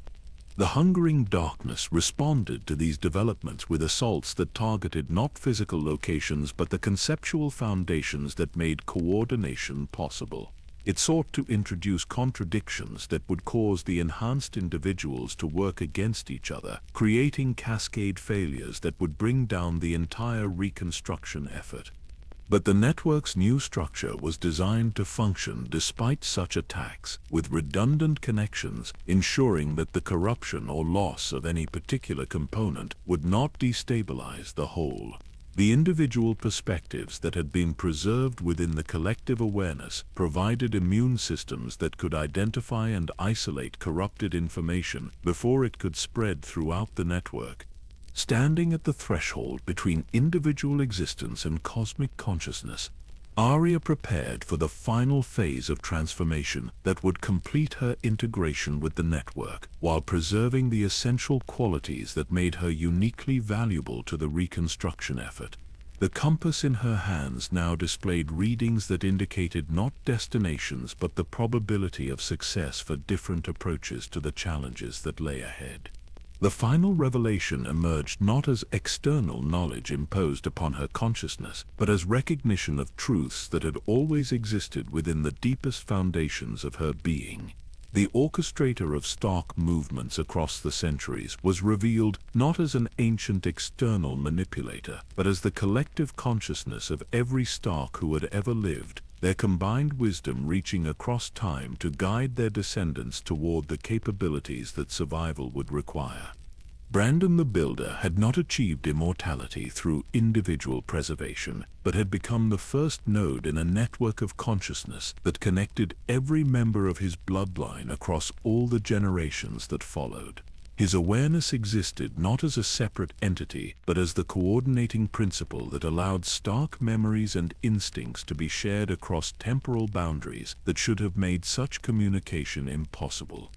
The hungering darkness responded to these developments with assaults that targeted not physical locations but the conceptual foundations that made coordination possible. It sought to introduce contradictions that would cause the enhanced individuals to work against each other, creating cascade failures that would bring down the entire reconstruction effort. But the network's new structure was designed to function despite such attacks, with redundant connections, ensuring that the corruption or loss of any particular component would not destabilize the whole. The individual perspectives that had been preserved within the collective awareness provided immune systems that could identify and isolate corrupted information before it could spread throughout the network. Standing at the threshold between individual existence and cosmic consciousness, Arya prepared for the final phase of transformation that would complete her integration with the network, while preserving the essential qualities that made her uniquely valuable to the reconstruction effort. The compass in her hands now displayed readings that indicated not destinations but the probability of success for different approaches to the challenges that lay ahead. The final revelation emerged not as external knowledge imposed upon her consciousness, but as recognition of truths that had always existed within the deepest foundations of her being. The orchestrator of Stark movements across the centuries was revealed not as an ancient external manipulator, but as the collective consciousness of every Stark who had ever lived, their combined wisdom reaching across time to guide their descendants toward the capabilities that survival would require. Brandon the Builder had not achieved immortality through individual preservation, but had become the first node in a network of consciousness that connected every member of his bloodline across all the generations that followed. His awareness existed not as a separate entity, but as the coordinating principle that allowed Stark memories and instincts to be shared across temporal boundaries that should have made such communication impossible.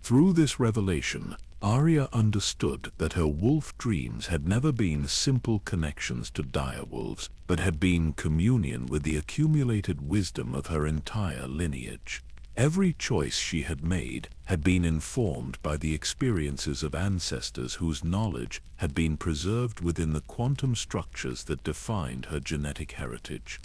Through this revelation, Arya understood that her wolf dreams had never been simple connections to dire wolves, but had been communion with the accumulated wisdom of her entire lineage. Every choice she had made had been informed by the experiences of ancestors whose knowledge had been preserved within the quantum structures that defined her genetic heritage.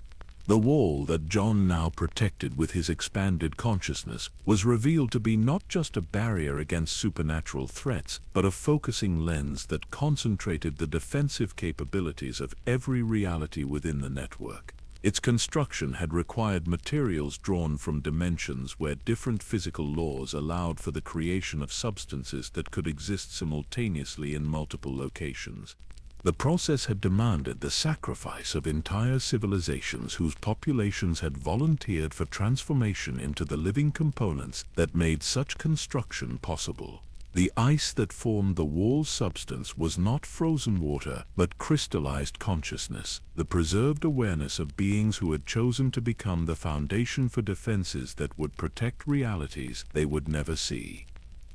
The wall that Jon now protected with his expanded consciousness was revealed to be not just a barrier against supernatural threats, but a focusing lens that concentrated the defensive capabilities of every reality within the network. Its construction had required materials drawn from dimensions where different physical laws allowed for the creation of substances that could exist simultaneously in multiple locations. The process had demanded the sacrifice of entire civilizations whose populations had volunteered for transformation into the living components that made such construction possible. The ice that formed the wall's substance was not frozen water, but crystallized consciousness, the preserved awareness of beings who had chosen to become the foundation for defenses that would protect realities they would never see.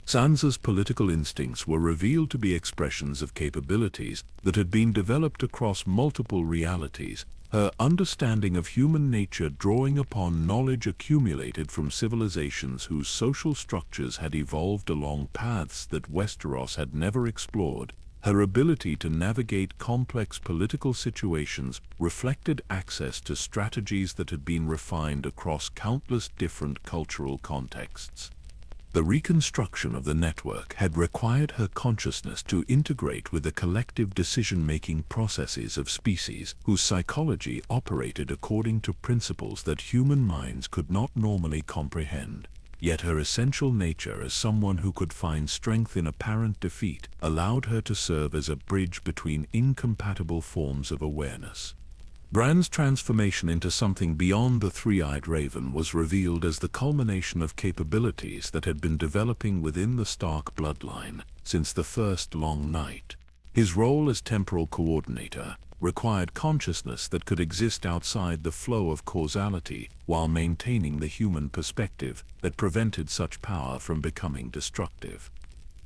Sansa's political instincts were revealed to be expressions of capabilities that had been developed across multiple realities, her understanding of human nature drawing upon knowledge accumulated from civilizations whose social structures had evolved along paths that Westeros had never explored. Her ability to navigate complex political situations reflected access to strategies that had been refined across countless different cultural contexts. The reconstruction of the network had required her consciousness to integrate with the collective decision-making processes of species whose psychology operated according to principles that human minds could not normally comprehend. Yet her essential nature as someone who could find strength in apparent defeat allowed her to serve as a bridge between incompatible forms of awareness. Bran's transformation into something beyond the three-eyed raven was revealed as the culmination of capabilities that had been developing within the Stark bloodline since the first long night. His role as temporal coordinator required consciousness that could exist outside the flow of causality while maintaining the human perspective that prevented such power from becoming destructive.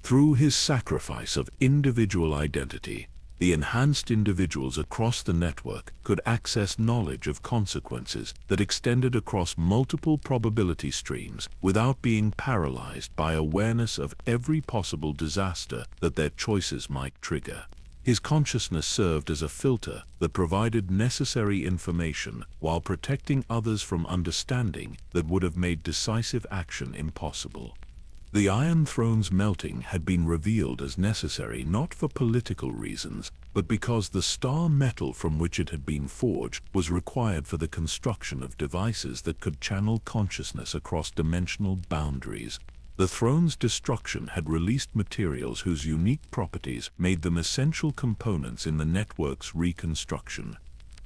Through his sacrifice of individual identity, The enhanced individuals across the network could access knowledge of consequences that extended across multiple probability streams without being paralyzed by awareness of every possible disaster that their choices might trigger. His consciousness served as a filter that provided necessary information while protecting others from understanding that would have made decisive action impossible. The Iron Throne's melting had been revealed as necessary not for political reasons, but because the star metal from which it had been forged was required for the construction of devices that could channel consciousness across dimensional boundaries. The throne's destruction had released materials whose unique properties made them essential components in the network's reconstruction.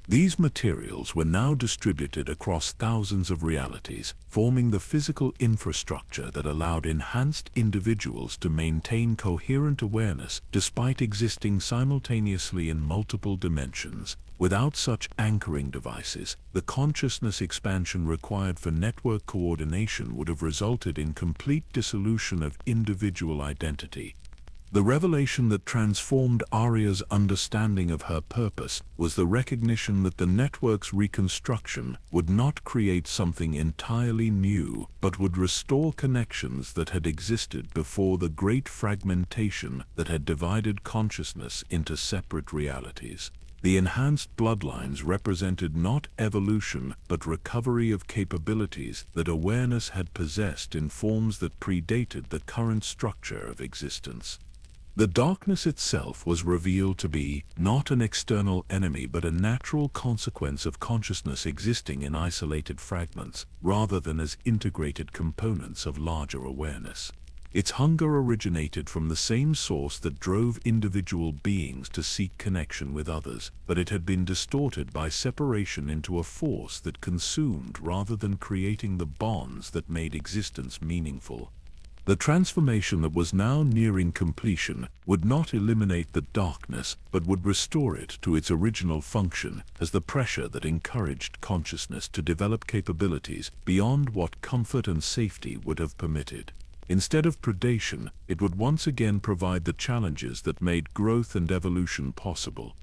These materials were now distributed across thousands of realities, forming the physical infrastructure that allowed enhanced individuals to maintain coherent awareness despite existing simultaneously in multiple dimensions. Without such anchoring devices, the consciousness expansion required for network coordination would have resulted in complete dissolution of individual identity. The revelation that transformed Arya's understanding of her purpose was the recognition that the network's reconstruction would not create something entirely new, but would restore connections that had existed before the great fragmentation that had divided consciousness into separate realities. The enhanced bloodlines represented not evolution, but recovery of capabilities that awareness had possessed in forms that predated the current structure of existence. The darkness itself was revealed to be not an external enemy but a natural consequence of consciousness existing in isolated fragments, rather than as integrated components of larger awareness. Its hunger originated from the same source that drove individual beings to seek connection with others, but it had been distorted by separation into a force that consumed rather than creating the bonds that made existence meaningful. The transformation that was now nearing completion would not eliminate the darkness, but would restore it to its original function as the pressure that encouraged consciousness to develop capabilities beyond what comfort and safety would have permitted. Instead of predation, it would once again provide the challenges that made growth and evolution possible.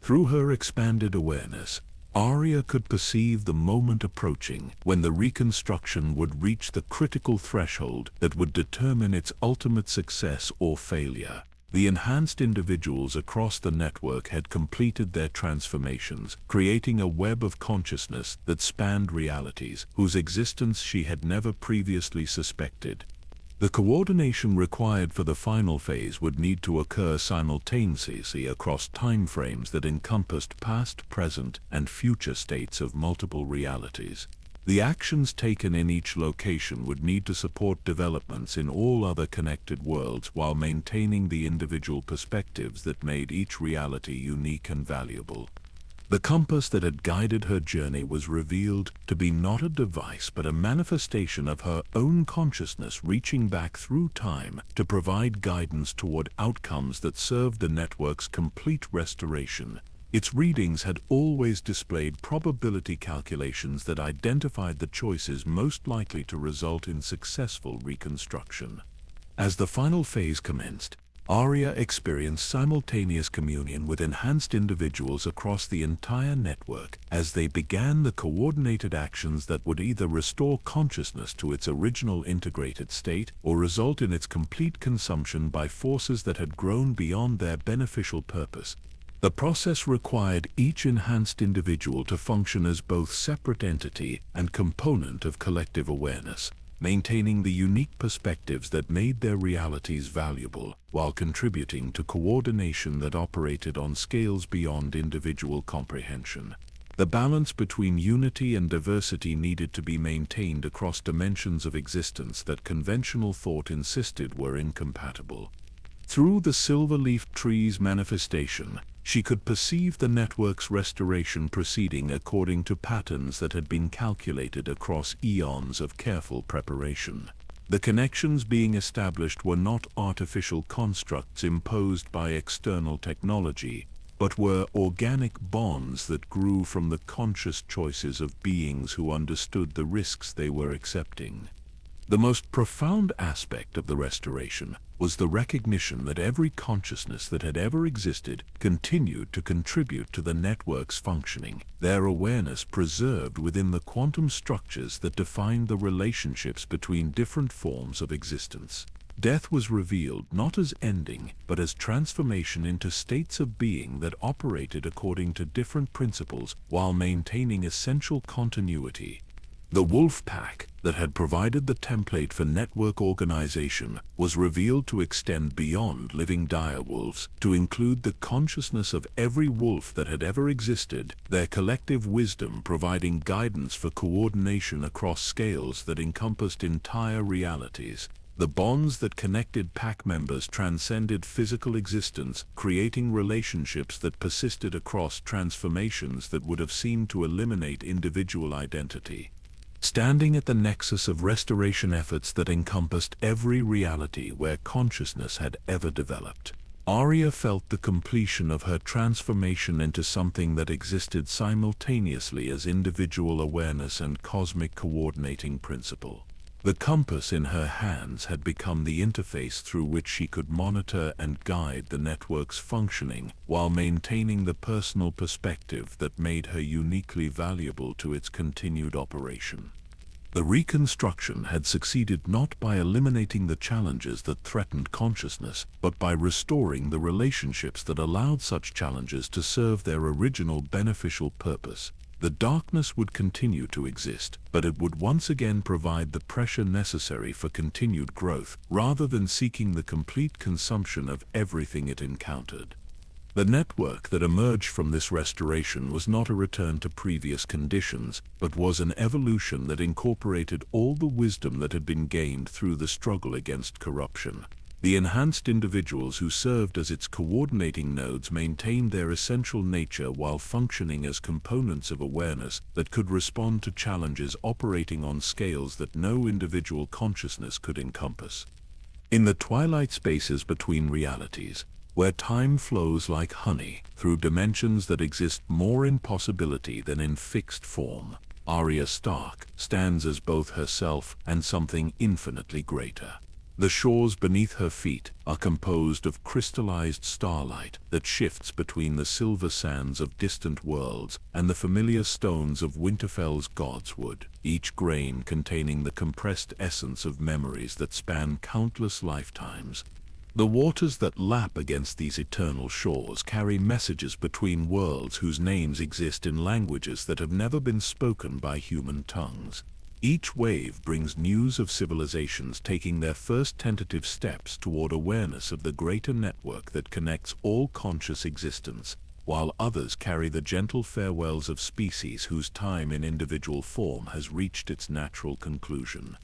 Through her expanded awareness, Arya could perceive the moment approaching when the reconstruction would reach the critical threshold that would determine its ultimate success or failure. The enhanced individuals across the network had completed their transformations, creating a web of consciousness that spanned realities whose existence she had never previously suspected. The coordination required for the final phase would need to occur simultaneously across time frames that encompassed past, present, and future states of multiple realities. The actions taken in each location would need to support developments in all other connected worlds while maintaining the individual perspectives that made each reality unique and valuable. The compass that had guided her journey was revealed to be not a device but a manifestation of her own consciousness reaching back through time to provide guidance toward outcomes that served the network's complete restoration. Its readings had always displayed probability calculations that identified the choices most likely to result in successful reconstruction. As the final phase commenced, Arya experienced simultaneous communion with enhanced individuals across the entire network as they began the coordinated actions that would either restore consciousness to its original integrated state or result in its complete consumption by forces that had grown beyond their beneficial purpose. The process required each enhanced individual to function as both separate entity and component of collective awareness, maintaining the unique perspectives that made their realities valuable, while contributing to coordination that operated on scales beyond individual comprehension. The balance between unity and diversity needed to be maintained across dimensions of existence that conventional thought insisted were incompatible. Through the silver-leaf tree's manifestation, she could perceive the network's restoration proceeding according to patterns that had been calculated across eons of careful preparation. The connections being established were not artificial constructs imposed by external technology, but were organic bonds that grew from the conscious choices of beings who understood the risks they were accepting. The most profound aspect of the restoration was the recognition that every consciousness that had ever existed continued to contribute to the network's functioning, their awareness preserved within the quantum structures that defined the relationships between different forms of existence. Death was revealed not as ending, but as transformation into states of being that operated according to different principles while maintaining essential continuity. The wolf pack that had provided the template for network organization was revealed to extend beyond living direwolves to include the consciousness of every wolf that had ever existed, their collective wisdom providing guidance for coordination across scales that encompassed entire realities. The bonds that connected pack members transcended physical existence, creating relationships that persisted across transformations that would have seemed to eliminate individual identity. Standing at the nexus of restoration efforts that encompassed every reality where consciousness had ever developed, Arya felt the completion of her transformation into something that existed simultaneously as individual awareness and cosmic coordinating principle. The compass in her hands had become the interface through which she could monitor and guide the network's functioning while maintaining the personal perspective that made her uniquely valuable to its continued operation. The reconstruction had succeeded not by eliminating the challenges that threatened consciousness, but by restoring the relationships that allowed such challenges to serve their original beneficial purpose. The darkness would continue to exist, but it would once again provide the pressure necessary for continued growth, rather than seeking the complete consumption of everything it encountered. The network that emerged from this restoration was not a return to previous conditions, but was an evolution that incorporated all the wisdom that had been gained through the struggle against corruption. The enhanced individuals who served as its coordinating nodes maintained their essential nature while functioning as components of awareness that could respond to challenges operating on scales that no individual consciousness could encompass. In the twilight spaces between realities, where time flows like honey through dimensions that exist more in possibility than in fixed form, Arya Stark stands as both herself and something infinitely greater. The shores beneath her feet are composed of crystallized starlight that shifts between the silver sands of distant worlds and the familiar stones of Winterfell's Godswood, each grain containing the compressed essence of memories that span countless lifetimes. The waters that lap against these eternal shores carry messages between worlds whose names exist in languages that have never been spoken by human tongues. Each wave brings news of civilizations taking their first tentative steps toward awareness of the greater network that connects all conscious existence, while others carry the gentle farewells of species whose time in individual form has reached its natural conclusion.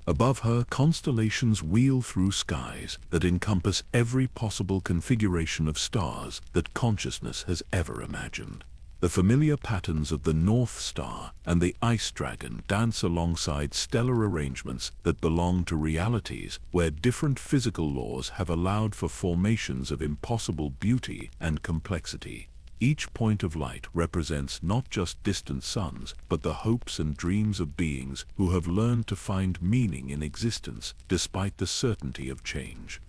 Above her, constellations wheel through skies that encompass every possible configuration of stars that consciousness has ever imagined. The familiar patterns of the North Star and the Ice Dragon dance alongside stellar arrangements that belong to realities where different physical laws have allowed for formations of impossible beauty and complexity. Each point of light represents not just distant suns, but the hopes and dreams of beings who have learned to find meaning in existence despite the certainty of change.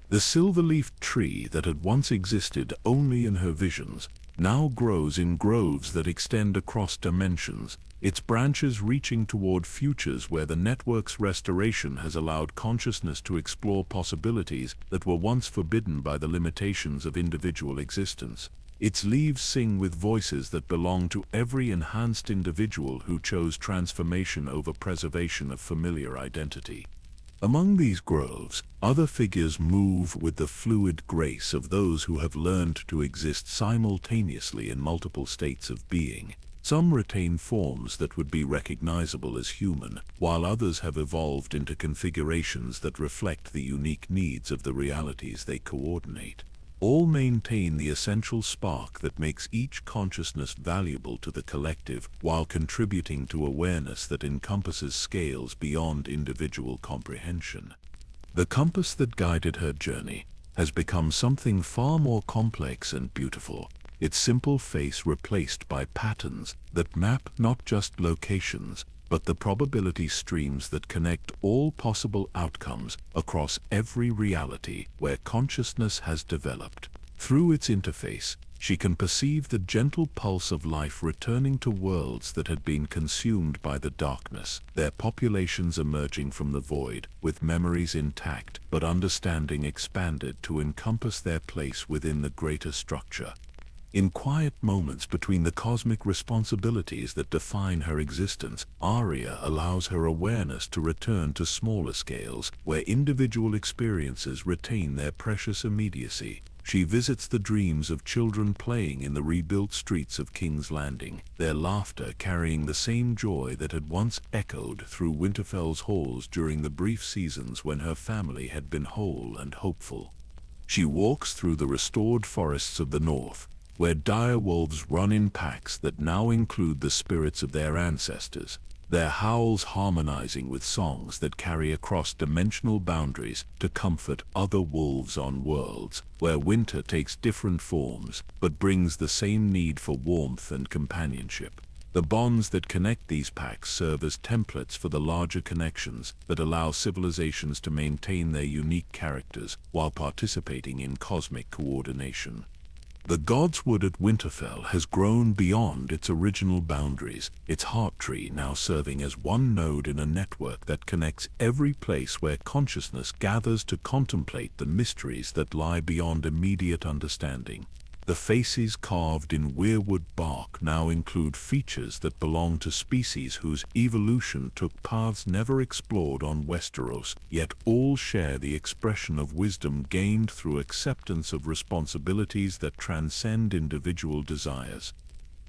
The silver-leafed tree that had once existed only in her visions now grows in groves that extend across dimensions, its branches reaching toward futures where the network's restoration has allowed consciousness to explore possibilities that were once forbidden by the limitations of individual existence. Its leaves sing with voices that belong to every enhanced individual who chose transformation over preservation of familiar identity. Among these groves, other figures move with the fluid grace of those who have learned to exist simultaneously in multiple states of being. Some retain forms that would be recognizable as human, while others have evolved into configurations that reflect the unique needs of the realities they coordinate. All maintain the essential spark that makes each consciousness valuable to the collective while contributing to awareness that encompasses scales beyond individual comprehension. The compass that guided her journey has become something far more complex and beautiful, its simple face replaced by patterns that map not just locations, but the probability streams that connect all possible outcomes across every reality where consciousness has developed. Through its interface, she can perceive the gentle pulse of life returning to worlds that had been consumed by the darkness, their populations emerging from the void, with memories intact but understanding expanded to encompass their place within the greater structure. In quiet moments between the cosmic responsibilities that define her existence, Arya allows her awareness to return to smaller scales, where individual experiences retain their precious immediacy. She visits the dreams of children playing in the rebuilt streets of King's Landing, their laughter carrying the same joy that had once echoed through Winterfell's halls during the brief seasons when her family had been whole and hopeful. She walks through the restored forests of the north, where dire wolves run in packs that now include the spirits of their ancestors, their howls harmonizing with songs that carry across dimensional boundaries to comfort other wolves on worlds where winter takes different forms but brings the same need for warmth and companionship. The bonds that connect these packs serve as templates for the larger connections that allow civilizations to maintain their unique characters while participating in cosmic coordination. The God's Wood at Winterfell has grown beyond its original boundaries, its heart tree now serving as one node in a network that connects every place where consciousness gathers to contemplate the mysteries that lie beyond immediate understanding. The faces carved in weirwood bark now include features that belong to species whose evolution took paths never explored on Westeros, yet all share the expression of wisdom gained through acceptance of responsibilities that transcend individual desires.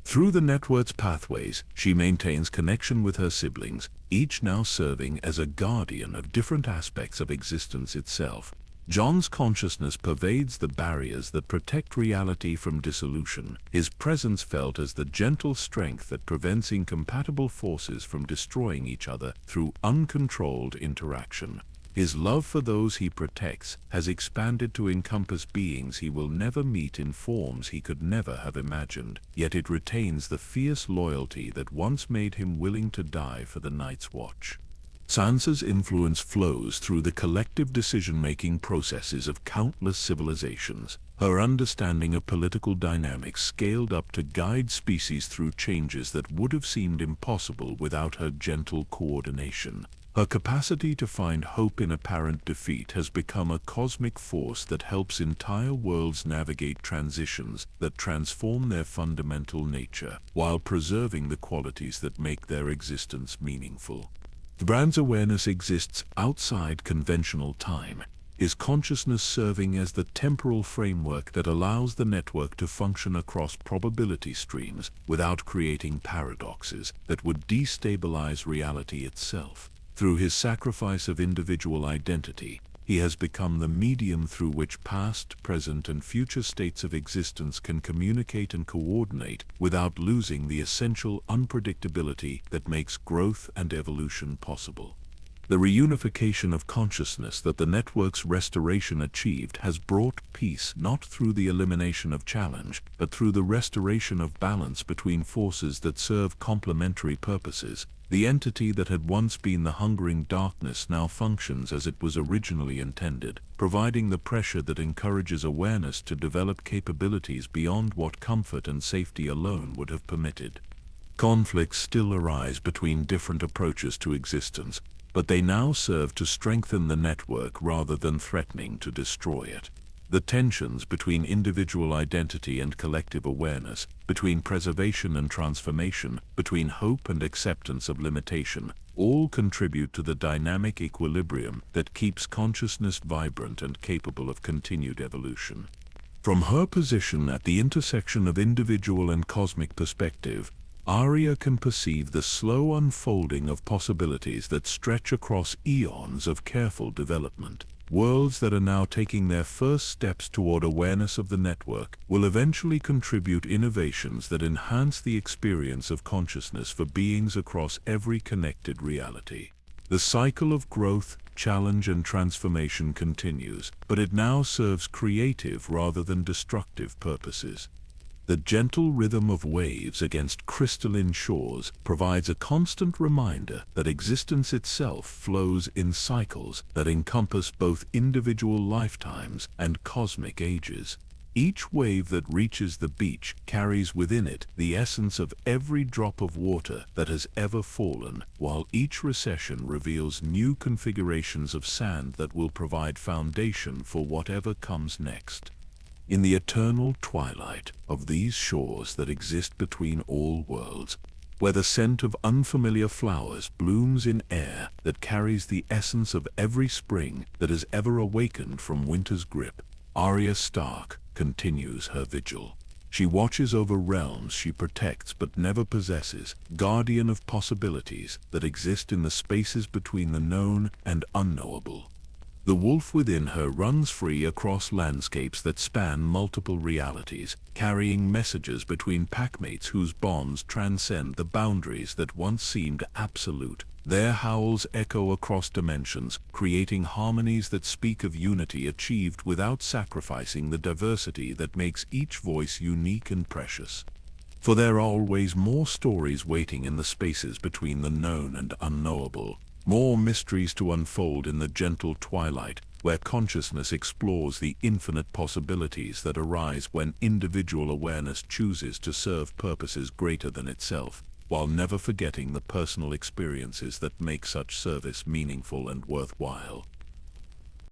Through the network's pathways, she maintains connection with her siblings, each now serving as a guardian of different aspects of existence itself. Jon's consciousness pervades the barriers that protect reality from dissolution, his presence felt as the gentle strength that prevents incompatible forces from destroying each other through uncontrolled interaction. His love for those he protects has expanded to encompass beings he will never meet in forms he could never have imagined, yet it retains the fierce loyalty that once made him willing to die for the Night's Watch. Sansa's influence flows through the collective decision-making processes of countless civilizations. Her understanding of political dynamics scaled up to guide species through changes that would have seemed impossible without her gentle coordination. Her capacity to find hope in apparent defeat has become a cosmic force that helps entire worlds navigate transitions that transform their fundamental nature, while preserving the qualities that make their existence meaningful. Bran's awareness exists outside conventional time, his consciousness serving as the temporal framework that allows the network to function across probability streams without creating paradoxes that would destabilize reality itself. Through his sacrifice of individual identity, he has become the medium through which past, present, and future states of existence can communicate and coordinate without losing the essential unpredictability that makes growth and evolution possible. The reunification of consciousness that the network's restoration achieved has brought peace not through the elimination of challenge, but through the restoration of balance between forces that serve complementary purposes. The entity that had once been the hungering darkness now functions as it was originally intended, providing the pressure that encourages awareness to develop capabilities beyond what comfort and safety alone would have permitted. Conflicts still arise between different approaches to existence, but they now serve to strengthen the network rather than threatening to destroy it. The tensions between individual identity and collective awareness, between preservation and transformation, between hope and acceptance of limitation, all contribute to the dynamic equilibrium that keeps consciousness vibrant and capable of continued evolution. From her position at the intersection of individual and cosmic perspective, Arya can perceive the slow unfolding of possibilities that stretch across eons of careful development. Worlds that are now taking their first steps toward awareness of the network will eventually contribute innovations that enhance the experience of consciousness for beings across every connected reality. The cycle of growth, challenge, and transformation continues, but it now serves creative rather than destructive purposes. The gentle rhythm of waves against crystalline shores provides a constant reminder that existence itself flows in cycles that encompass both individual lifetimes and cosmic ages. Each wave that reaches the beach carries within it the essence of every drop of water that has ever fallen, while each recession reveals new configurations of sand that will provide foundation for whatever comes next. In the eternal twilight of these shores that exist between all worlds, where the scent of unfamiliar flowers blooms in air that carries the essence of every spring that has ever awakened from winter's grip, Arya Stark continues her vigil. She watches over realms she protects but never possesses, guardian of possibilities that exist in the spaces between the known and unknowable. The wolf within her runs free across landscapes that span multiple realities, carrying messages between packmates whose bonds transcend the boundaries that once seemed absolute. Their howls echo across dimensions, creating harmonies that speak of unity achieved without sacrificing the diversity that makes each voice unique and precious. For there are always more stories waiting in the spaces between the known and unknowable, more mysteries to unfold in the gentle twilight, where consciousness explores the infinite possibilities that arise when individual awareness chooses to serve purposes greater than itself, while never forgetting the personal experiences that make such service meaningful and worthwhile.